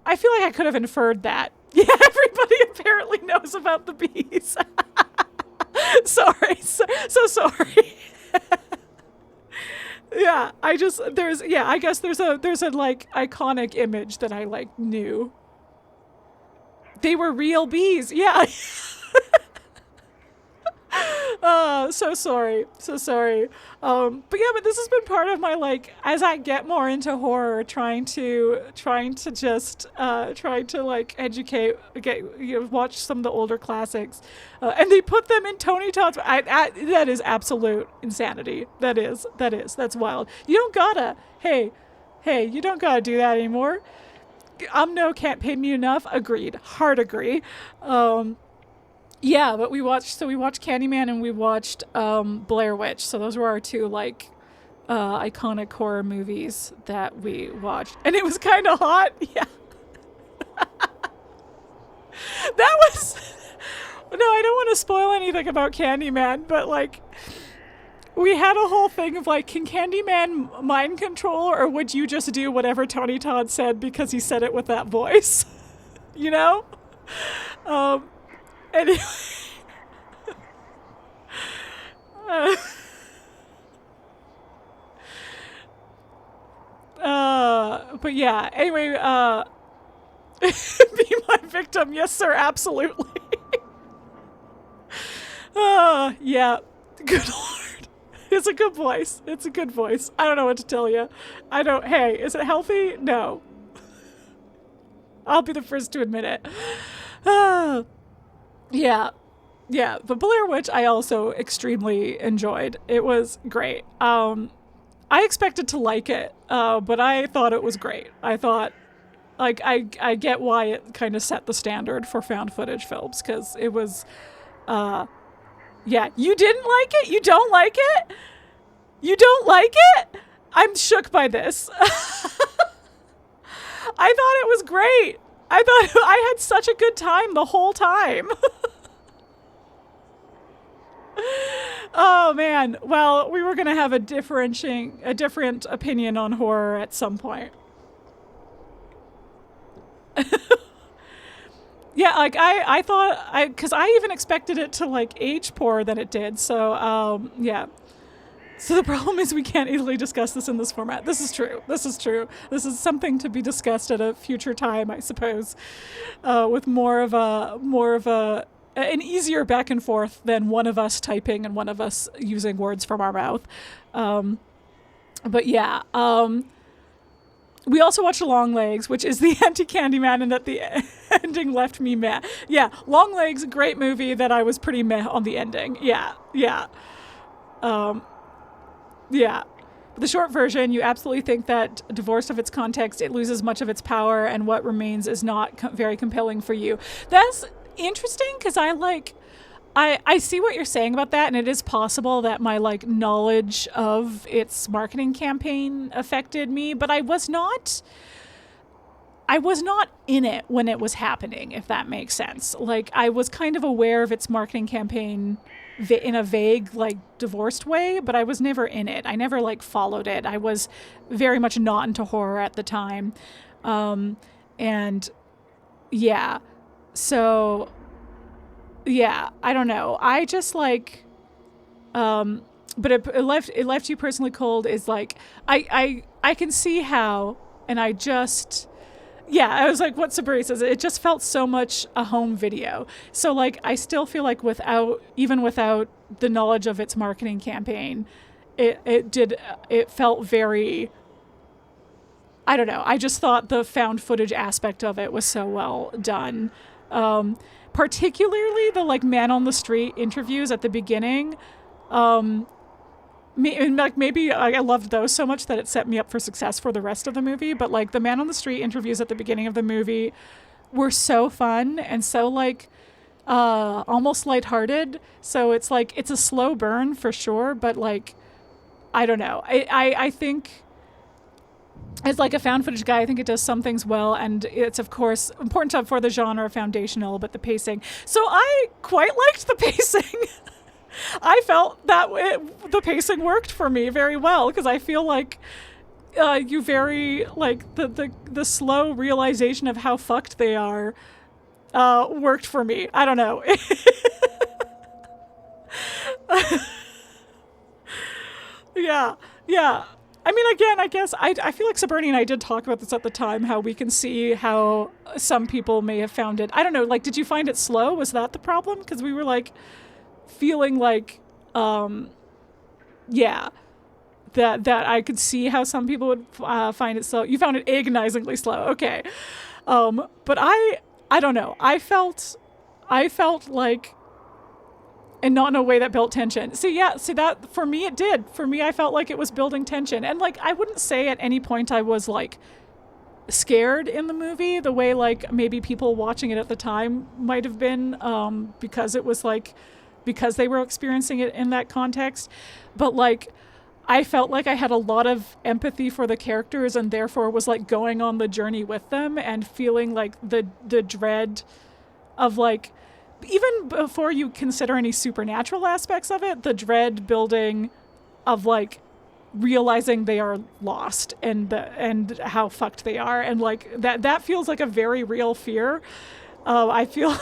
I feel like I could have inferred that. Yeah, everybody apparently knows about the bees. Sorry, so sorry. Yeah, I guess there's a like iconic image that I like knew. They were real bees, yeah. So sorry. But this has been part of my, like, as I get more into horror, trying to like educate, watch some of the older classics, and they put them in Tony Todd's. That is absolute insanity. That's wild. You don't gotta. Hey, you don't gotta do that anymore. Can't pay me enough. Agreed. Hard agree. Yeah, but we watched Candyman and we watched Blair Witch. So those were our 2 like iconic horror movies that we watched. And it was kind of hot. Yeah. That was no, I don't want to spoil anything about Candyman, but like we had a whole thing of like, can Candyman mind control, or would you just do whatever Tony Todd said because he said it with that voice? You know? Anyway. But yeah, anyway, be my victim. Yes, sir, absolutely. Yeah, good Lord. It's a good voice. I don't know what to tell you. Hey, is it healthy? No. I'll be the first to admit it. Yeah, but Blair Witch I also extremely enjoyed. It was great. I expected to like it, but I thought it was great. I thought, like, I get why it kind of set the standard for found footage films, because it was, yeah. You didn't like it? You don't like it? You don't like it? I'm shook by this. I thought it was great. I thought I had such a good time the whole time. Oh man. Well, we were gonna have a different opinion on horror at some point. Yeah, like I thought because I even expected it to like age poorer than it did. So yeah. So the problem is we can't easily discuss this in this format. This is true. This is something to be discussed at a future time, I suppose, with more of an easier back and forth than one of us typing and one of us using words from our mouth. But yeah, we also watched Long Legs, which is the anti-Candyman, and that the ending left me meh. Yeah, Long Legs, great movie that I was pretty meh on the ending. Yeah. Yeah. The short version, you absolutely think that divorced of its context, it loses much of its power, and what remains is not very compelling for you. That's interesting, because I see what you're saying about that, and it is possible that my like knowledge of its marketing campaign affected me, but I was not in it when it was happening, if that makes sense. Like, I was kind of aware of its marketing campaign in a vague, like, divorced way, but I was never in it. I never, like, followed it. I was very much not into horror at the time. And yeah, so yeah, I don't know. I just like, but it left you personally cold is like, I can see how, and I just, yeah, I was like, what Sabri says, it just felt so much a home video. So like, I still feel like even without the knowledge of its marketing campaign, it felt very, I don't know. I just thought the found footage aspect of it was so well done. Particularly the like man on the street interviews at the beginning. maybe I loved those so much that it set me up for success for the rest of the movie. But like the man on the street interviews at the beginning of the movie were so fun and so like almost lighthearted. So it's like it's a slow burn for sure, but like I don't know. I think as like a found footage guy, I think it does some things well, and it's of course important for the genre, foundational, but the pacing. So I quite liked the pacing. I felt that the pacing worked for me very well because I feel like you very like the slow realization of how fucked they are worked for me. I don't know. Yeah. I mean, again, I guess I feel like Sahrnia and I did talk about this at the time, how we can see how some people may have found it. I don't know, like, did you find it slow? Was that the problem? Because we were like feeling like, that I could see how some people would find it slow. You found it agonizingly slow. Okay. But I don't know. I felt like, and not in a way that built tension. See that for me, it did. For me, I felt like it was building tension. And like, I wouldn't say at any point I was like scared in the movie the way like maybe people watching it at the time might have been, because it was like, because they were experiencing it in that context. But like, I felt like I had a lot of empathy for the characters and therefore was like going on the journey with them and feeling like the dread of like, even before you consider any supernatural aspects of it, the dread building of like realizing they are lost and how fucked they are, and like that feels like a very real fear. I feel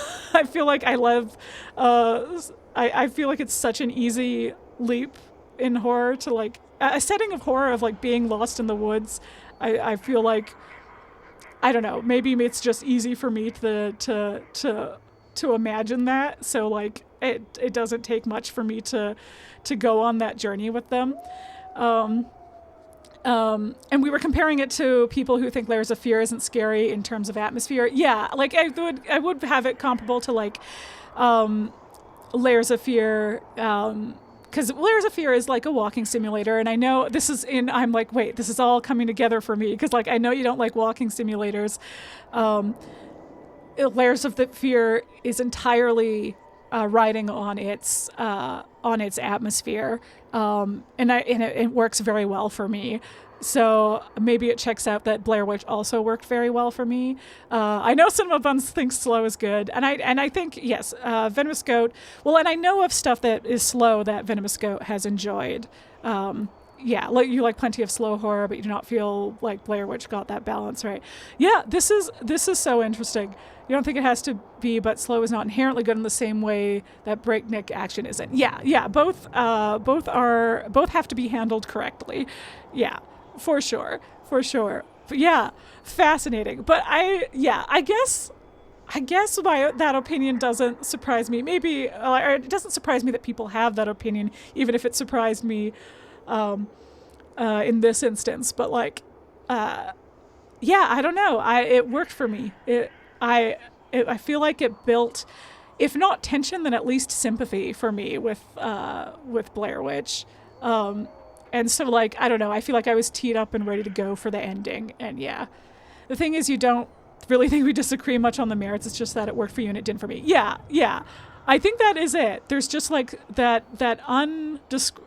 like I love. I feel like it's such an easy leap in horror to like a setting of horror of like being lost in the woods. I feel like, I don't know, maybe it's just easy for me to imagine that. So like it doesn't take much for me to go on that journey with them. And we were comparing it to people who think Layers of Fear isn't scary in terms of atmosphere. Yeah, like I would have it comparable to like Layers of Fear, because Layers of Fear is like a walking simulator, and I know this is I'm like, wait, this is all coming together for me, because like I know you don't like walking simulators. Layers of the Fear is entirely riding on its atmosphere, and it works very well for me. So maybe it checks out that Blair Witch also worked very well for me. I know Cinema Buns thinks slow is good, and I think yes, Venomous Goat. Well, and I know of stuff that is slow that Venomous Goat has enjoyed. Yeah, like you like plenty of slow horror, but you do not feel like Blair Witch got that balance right. Yeah, this is so interesting. You don't think it has to be, but slow is not inherently good in the same way that breakneck action isn't. Yeah, both have to be handled correctly. Yeah, for sure. But yeah, fascinating. But I guess that opinion doesn't surprise me. Maybe or it doesn't surprise me that people have that opinion, even if it surprised me in this instance. But like, I don't know. It worked for me. I feel like it built, if not tension, then at least sympathy for me with Blair Witch. And so like, I don't know, I feel like I was teed up and ready to go for the ending. And yeah, the thing is, you don't really think we disagree much on the merits. It's just that it worked for you and it didn't for me. Yeah. I think that is it. There's just like that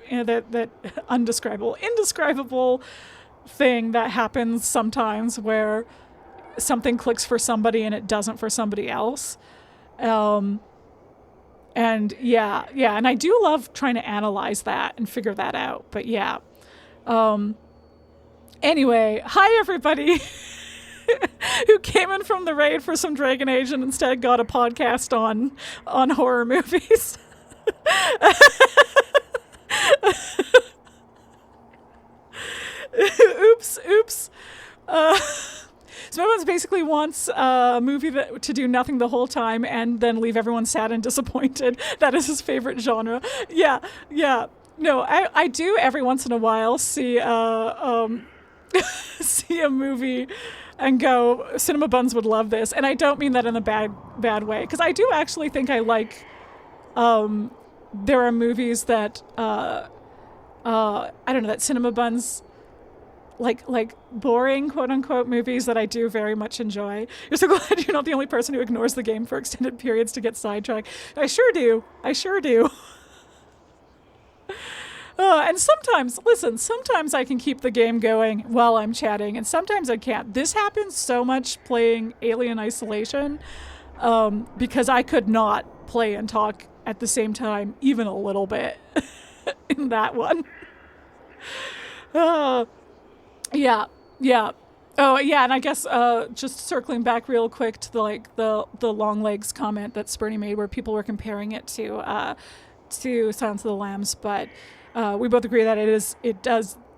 indescribable thing that happens sometimes where something clicks for somebody and it doesn't for somebody else. And yeah, and I do love trying to analyze that and figure that out. But yeah. Anyway, hi everybody who came in from the raid for some Dragon Age and instead got a podcast on horror movies. Oops. Smokebones basically wants a movie to do nothing the whole time and then leave everyone sad and disappointed. That is his favorite genre. Yeah. No, I do every once in a while see see a movie and go, Cinema Buns would love this. And I don't mean that in a bad way, because I do actually think I like, there are movies that I don't know, that Cinema Buns, like boring quote unquote movies that I do very much enjoy. You're so glad you're not the only person who ignores the game for extended periods to get sidetracked. I sure do. And sometimes, listen, sometimes I can keep the game going while I'm chatting, and sometimes I can't. This happens so much playing Alien Isolation, because I could not play and talk at the same time, even a little bit, in that one. Yeah. Oh, yeah, and I guess just circling back real quick to the long legs comment that Spurny made, where people were comparing it to Silence of the Lambs, but we both agree that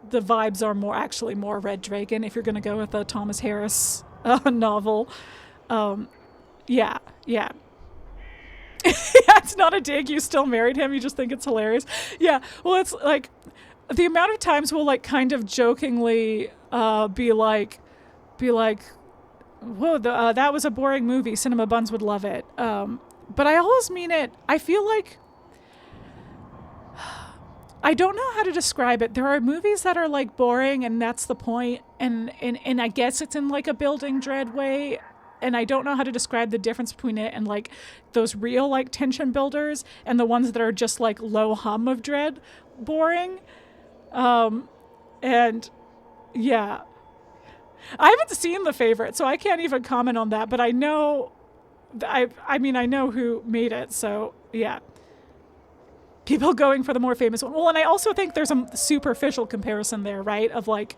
the vibes are more Red Dragon if you're going to go with a Thomas Harris novel. Yeah. Yeah, it's not a dig. You still married him. You just think it's hilarious. Yeah. Well, it's like the amount of times we'll like kind of jokingly be like, whoa, that was a boring movie. Cinema Buns would love it. But I always mean it. I feel like I don't know how to describe it. There are movies that are like boring, and that's the point. And I guess it's in like a building dread way. And I don't know how to describe the difference between it and like those real like tension builders and the ones that are just like low hum of dread boring. And yeah, I haven't seen The Favorite, so I can't even comment on that, but I know, I know who made it. So yeah, people going for the more famous one. Well, and I also think there's a superficial comparison there, right? Of like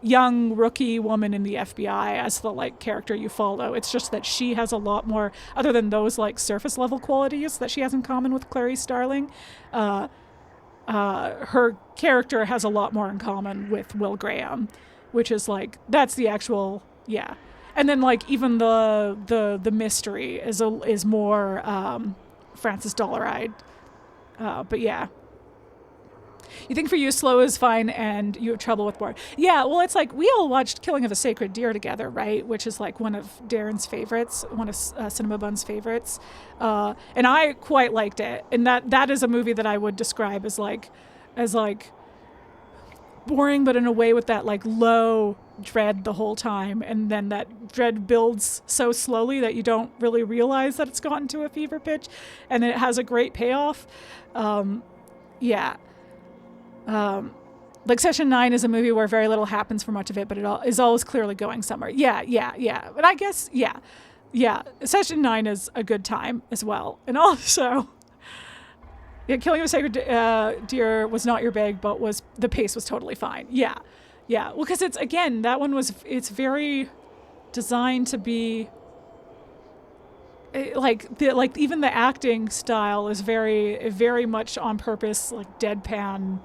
young rookie woman in the FBI as the like character you follow. It's just that she has a lot more, other than those like surface level qualities that she has in common with Clarice Starling. Her character has a lot more in common with Will Graham, which is like, that's the actual, yeah. And then like even the mystery is more Francis Dollaride. But yeah. You think for you slow is fine and you have trouble with boring. Yeah, well, it's like we all watched Killing of a Sacred Deer together, right? Which is like one of Darren's favorites, one of Cinema Bun's favorites. And I quite liked it. And that is a movie that I would describe as like boring, but in a way with that like low dread the whole time. And then that dread builds so slowly that you don't really realize that it's gotten to a fever pitch. And then it has a great payoff. Yeah. Like Session 9 is a movie where very little happens for much of it, but it is always clearly going somewhere. Yeah. But I guess, yeah. Session 9 is a good time as well. And also, yeah, Killing of a Sacred Deer was not your bag, but the pace was totally fine. Yeah. Well, because it's, again, that one it's very designed to be, even the acting style is very, very much on purpose, like deadpan.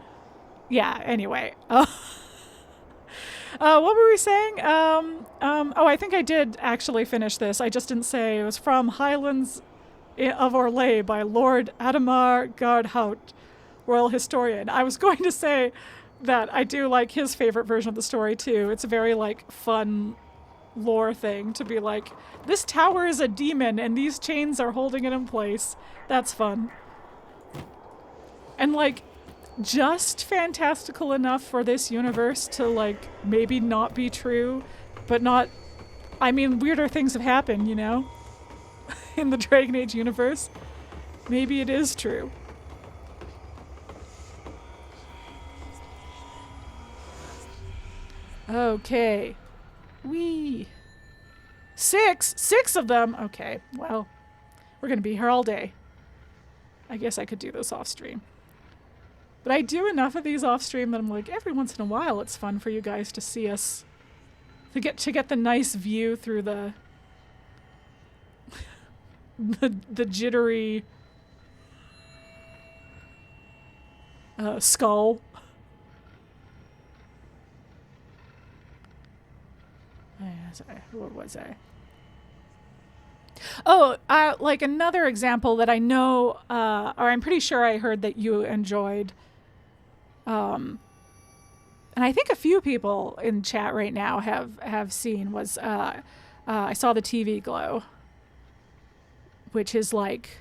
Yeah, anyway. What were we saying? I think I did actually finish this. I just didn't say. It was from Highlands of Orlais by Lord Adamar Gardhout, Royal Historian. I was going to say that I do like his favorite version of the story, too. It's a very, like, fun lore thing to be like, this tower is a demon and these chains are holding it in place. That's fun. And, like, just fantastical enough for this universe to like maybe not be true, but not, I mean, weirder things have happened, you know, in the Dragon Age universe. Maybe it is true. Okay. Six of them. Okay, well, we're gonna be here all day. I guess I could do this off stream. But I do enough of these off stream that I'm like, every once in a while it's fun for you guys to see us, to get the nice view through the jittery skull. Sorry, what was I? Oh, like another example that I know, or I'm pretty sure I heard that you enjoyed. And I think a few people in chat right now have seen was, I saw the TV Glow, which is like,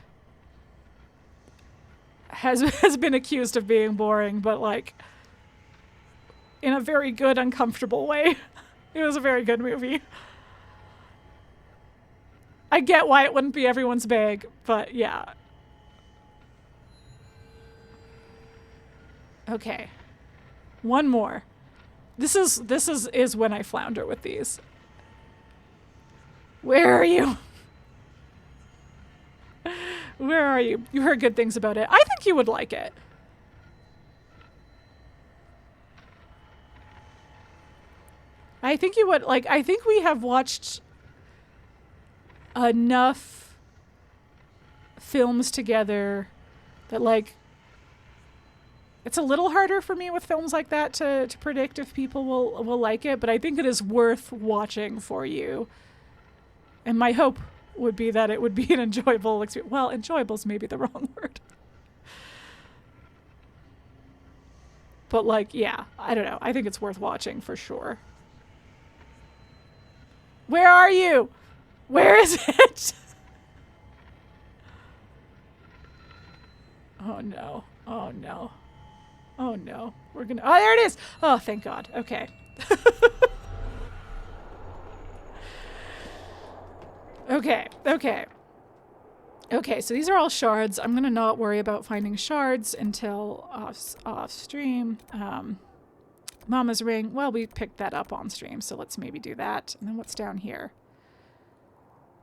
has been accused of being boring, but like, in a very good, uncomfortable way. It was a very good movie. I get why it wouldn't be everyone's bag, but yeah. Okay. One more. This is when I flounder with these. Where are you? Where are you? You heard good things about it. I think you would like it. I think you would like. I think we have watched enough films together that like it's a little harder for me with films like that to predict if people will like it, but I think it is worth watching for you. And my hope would be that it would be an enjoyable experience. Well, enjoyable is maybe the wrong word. But like, yeah, I don't know. I think it's worth watching for sure. Where are you? Where is it? Oh no. Oh no. Oh no. We're gonna. Oh, there it is. Oh, thank God. Okay. Okay. Okay. Okay. So these are all shards. I'm gonna not worry about finding shards until off stream. Mama's ring. Well, we picked that up on stream, so let's maybe do that. And then what's down here?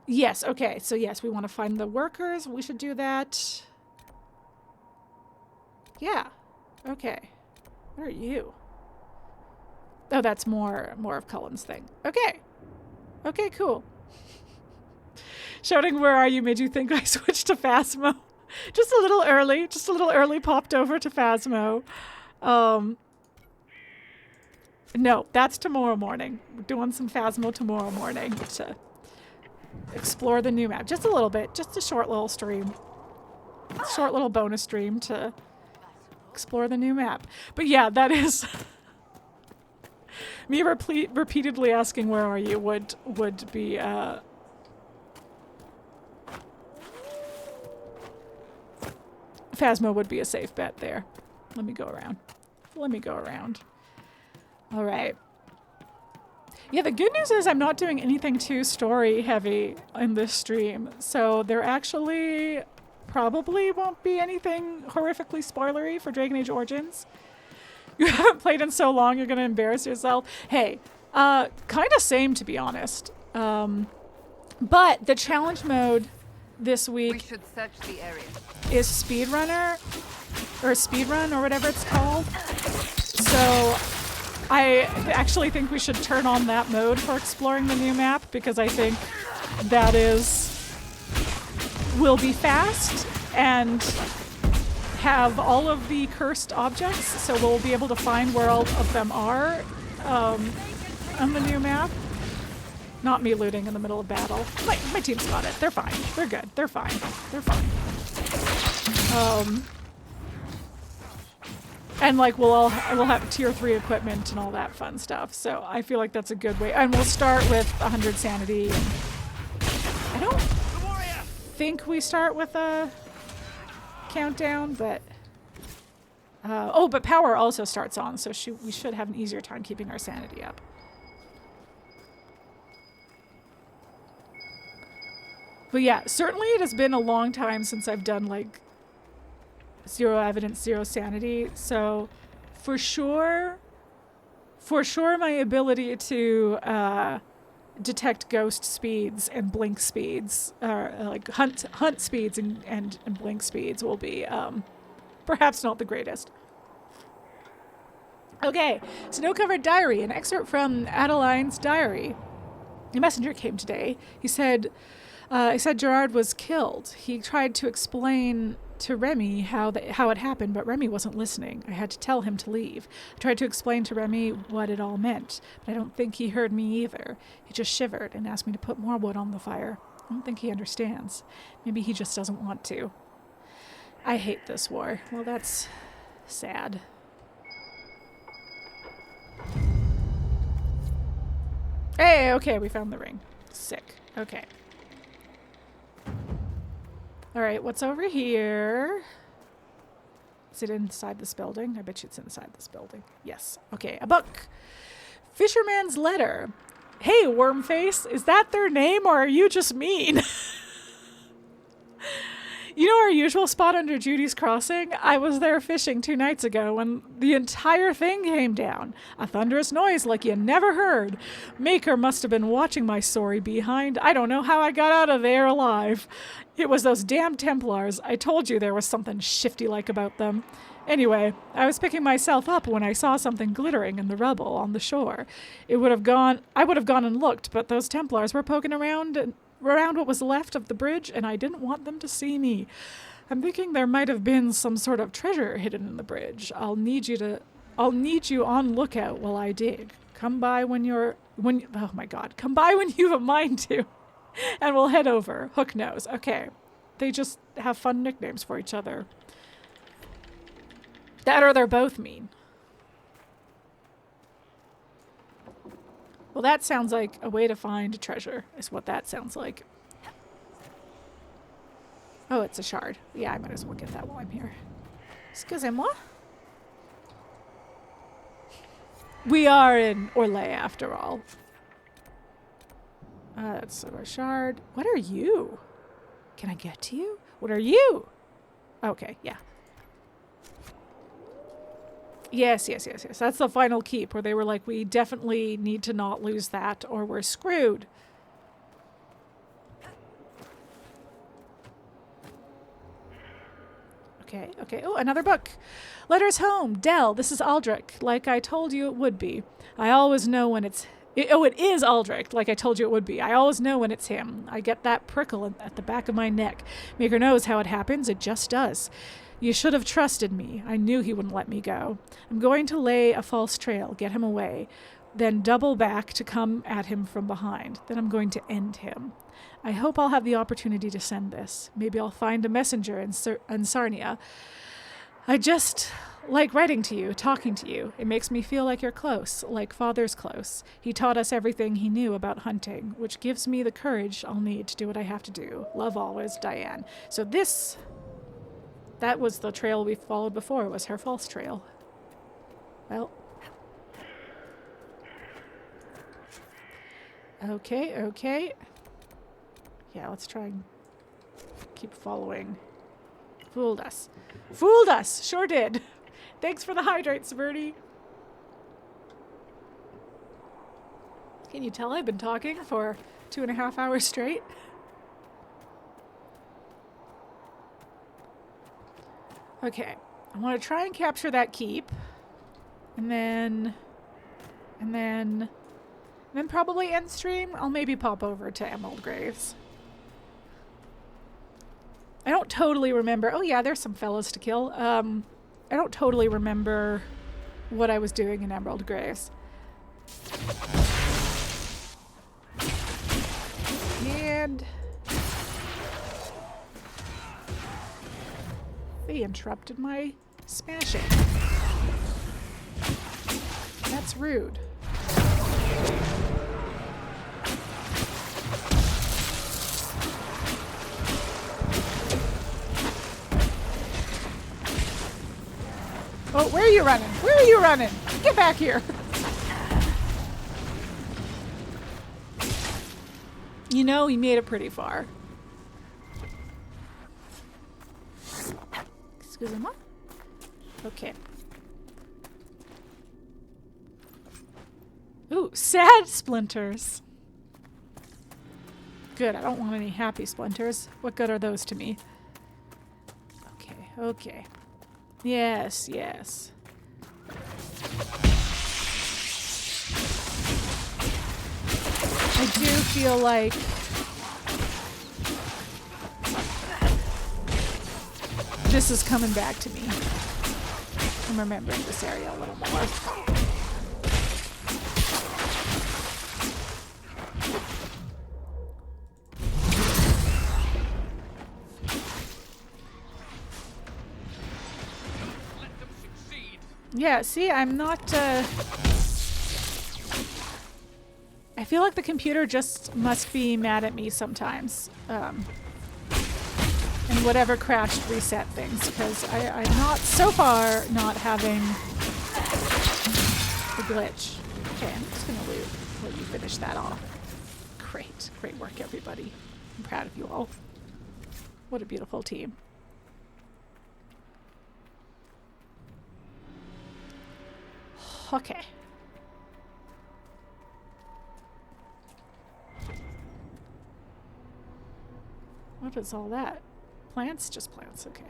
Yes. Okay. So yes, we want to find the workers. We should do that. Yeah. Okay. Where are you? Oh, that's more of Cullen's thing. Okay. Okay, cool. Shouting "Where are you" made you think I switched to Phasmo. Just a little early popped over to Phasmo. No, that's tomorrow morning. We're doing some Phasmo tomorrow morning to explore the new map. Just a little bit. Just a short little stream. Short little bonus stream to explore the new map. But yeah, that is... me repeatedly asking "Where are you" would be... Phasmo would be a safe bet there. Let me go around. All right. Yeah, the good news is I'm not doing anything too story heavy in this stream. So there actually probably won't be anything horrifically spoilery for Dragon Age Origins. You haven't played in so long, you're going to embarrass yourself. Hey, kind of same to be honest. But the challenge mode this week We should search the area. is speedrunner or speedrun or whatever it's called. So I actually think we should turn on that mode for exploring the new map because I think that will be fast and have all of the cursed objects, so we'll be able to find where all of them are on the new map. Not me looting in the middle of battle. My team's got it. They're fine. They're good. They're fine. They're fine. And like we'll have tier 3 equipment and all that fun stuff. So I feel like that's a good way. And we'll start with 100 sanity. And I don't think we start with a countdown, but but power also starts on, so we should have an easier time keeping our sanity up. But yeah, certainly it has been a long time since I've done like 0 evidence, 0 sanity. So for sure my ability to detect ghost speeds and blink speeds, like hunt speeds and blink speeds will be perhaps not the greatest. Okay, Snow-Covered Diary, an excerpt from Adeline's diary. A messenger came today. He said Gerard was killed. He tried to explain to Remy how it happened, but Remy wasn't listening. I had to tell him to leave. I tried to explain to Remy what it all meant, but I don't think he heard me either. He just shivered and asked me to put more wood on the fire. I don't think he understands. Maybe he just doesn't want to. I hate this war. Well, that's sad. Hey, okay, we found the ring. Sick. Okay. All right, what's over here? Is it inside this building? I bet you it's inside this building. Yes. Okay, a book. Fisherman's Letter. Hey, Wormface, is that their name or are you just mean? You know our usual spot under Judy's Crossing? I was there fishing 2 nights ago when the entire thing came down. A thunderous noise like you never heard. Maker must have been watching my sorry behind. I don't know how I got out of there alive. It was those damn Templars. I told you there was something shifty-like about them. Anyway, I was picking myself up when I saw something glittering in the rubble on the shore. I would have gone and looked, but those Templars were poking around what was left of the bridge, and I didn't want them to see me. I'm thinking there might have been some sort of treasure hidden in the bridge. I'll need you on lookout while I dig. Come by when you have a mind to, and we'll head over. Hook knows. Okay. They just have fun nicknames for each other. That or they're both mean. Well, that sounds like a way to find treasure, is what that sounds like. Oh, it's a shard. Yeah, I might as well get that while I'm here. Excusez-moi. We are in Orlais, after all. That's a shard. What are you? Can I get to you? What are you? Okay, yeah. Yes. That's the final keep where they were like, we definitely need to not lose that or we're screwed. Okay. Oh, another book. Letters Home. Dell, this is Aldrich, like I told you it would be. I always know when it is Aldrich, like I told you it would be. I always know when it's him. I get that prickle at the back of my neck. Maker knows how it happens. It just does. You should have trusted me. I knew he wouldn't let me go. I'm going to lay a false trail, get him away, then double back to come at him from behind. Then I'm going to end him. I hope I'll have the opportunity to send this. Maybe I'll find a messenger in Sahrnia. I just like writing to you, talking to you. It makes me feel like you're close, like Father's close. He taught us everything he knew about hunting, which gives me the courage I'll need to do what I have to do. Love always, Diane. So that was the trail we followed before. It was her false trail. Well. Okay. Yeah, let's try and keep following. Fooled us. Sure did. Thanks for the hydrates, Birdie. Can you tell I've been talking for 2.5 hours straight? Okay, I want to try and capture that keep, and then probably end stream. I'll maybe pop over to Emerald Graves. I don't totally remember. Oh yeah, there's some fellas to kill. I don't totally remember what I was doing in Emerald Graves. And they interrupted my smashing. That's rude. Oh, where are you running? Get back here. You know, he made it pretty far. Excuse me. Okay. Ooh, sad splinters. Good, I don't want any happy splinters. What good are those to me? Okay. Yes. I do feel like this is coming back to me. I'm remembering this area a little more. Yeah, see, I'm not, I feel like the computer just must be mad at me sometimes. And whatever crashed reset things, because I'm not, so far, not having the glitch. Okay, I'm just gonna let you finish that off. Great. Great work, everybody. I'm proud of you all. What a beautiful team. Okay. What is all that? Plants? Just plants, okay.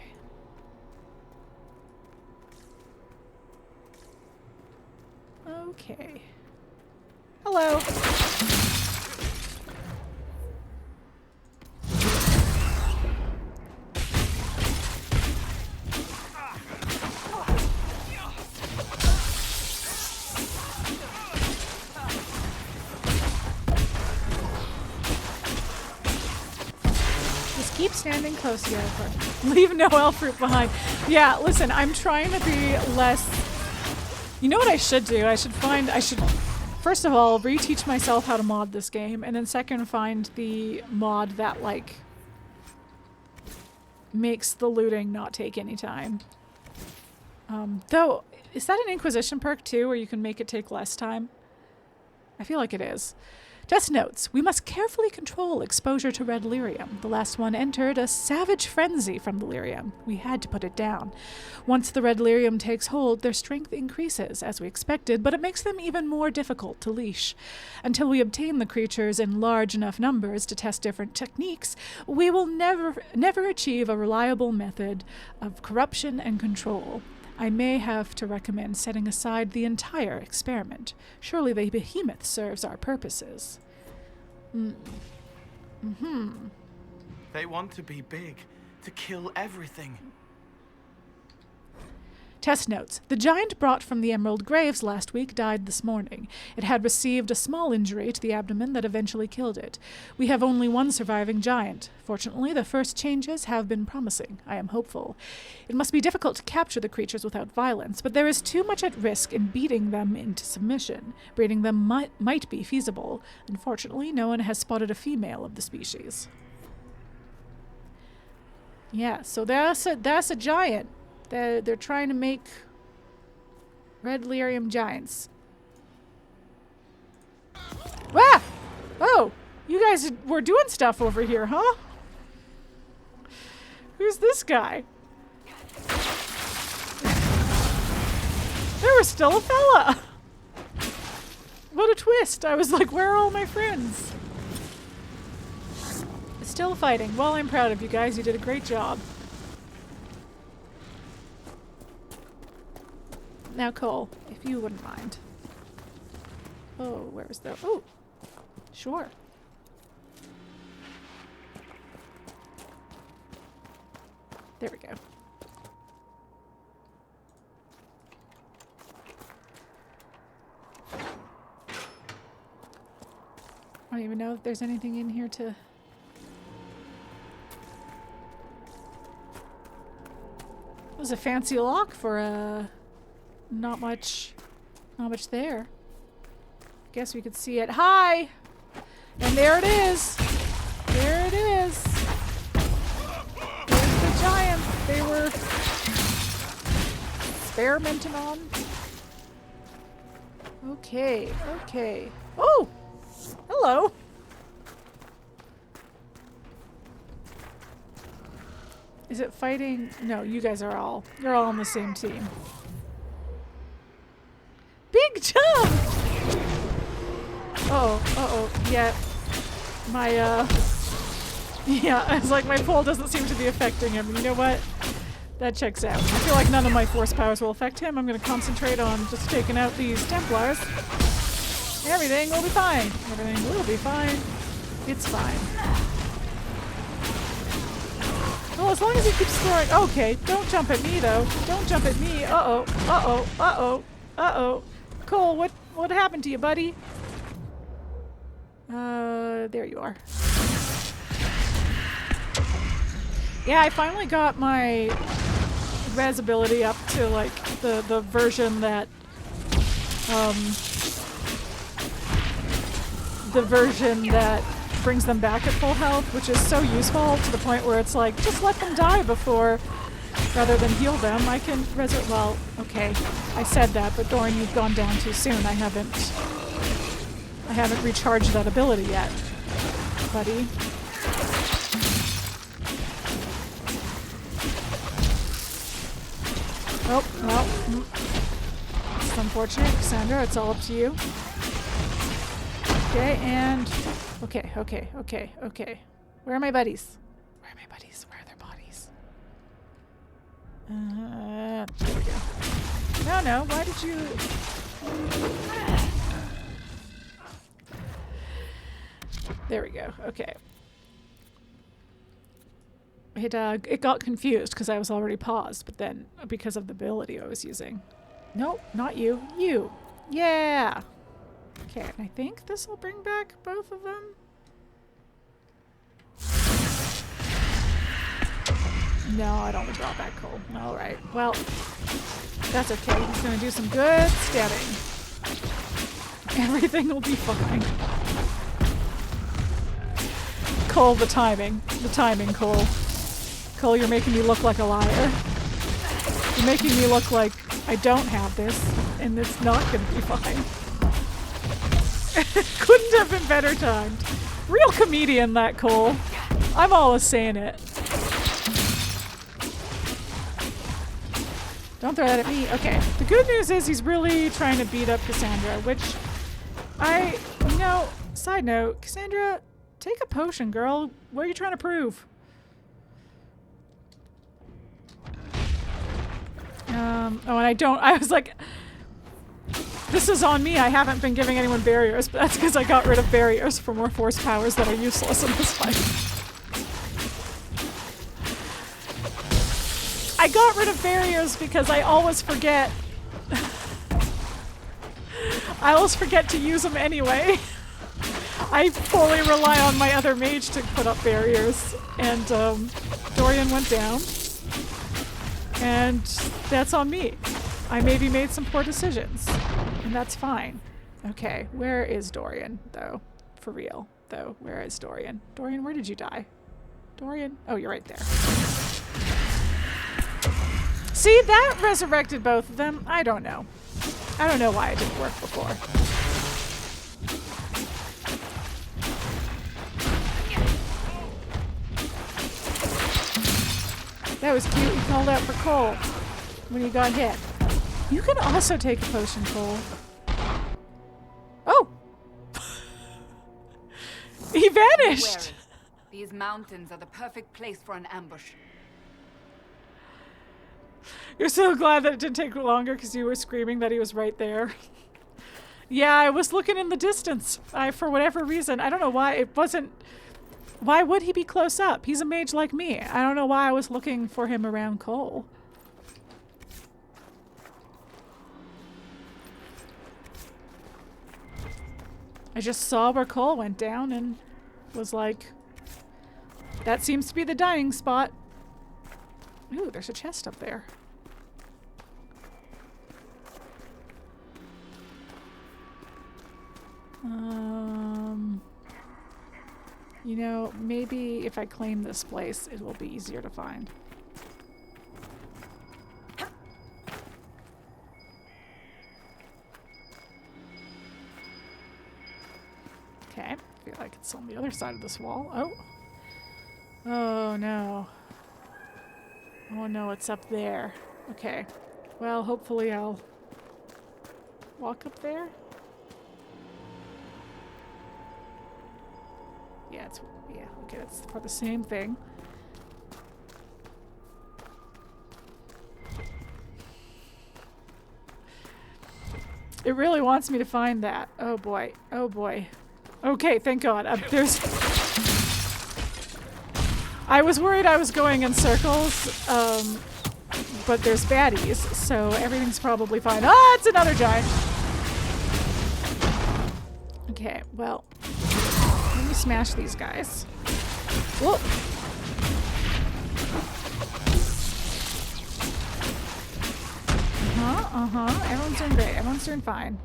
Okay. Hello. Keep standing close to you. Leave no elf fruit behind. Yeah, listen, I'm trying to be less... You know what I should do? I should first of all, reteach myself how to mod this game, and then second, find the mod that, like, makes the looting not take any time. Though, is that an Inquisition perk too, where you can make it take less time? I feel like it is. Test notes. We must carefully control exposure to red lyrium. The last one entered a savage frenzy from the lyrium. We had to put it down. Once the red lyrium takes hold, their strength increases, as we expected, but it makes them even more difficult to leash. Until we obtain the creatures in large enough numbers to test different techniques, we will never achieve a reliable method of corruption and control. I may have to recommend setting aside the entire experiment. Surely the behemoth serves our purposes. They want to be big, to kill everything. Test notes. The giant brought from the Emerald Graves last week died this morning. It had received a small injury to the abdomen that eventually killed it. We have only one surviving giant. Fortunately, the first changes have been promising. I am hopeful. It must be difficult to capture the creatures without violence, but there is too much at risk in beating them into submission. Breeding them might be feasible. Unfortunately, no one has spotted a female of the species. Yeah, so that's a giant. They're trying to make red lyrium giants. Ah! Oh, you guys were doing stuff over here, huh? Who's this guy? There was still a fella! What a twist. I was like, where are all my friends? Still fighting. Well, I'm proud of you guys. You did a great job. Now, Cole, if you wouldn't mind. Oh, where was the... Oh, sure. There we go. I don't even know if there's anything in here to... It was a fancy lock for a... Not much there. Guess we could see it. Hi! And there it is! There it is! There's the giant they were experimenting on. Okay, okay. Oh! Hello! Is it fighting? No, you guys are all, you're all on the same team. Big jump! Uh-oh, yeah. My, yeah, I was like, my pull doesn't seem to be affecting him. You know what? That checks out. I feel like none of my force powers will affect him. I'm gonna concentrate on just taking out these Templars. Everything will be fine. Everything will be fine. It's fine. Well, as long as he keeps scoring. Okay, don't jump at me, though. Don't jump at me. Uh-oh, uh-oh, uh-oh, uh-oh. Cole, what happened to you, buddy? There you are. Yeah, I finally got my res ability up to, like, the version that, brings them back at full health, which is so useful to the point where it's like, just let them die before, rather than heal them. I can resurrect. Well, okay, I said that, but Dorian, you've gone down too soon. I haven't recharged that ability yet, buddy. Oh, well, it's unfortunate. Cassandra, it's all up to you. Okay, and... Okay. Where are my buddies? Where are my buddies? Where are their bodies? There we go. No, why did you... There we go, okay. It got confused because I was already paused, but then because of the ability I was using. Nope, not you. You! Yeah! Okay, and I think this will bring back both of them. No, I don't want to draw back Cole. Alright, well, that's okay. He's going to do some good stabbing. Everything will be fine. Cole, the timing. The timing, Cole. Cole, you're making me look like a liar. You're making me look like I don't have this, and it's not going to be fine. Couldn't have been better timed. Real comedian, that Cole. I'm always saying it. Don't throw that at me. Okay. The good news is he's really trying to beat up Cassandra, which side note, Cassandra, take a potion, girl. What are you trying to prove? I was like, this is on me. I haven't been giving anyone barriers, but that's because I got rid of barriers for more force powers that are useless in this fight. I got rid of barriers because I always forget. I always forget to use them anyway. I fully rely on my other mage to put up barriers, and Dorian went down. And that's on me. I maybe made some poor decisions, and that's fine. Okay, where is Dorian, though? For real, though. Where is Dorian? Dorian, where did you die? Dorian? Oh, you're right there. See, that resurrected both of them. I don't know. I don't know why it didn't work before. That was cute. You called out for Cole when you got hit. You can also take a potion, Cole. Oh! He vanished! These mountains are the perfect place for an ambush. You're so glad that it didn't take longer because you were screaming that he was right there. Yeah, I was looking in the distance. For whatever reason, I don't know why it wasn't... Why would he be close up? He's a mage like me. I don't know why I was looking for him around Cole. I just saw where Cole went down and was like, that seems to be the dying spot. Ooh, there's a chest up there. You know, maybe if I claim this place, it will be easier to find. Okay, I feel like it's on the other side of this wall. Oh. Oh no. Oh no, it's up there. Okay. Well, hopefully I'll walk up there. Yeah, okay, that's for the same thing. It really wants me to find that. Oh boy, oh boy. Okay, thank God. I was worried I was going in circles, but there's baddies, so everything's probably fine. Ah, it's another giant! Okay, well... Let me smash these guys. Whoa! Everyone's doing great. Everyone's doing fine.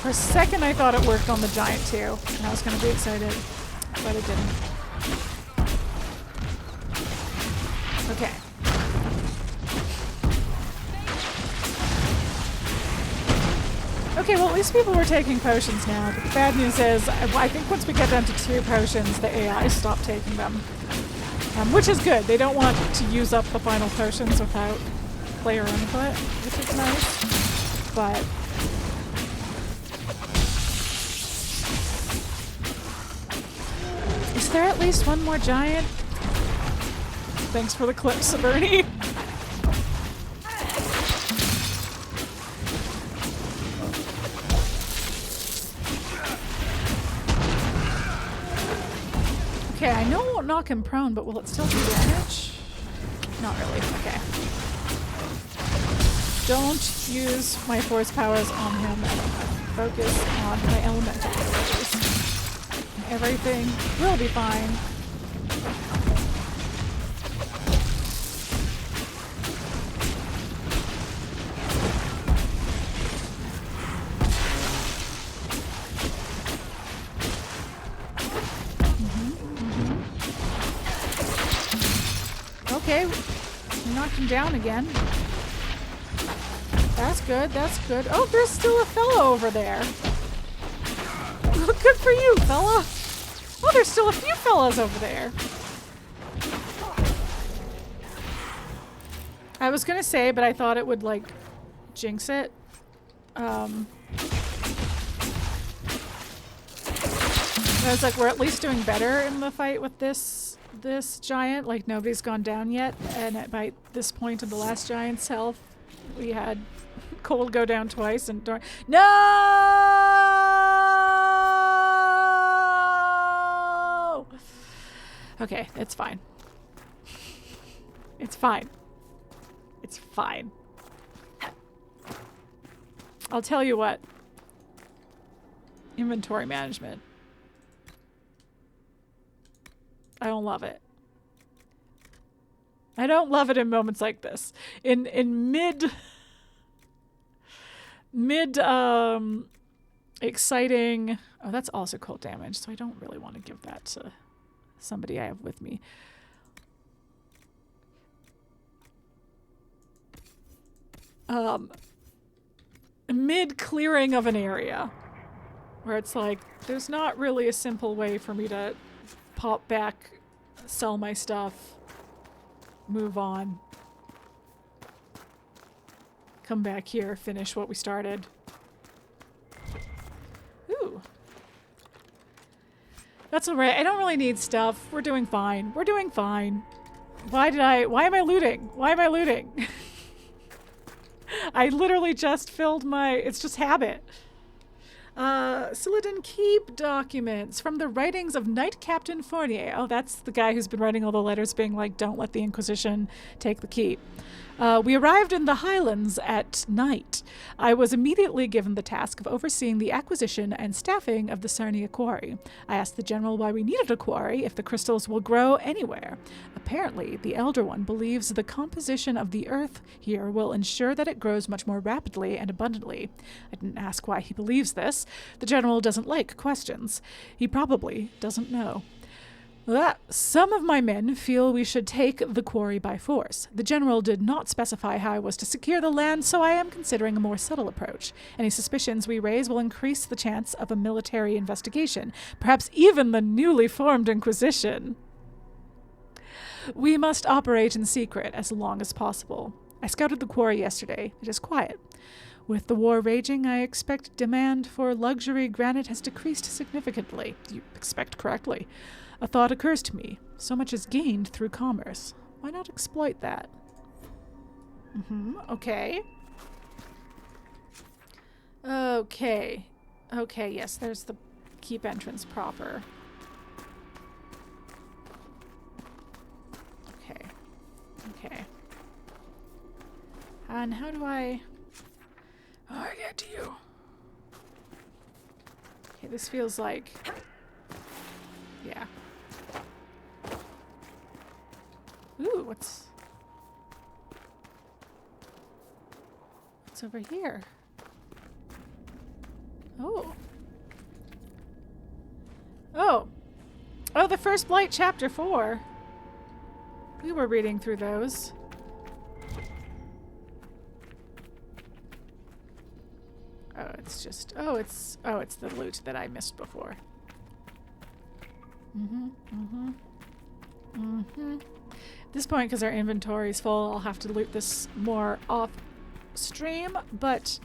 For a second, I thought it worked on the giant too, and I was going to be excited, but it didn't. Okay. Okay, well at least people were taking potions now. But the bad news is, I think once we get down to 2 potions, the AI stop taking them. Which is good. They don't want to use up the final potions without player input, which is nice. But... is there at least one more giant? Thanks for the clips, Sahrnia. Okay, I know it won't knock him prone, but will it still do damage? Not really. Okay. Don't use my force powers on him and focus on my elemental abilities. Everything will be fine. Okay, we knocked him down again. That's good, that's good. Oh, there's still a fella over there. Good for you, fella. Oh, there's still a few fellas over there. I was gonna say, but I thought it would, like, jinx it. I was like, we're at least doing better in the fight with this giant. Like, nobody's gone down yet, and by this point in the last giant's health, we had Cold go down twice and No! Okay, it's fine. It's fine. It's fine. I'll tell you what. Inventory management. I don't love it. I don't love it in moments like this. In mid exciting. Oh, that's also cold damage, so I don't really want to give that to somebody I have with me. Mid clearing of an area where it's like there's not really a simple way for me to pop back, sell my stuff, move on, come back here, finish what we started. Ooh. That's alright. I don't really need stuff. We're doing fine. We're doing fine. Why am I looting? Why am I looting? I literally just filled my, it's just habit. Suledin Keep documents from the writings of Knight Captain Fornier. Oh, that's the guy who's been writing all the letters being like, don't let the Inquisition take the keep. We arrived in the Highlands at night. I was immediately given the task of overseeing the acquisition and staffing of the Sahrnia quarry. I asked the general why we needed a quarry if the crystals will grow anywhere. Apparently, the Elder One believes the composition of the earth here will ensure that it grows much more rapidly and abundantly. I didn't ask why he believes this. The general doesn't like questions. He probably doesn't know. Some of my men feel we should take the quarry by force. The general did not specify how I was to secure the land, so I am considering a more subtle approach. Any suspicions we raise will increase the chance of a military investigation, perhaps even the newly formed Inquisition. We must operate in secret as long as possible. I scouted the quarry yesterday. It is quiet. With the war raging, I expect demand for luxury granite has decreased significantly. You expect correctly. A thought occurs to me. So much is gained through commerce. Why not exploit that? Okay. Okay. Okay, yes, there's the keep entrance proper. Okay. Okay. And how do I... Oh, I get to you. Okay, this feels like... Yeah. Ooh, what's over here? Oh. Oh. Oh, the first Blight Chapter 4. We were reading through those. Oh, it's just... Oh, it's the loot that I missed before. At this point, because our inventory's full, I'll have to loot this more off stream, but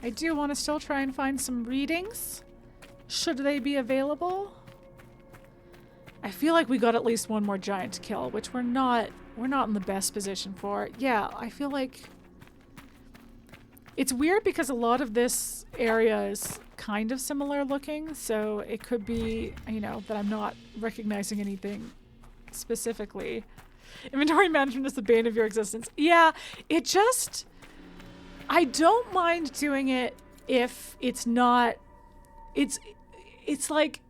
I do want to still try and find some readings, should they be available. I feel like we got at least one more giant to kill, which we're not in the best position for. Yeah, I feel like it's weird because a lot of this area is kind of similar looking, so it could be, you know, that I'm not recognizing anything specifically. Inventory management is the bane of your existence. Yeah, it just... I don't mind doing it if it's not... It's like...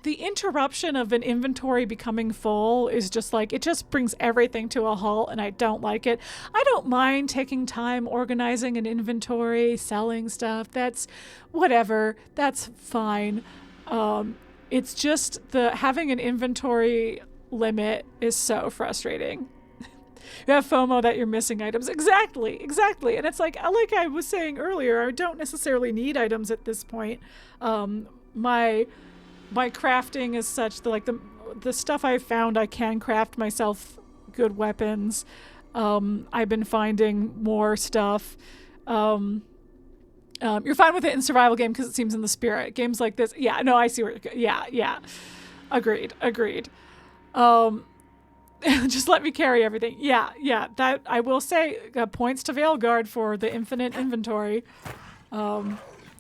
The interruption of an inventory becoming full is just like, it just brings everything to a halt, and I don't like it. I don't mind taking time organizing an inventory, selling stuff. That's whatever. That's fine. It's just having an inventory limit is so frustrating. You have FOMO that you're missing items. Exactly. And it's like I was saying earlier, I don't necessarily need items at this point. My crafting is such that the stuff I've found, I can craft myself good weapons. I've been finding more stuff. You're fine with it in survival game because it seems in the spirit. Games like this, yeah, no, I see where. Yeah. Agreed. Just let me carry everything. Yeah. That I will say, points to Veilguard for the infinite inventory. I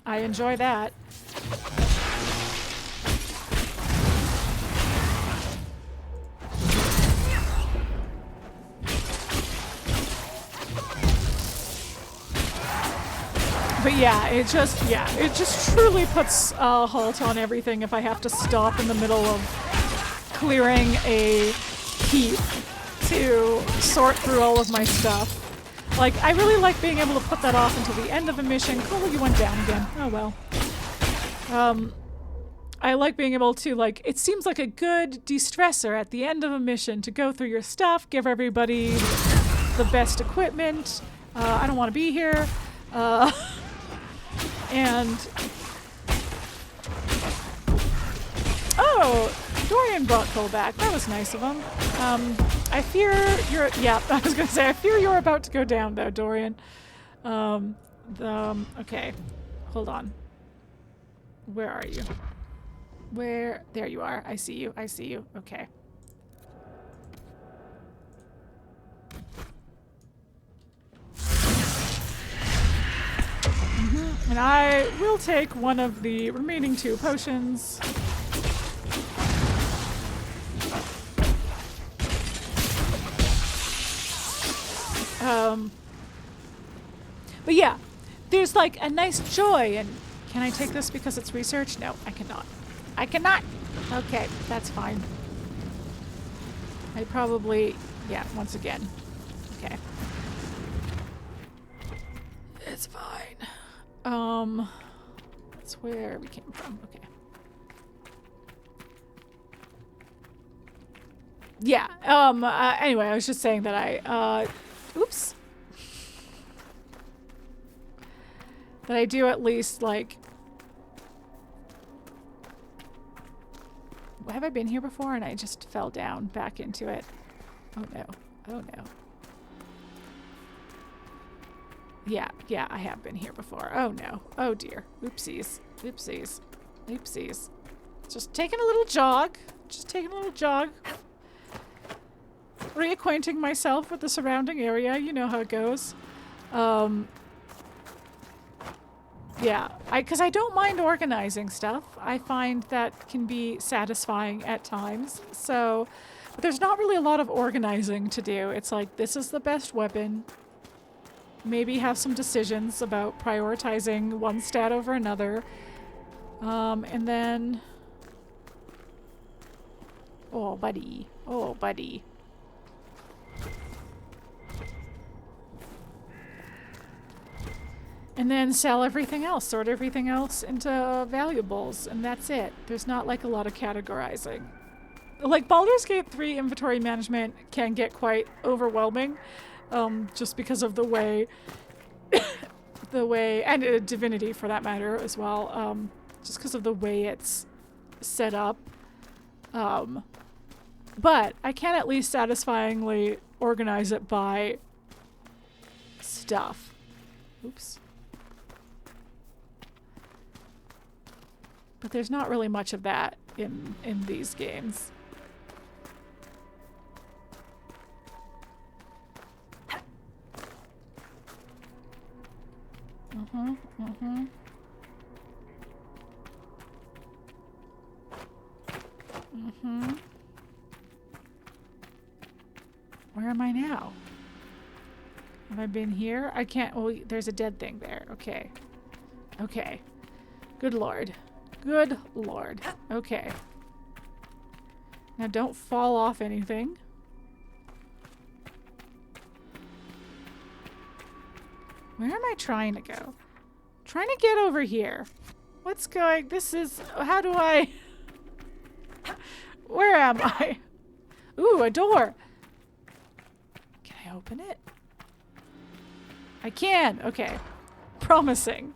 enjoy that. But yeah, it just truly puts a halt on everything if I have to stop in the middle of clearing a keep to sort through all of my stuff. Like, I really like being able to put that off until the end of a mission. Cool, you went down again. Oh well. I like being able to, like, it seems like a good de-stressor at the end of a mission to go through your stuff, give everybody the best equipment. I don't want to be here. And oh, Dorian brought Cole back. That was nice of him. I fear you're. Yeah, I was gonna say I fear you're about to go down though, Dorian. Okay, hold on. Where are you? Where? There you are. I see you. Okay. And I will take one of the remaining 2 potions. But yeah, there's like a nice joy. And can I take this because it's research? No, I cannot. Okay, that's fine. I probably, yeah, once again. Okay. It's fine. That's where we came from. Okay. Yeah, anyway, I was just saying that oops. That I do at least, like... Have I been here before and I just fell down back into it? Oh no. Yeah, I have been here before. Oh no. Oh dear. Oopsies. Just taking a little jog. Reacquainting myself with the surrounding area. You know how it goes. Yeah, because I don't mind organizing stuff. I find that can be satisfying at times. So, but there's not really a lot of organizing to do. It's like, this is the best weapon. Maybe have some decisions about prioritizing one stat over another. And then... Oh, buddy. And then sell everything else, sort everything else into valuables, and that's it. There's not like a lot of categorizing. Like Baldur's Gate 3 inventory management can get quite overwhelming, just because of the way, and Divinity for that matter as well, just because of the way it's set up. But I can at least satisfyingly organize it by stuff. Oops. But there's not really much of that in these games. Where am I now? Have I been here? I can't. Oh, there's a dead thing there. Okay. Okay. Good lord. Good lord. Okay. Now don't fall off anything. Where am I trying to go? Trying to get over here. What's going? This is. How do I? Where am I? Ooh, a door. Can I open it? I can. Okay. Promising.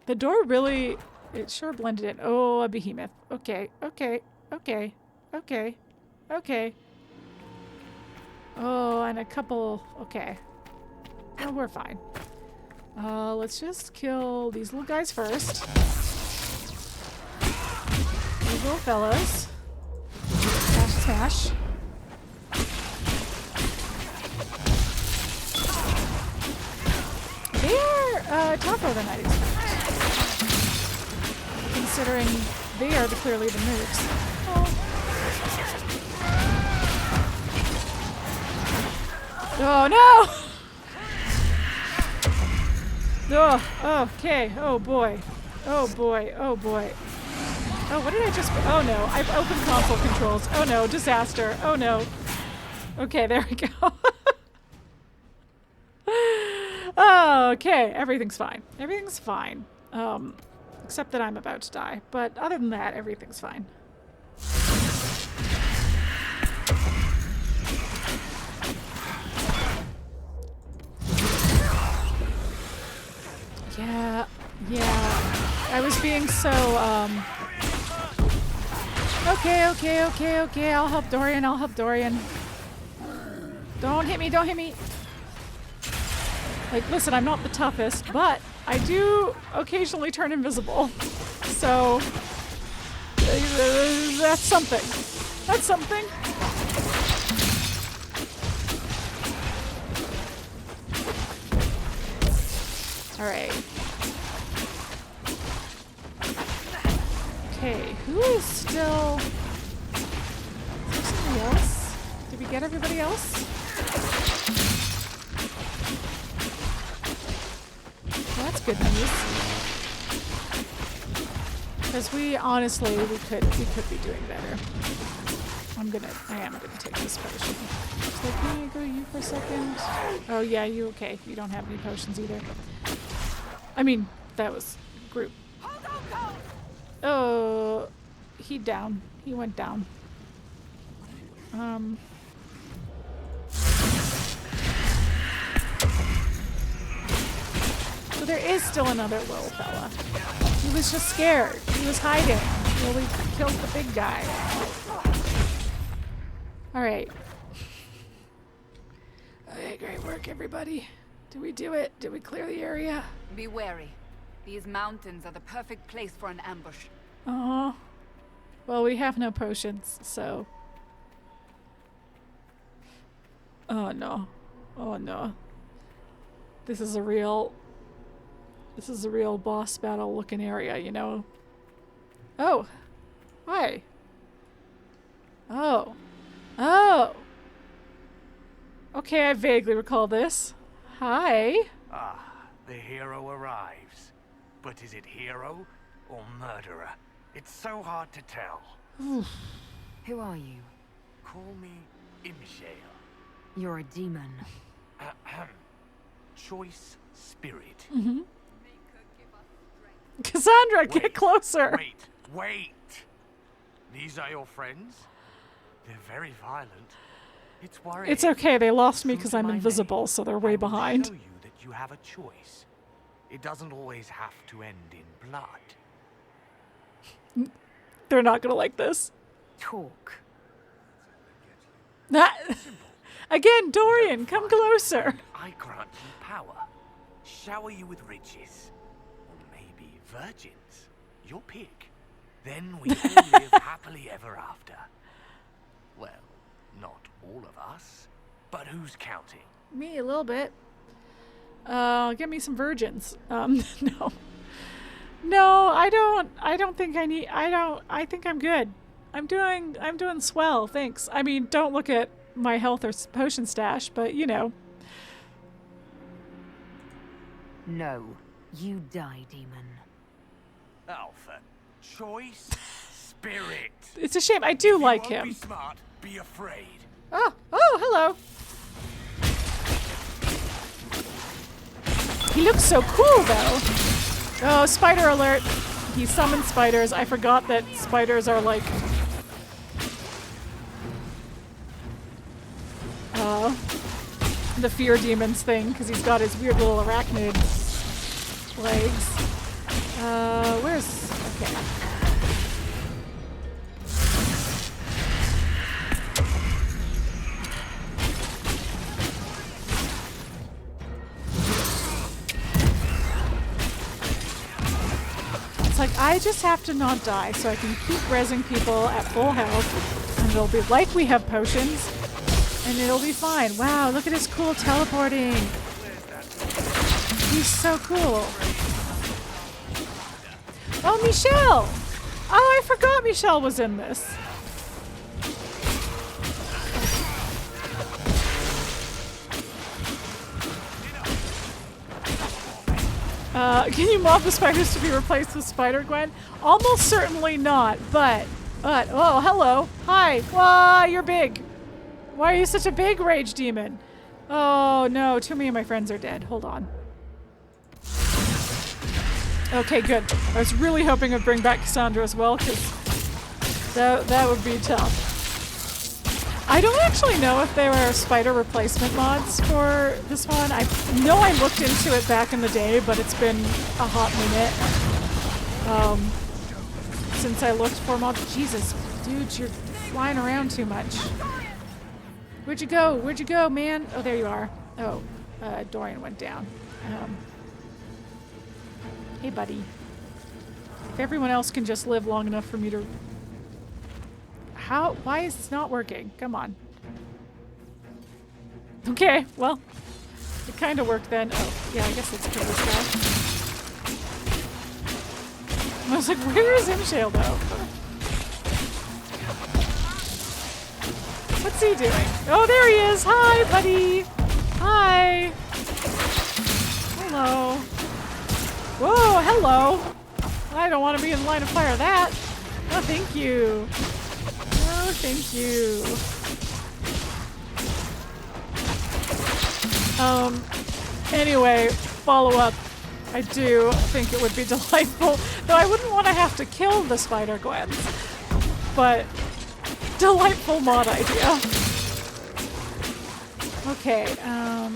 The door really, it sure blended in. Oh, a behemoth. Okay, okay, okay, okay, okay. Oh, and a couple, okay. Oh, we're fine. Let's just kill these little guys first. These little fellas. Smash, smash. They're tougher than I'd expect. Considering they are clearly the mooks. Oh no! Oh, okay. Oh boy. Oh boy. Oh boy. Oh, what did I just... Oh no, I've opened console controls. Oh no, disaster. Oh no. Okay, there we go. Oh, okay, everything's fine. Everything's fine. Except that I'm about to die. But other than that, everything's fine. Yeah. I was being so, Okay, I'll help Dorian. Don't hit me. Like, listen, I'm not the toughest, but I do occasionally turn invisible. So, that's something. That's something. Alright. Okay, who is still... Is there somebody else? Did we get everybody else? Well, that's good news. Because we honestly, we could be doing better. I am gonna take this potion. So can I go to you for a second? Oh yeah, you okay. You don't have any potions either. I mean, that was group. Oh, he down. He went down. So there is still another little fella. He was just scared. He was hiding. Well, we killed the big guy. Alright. Okay, great work, everybody. Did we do it? Did we clear the area? Be wary. These mountains are the perfect place for an ambush. Oh. Well, we have no potions, so... Oh no. Oh no. This is a real boss battle looking area, you know? Oh. Hi. Oh. Oh. Okay, I vaguely recall this. Hi. Ah, the hero arrives. But is it hero or murderer? It's so hard to tell. Who are you? Call me Imshael. You're a demon. Choice spirit. Mm-hmm. Cassandra, get closer. Wait. These are your friends? They're very violent. It's worrying. It's okay. They lost me because I'm invisible, so they're way I will behind. show you that you have a choice. It doesn't always have to end in blood. They're not gonna like this. Talk. Again, Dorian, come closer. I grant you power. Shower you with riches. Or maybe virgins. Your pick. Then we all live happily ever after. Well, not all of us. But who's counting? Me, a little bit. Give me some virgins. No. No, I don't think I need, I think I'm good. I'm doing swell, thanks. I mean, don't look at my health or potion stash, but you know. No, you die, demon. Alpha. Choice spirit. It's a shame, I do like Be him. smart, be afraid. Oh, hello. He looks so cool, though. Oh, spider alert. He summoned spiders. I forgot that spiders are like... the fear demons thing, because he's got his weird little arachnid legs. Where's... Okay. It's like, I just have to not die so I can keep rezzing people at full health, and it'll be like we have potions, and it'll be fine. Wow, look at his cool teleporting. He's so cool. Oh, Michelle! Oh, I forgot Michelle was in this. Can you mob the spiders to be replaced with Spider-Gwen? Almost certainly not, but, oh, hello. Hi. Why, you're big. Why are you such a big rage demon? Oh, no, too many of my friends are dead. Hold on. Okay, good. I was really hoping it would bring back Cassandra as well, because that would be tough. I don't actually know if there are spider replacement mods for this one. I know I looked into it back in the day, but it's been a hot minute since I looked for mods. Jesus, dude, you're flying around too much. Where'd you go? Where'd you go, man? Oh, there you are. Oh, Dorian went down. Hey, buddy. If everyone else can just live long enough for me to... Why is this not working? Come on. Okay, well, it kind of worked then. Oh, yeah, I guess let's kill this guy. I was like, where is Imshael, though? What's he doing? Oh, there he is! Hi, buddy! Hi! Hello. Whoa, hello! I don't want to be in the line of fire that! Oh, thank you. Oh, thank you. Anyway, follow up. I do think it would be delightful, though I wouldn't want to have to kill the Spider-Gwens, but delightful mod idea. Okay, oh,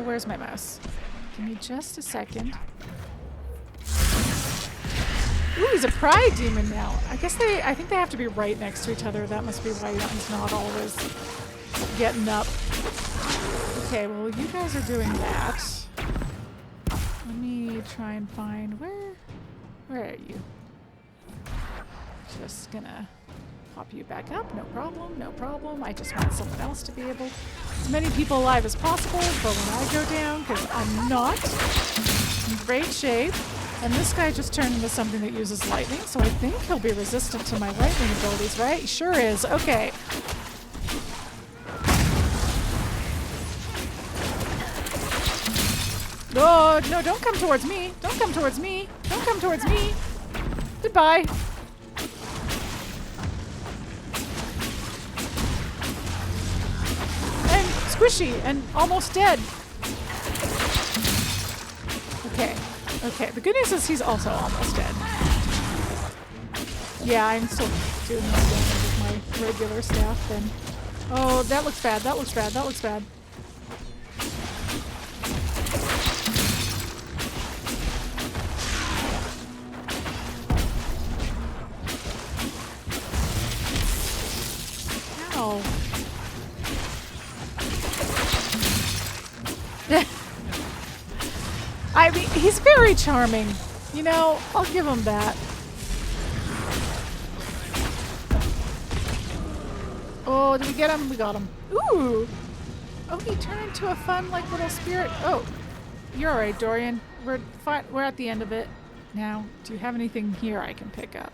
where's my mouse? Give me just a second. Ooh, he's a pride demon now. I think they have to be right next to each other. That must be why he's not always getting up. Okay, well, you guys are doing that. Let me try and find where are you? Just gonna pop you back up. No problem, no problem. I just want someone else to be able, as many people alive as possible for when I go down, because I'm not in great shape. And this guy just turned into something that uses lightning, so I think he'll be resistant to my lightning abilities, right? He sure is. Okay. Oh, no, don't come towards me. Don't come towards me. Don't come towards me. Goodbye. squishy and almost dead. Okay. Okay. The good news is he's also almost dead. Yeah, I'm still doing this damage with my regular staff then. Oh, that looks bad. That looks bad. That looks bad. Ow. I mean, he's very charming. You know, I'll give him that. Oh, did we get him? We got him. Ooh! Oh, he turned into a fun, like, little spirit. Oh, you're alright, Dorian. We're fine. We're at the end of it now. Do you have anything here I can pick up?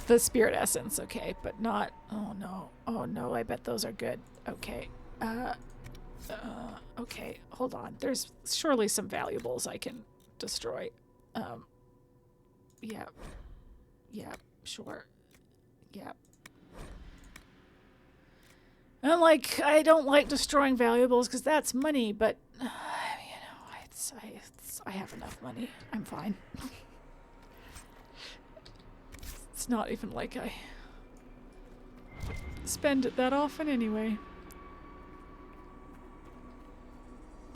The spirit essence, okay, but not... Oh, no. Oh, no, I bet those are good. Okay. Okay, hold on. There's surely some valuables I can destroy. Yeah. Yeah, sure. Yeah. And I don't like destroying valuables because that's money, but, you know, I have enough money. I'm fine. It's not even like I spend it that often anyway.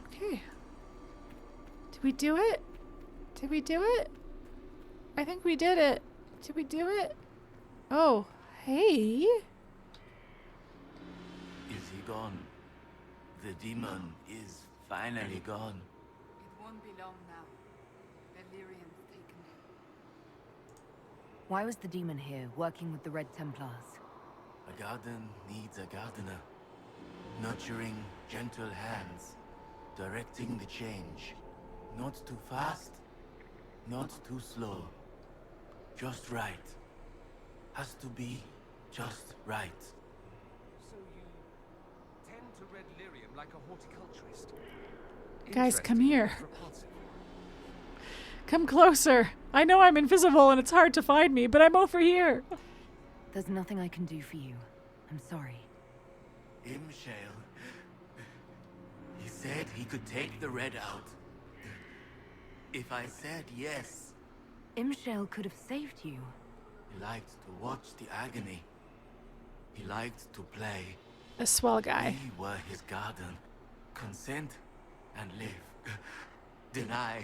Okay. Did we do it? Did we do it? I think we did it. Did we do it? Oh, hey. Is he gone? The demon is finally gone. It won't be long now. Valyrian's taken him. Why was the demon here, working with the Red Templars? A garden needs a gardener. Nurturing gentle hands. Directing the change. Not too fast, not too slow. Just right. Has to be just right. So you tend to red lyrium like a horticulturist? Guys, come here. Come closer. I know I'm invisible and it's hard to find me, but I'm over here. There's nothing I can do for you. I'm sorry. Imshael. He said he could take the red out. If I said yes. Imshael could have saved you. He liked to watch the agony. He liked to play. A swell guy. We were his garden. Consent and live. Deny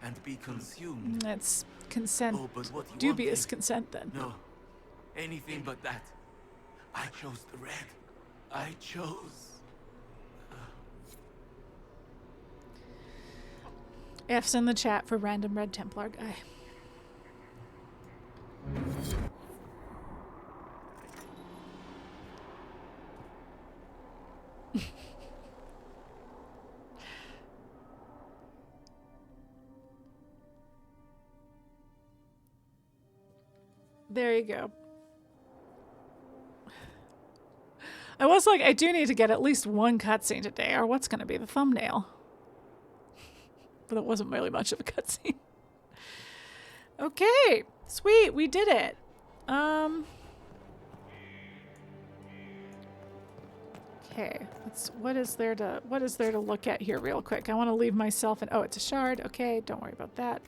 and be consumed. That's consent. Oh, but what he Dubious wanted, consent then. no. Anything but that. I chose the red. I chose. F's in the chat for random Red Templar guy. There you go. I was like, I do need to get at least one cutscene today, or what's going to be the thumbnail? But it wasn't really much of a cutscene. Okay, sweet, we did it. Okay, what is there to look at here real quick? I want to leave myself an, oh, it's a shard. Okay, don't worry about that.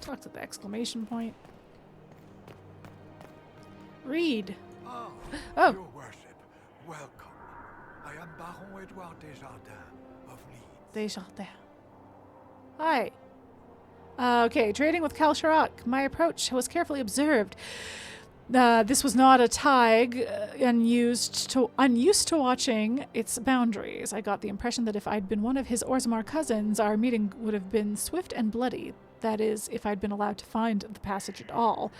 Talk to the exclamation point. Read. Oh, Oh. Your worship, welcome. I am Baron Edouard Desjardins of Leeds. Desjardins. Hi. Okay, trading with Kalsharak. My approach was carefully observed. This was not a tag, unused to watching its boundaries. I got the impression that if I'd been one of his Orzammar cousins, our meeting would have been swift and bloody. That is, if I'd been allowed to find the passage at all.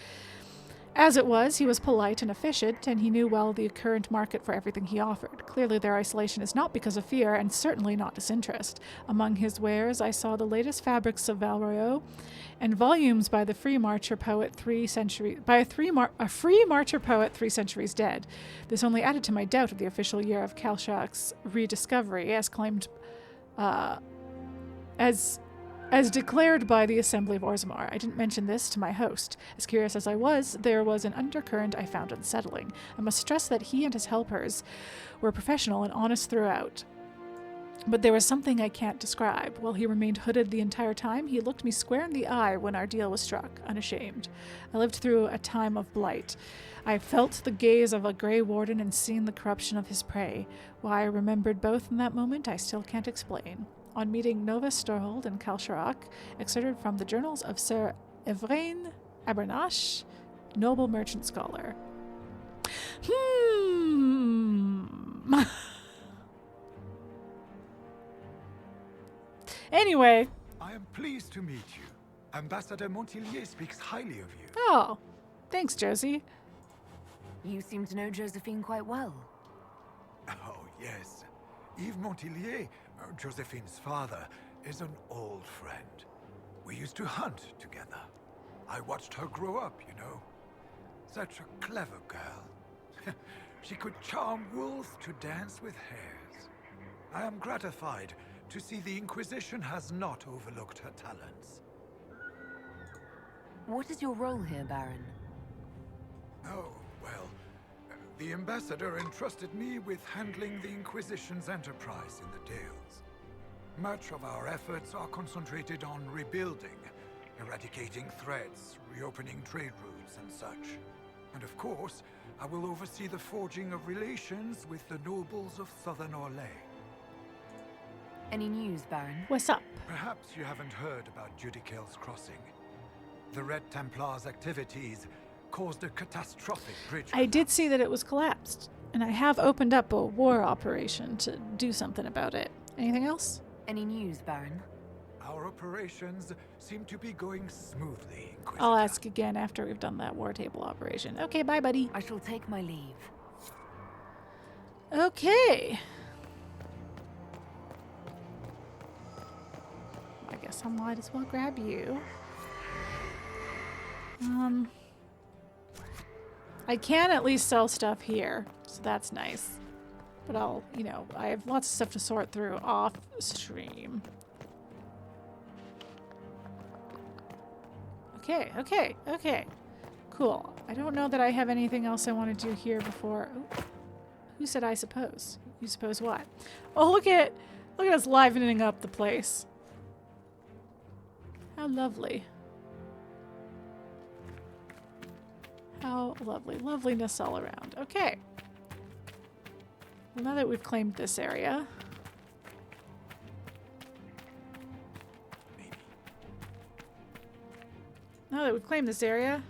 As it was, he was polite and efficient, and he knew well the current market for everything he offered. Clearly their isolation is not because of fear, and certainly not disinterest. Among his wares, I saw the latest fabrics of Valroyo, and volumes by the free marcher poet 3 centuries dead. This only added to my doubt of the official year of Kalsharak's rediscovery, as claimed as declared by the Assembly of Orzammar. I didn't mention this to my host. As curious as I was, there was an undercurrent I found unsettling. I must stress that he and his helpers were professional and honest throughout. But there was something I can't describe. While he remained hooded the entire time, he looked me square in the eye when our deal was struck, unashamed. I lived through a time of blight. I felt the gaze of a grey warden and seen the corruption of his prey. Why I remembered both in that moment, I still can't explain. On meeting Nova Storhold and Kalsharak, excerpted from the journals of Sir Evrain Abernash, noble merchant scholar. Anyway. I am pleased to meet you. Ambassador Montillier speaks highly of you. Oh, thanks, Josie. You seem to know Josephine quite well. Oh, yes. Yves Montillier, Josephine's father, is an old friend. We used to hunt together. I watched her grow up, you know. Such a clever girl. She could charm wolves to dance with hares. I am gratified to see the Inquisition has not overlooked her talents. What is your role here, Baron? Oh, well, the Ambassador entrusted me with handling the Inquisition's enterprise in the Dales. Much of our efforts are concentrated on rebuilding, eradicating threats, reopening trade routes and such. And of course, I will oversee the forging of relations with the nobles of Southern Orlais. Any news, Baron? What's up? Perhaps you haven't heard about Judicale's Crossing. The Red Templars' activities caused a catastrophic bridge collapse. I did see that it was collapsed, and I have opened up a war operation to do something about it. Anything else? Any news, Baron? Our operations seem to be going smoothly, Inquisitor. I'll ask again after we've done that war table operation. Okay, bye, buddy. I shall take my leave. Okay. I guess I might as well grab you. I can at least sell stuff here, so that's nice. But I'll, you know, I have lots of stuff to sort through off stream. Okay. Cool. I don't know that I have anything else I want to do here before. Oh, who said I suppose? You suppose what? Oh, look at us livening up the place. How lovely. How lovely. Loveliness all around. Okay. Well, now that we've claimed this area. Now that we've claimed this area.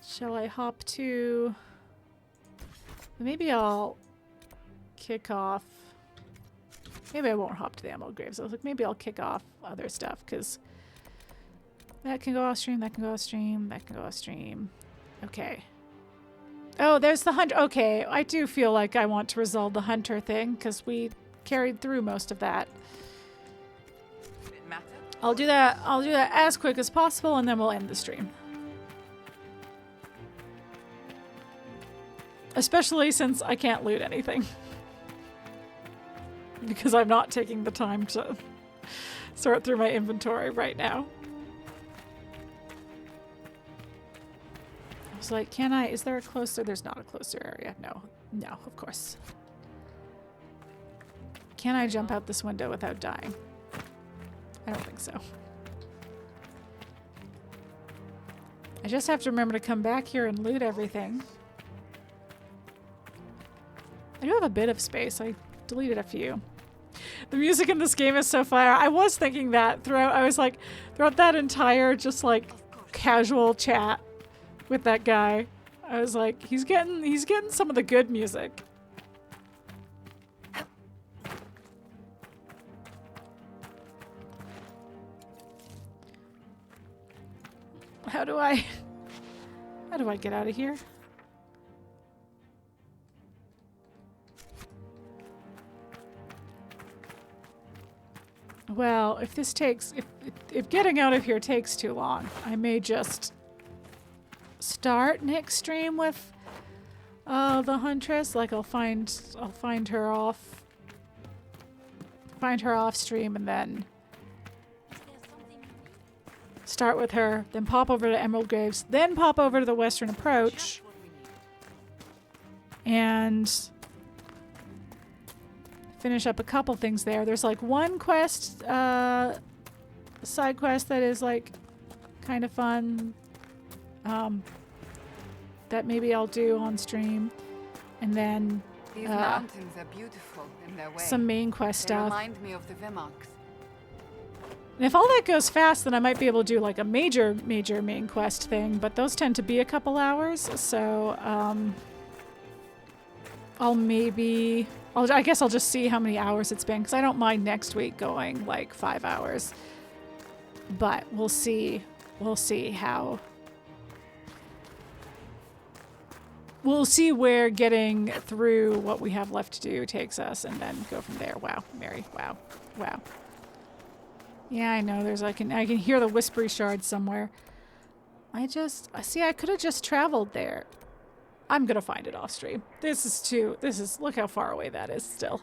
Shall I hop to... Maybe I'll kick off... Maybe I won't hop to the Emerald Graves. I was like, maybe I'll kick off other stuff, because that can go off stream, that can go off stream, that can go off stream. Okay. Oh, there's the hunter. Okay, I do feel like I want to resolve the hunter thing, because we carried through most of that. I'll do that as quick as possible, and then we'll end the stream. Especially since I can't loot anything. Because I'm not taking the time to sort through my inventory right now. I was like, is there a closer? There's not a closer area. No, of course. Can I jump out this window without dying? I don't think so. I just have to remember to come back here and loot everything. I do have a bit of space. I deleted a few. The music in this game is so fire. I was thinking that throughout that entire just like casual chat with that guy. I was like, he's getting some of the good music. How do I get out of here? Well, if getting out of here takes too long, I may just start next stream with the Huntress. Like I'll find her off find her off stream, and then start with her, then pop over to Emerald Graves, then pop over to the Western Approach, and finish up a couple things there. There's like one quest, side quest that is like kind of fun, that maybe I'll do on stream, and then These mountains are beautiful in their way. some main quest They stuff. remind me of the Vimarks. And if all that goes fast, then I might be able to do like a major main quest thing, but those tend to be a couple hours, so I guess I'll just see how many hours it's been, because I don't mind next week going like 5 hours, but we'll see how, we'll see where getting through what we have left to do takes us, and then go from there. Wow, Mary, wow. Yeah, I know. I can hear the whispery shards somewhere. I could have just traveled there. I'm gonna find it off stream. Look how far away that is still.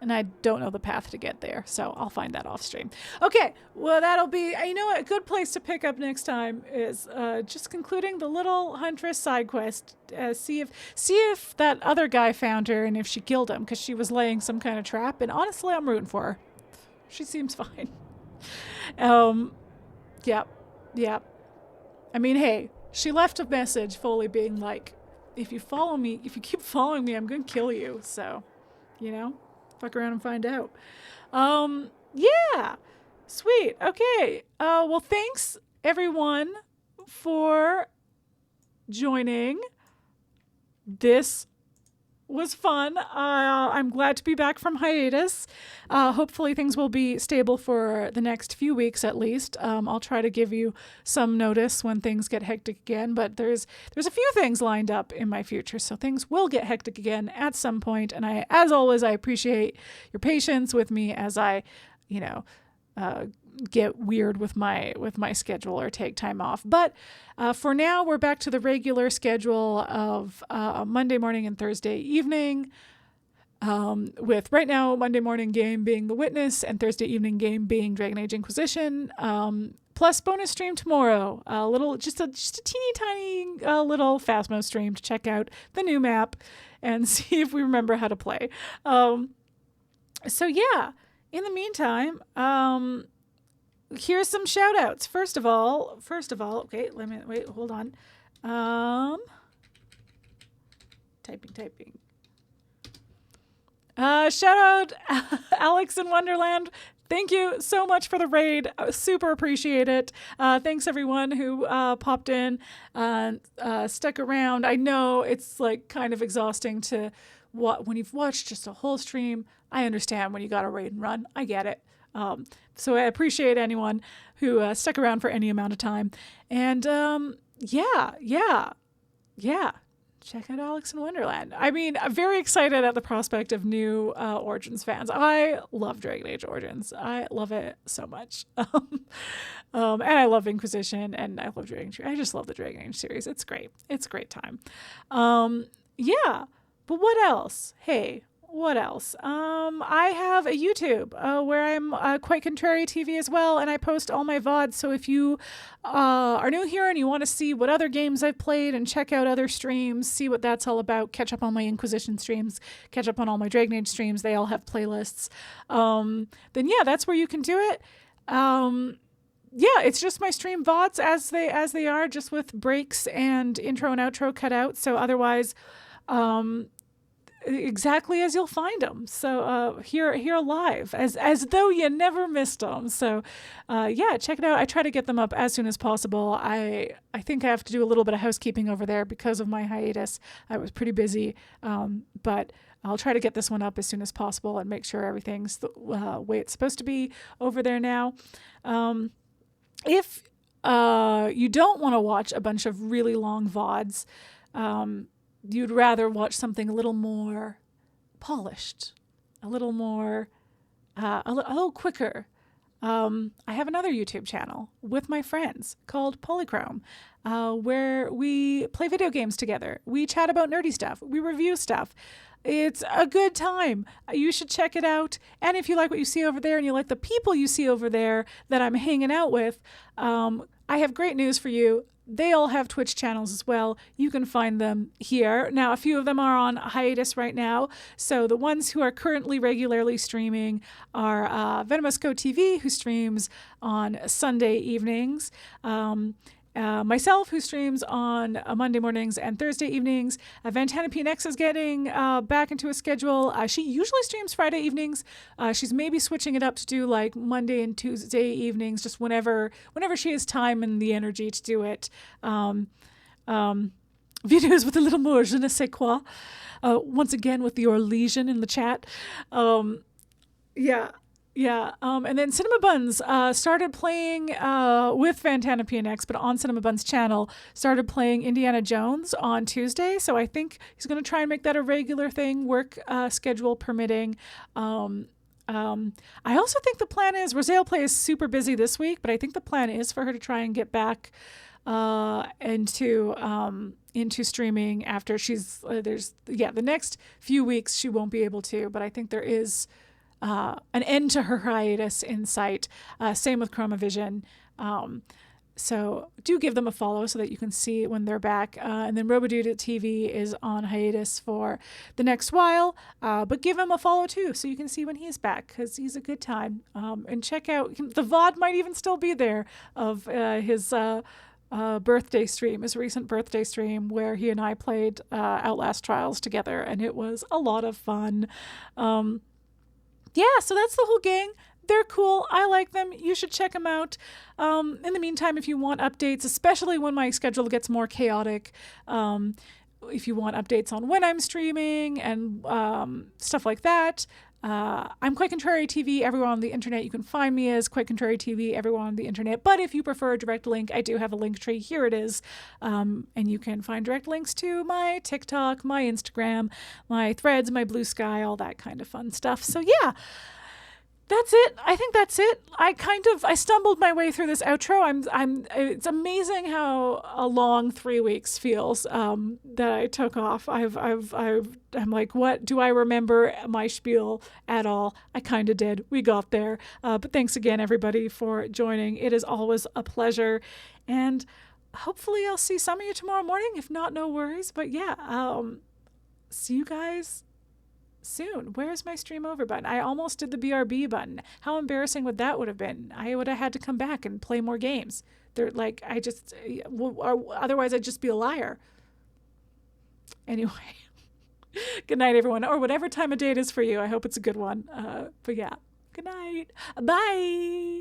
And I don't know the path to get there, so I'll find that off stream. Okay, well that'll be, you know what, a good place to pick up next time is just concluding the little Huntress side quest. See if that other guy found her and if she killed him, because she was laying some kind of trap, and honestly I'm rooting for her. She seems fine. Yep. I mean, hey, she left a message fully being like, if you keep following me, I'm gonna kill you. So, fuck around and find out. Yeah, sweet. Okay. Well, thanks everyone for joining. This was fun. I'm glad to be back from hiatus. Hopefully things will be stable for the next few weeks at least. I'll try to give you some notice when things get hectic again, but there's a few things lined up in my future, so things will get hectic again at some point. And as always, I appreciate your patience with me as I, get weird with my schedule or take time off. But for now, we're back to the regular schedule of Monday morning and Thursday evening, with right now Monday morning game being The Witness and Thursday evening game being Dragon Age Inquisition, plus bonus stream tomorrow, just a teeny tiny little Phasmo stream to check out the new map and see if we remember how to play. So yeah, in the meantime, here's some shout outs. First of all, okay, hold on. Typing. Shout out Alex in Wonderland. Thank you so much for the raid. Super appreciate it. Thanks everyone who popped in, stuck around. I know it's like kind of exhausting when you've watched just a whole stream. I understand when you got to raid and run. I get it. So I appreciate anyone who stuck around for any amount of time. And yeah. Check out Alex in Wonderland. I mean, I'm very excited at the prospect of new Origins fans. I love Dragon Age Origins. I love it so much. And I love Inquisition, and I love Dragon Age. I just love the Dragon Age series. It's great. It's a great time. Yeah. But what else? Hey, what else? I have a YouTube where I'm QuiteContraryTV as well, and I post all my VODs. So if you are new here and you want to see what other games I've played and check out other streams, see what that's all about, catch up on my Inquisition streams, catch up on all my Dragon Age streams, they all have playlists, then yeah, that's where you can do it. Yeah, it's just my stream VODs as they are, just with breaks and intro and outro cut out. So otherwise, exactly as you'll find them. So here live, as though you never missed them. So yeah, check it out. I try to get them up as soon as possible. I think I have to do a little bit of housekeeping over there because of my hiatus. I was pretty busy, but I'll try to get this one up as soon as possible and make sure everything's the way it's supposed to be over there now. If you don't want to watch a bunch of really long VODs, you'd rather watch something a little more polished, a little more, a little quicker. I have another YouTube channel with my friends called Polychrome, where we play video games together. We chat about nerdy stuff. We review stuff. It's a good time. You should check it out. And if you like what you see over there and you like the people you see over there that I'm hanging out with, I have great news for you. They all have Twitch channels as well. You can find them here. Now, a few of them are on hiatus right now. So the ones who are currently regularly streaming are Venomous Go TV, who streams on Sunday evenings. Myself, who streams on Monday mornings and Thursday evenings. Vantana PNX is getting back into a schedule. She usually streams Friday evenings. She's maybe switching it up to do like Monday and Tuesday evenings, just whenever she has time and the energy to do it. Videos with a little more je ne sais quoi. Once again with your lesion in the chat. And then Cinema Buns started playing with Vantana PNX, but on Cinema Buns' channel, started playing Indiana Jones on Tuesday. So I think he's going to try and make that a regular thing, work schedule permitting. I also think the plan is, Rosale Play is super busy this week, but I think the plan is for her to try and get back into streaming after she's, the next few weeks she won't be able to, but I think there is an end to her hiatus in sight. Same with Chromavision. So do give them a follow so that you can see when they're back. And then Robodude TV is on hiatus for the next while. But give him a follow too so you can see when he's back because he's a good time. And check out, the VOD might even still be there of his birthday stream, his recent birthday stream where he and I played Outlast Trials together. And it was a lot of fun. So that's the whole gang. They're cool. I like them. You should check them out. In the meantime, if you want updates, especially when my schedule gets more chaotic, if you want updates on when I'm streaming and stuff like that, I'm QuiteContraryTV everywhere on the internet. You can find me as QuiteContraryTV everywhere on the internet. But if you prefer a direct link, I do have a link tree. Here it is. And you can find direct links to my TikTok, my Instagram, my Threads, my Blue Sky, all that kind of fun stuff. So yeah, that's it. I think that's it. I stumbled my way through this outro. It's amazing how a long 3 weeks feels that I took off. I'm like, what? Do I remember my spiel at all? I kind of did. We got there. But thanks again, everybody, for joining. It is always a pleasure. And hopefully I'll see some of you tomorrow morning. If not, no worries. But yeah, see you guys soon. Where's my stream over button? I almost did the BRB button. How embarrassing would that would have been? I would have had to come back and play more games. They're like, otherwise I'd just be a liar. Anyway, good night, everyone, or whatever time of day it is for you. I hope it's a good one. But yeah, good night. Bye.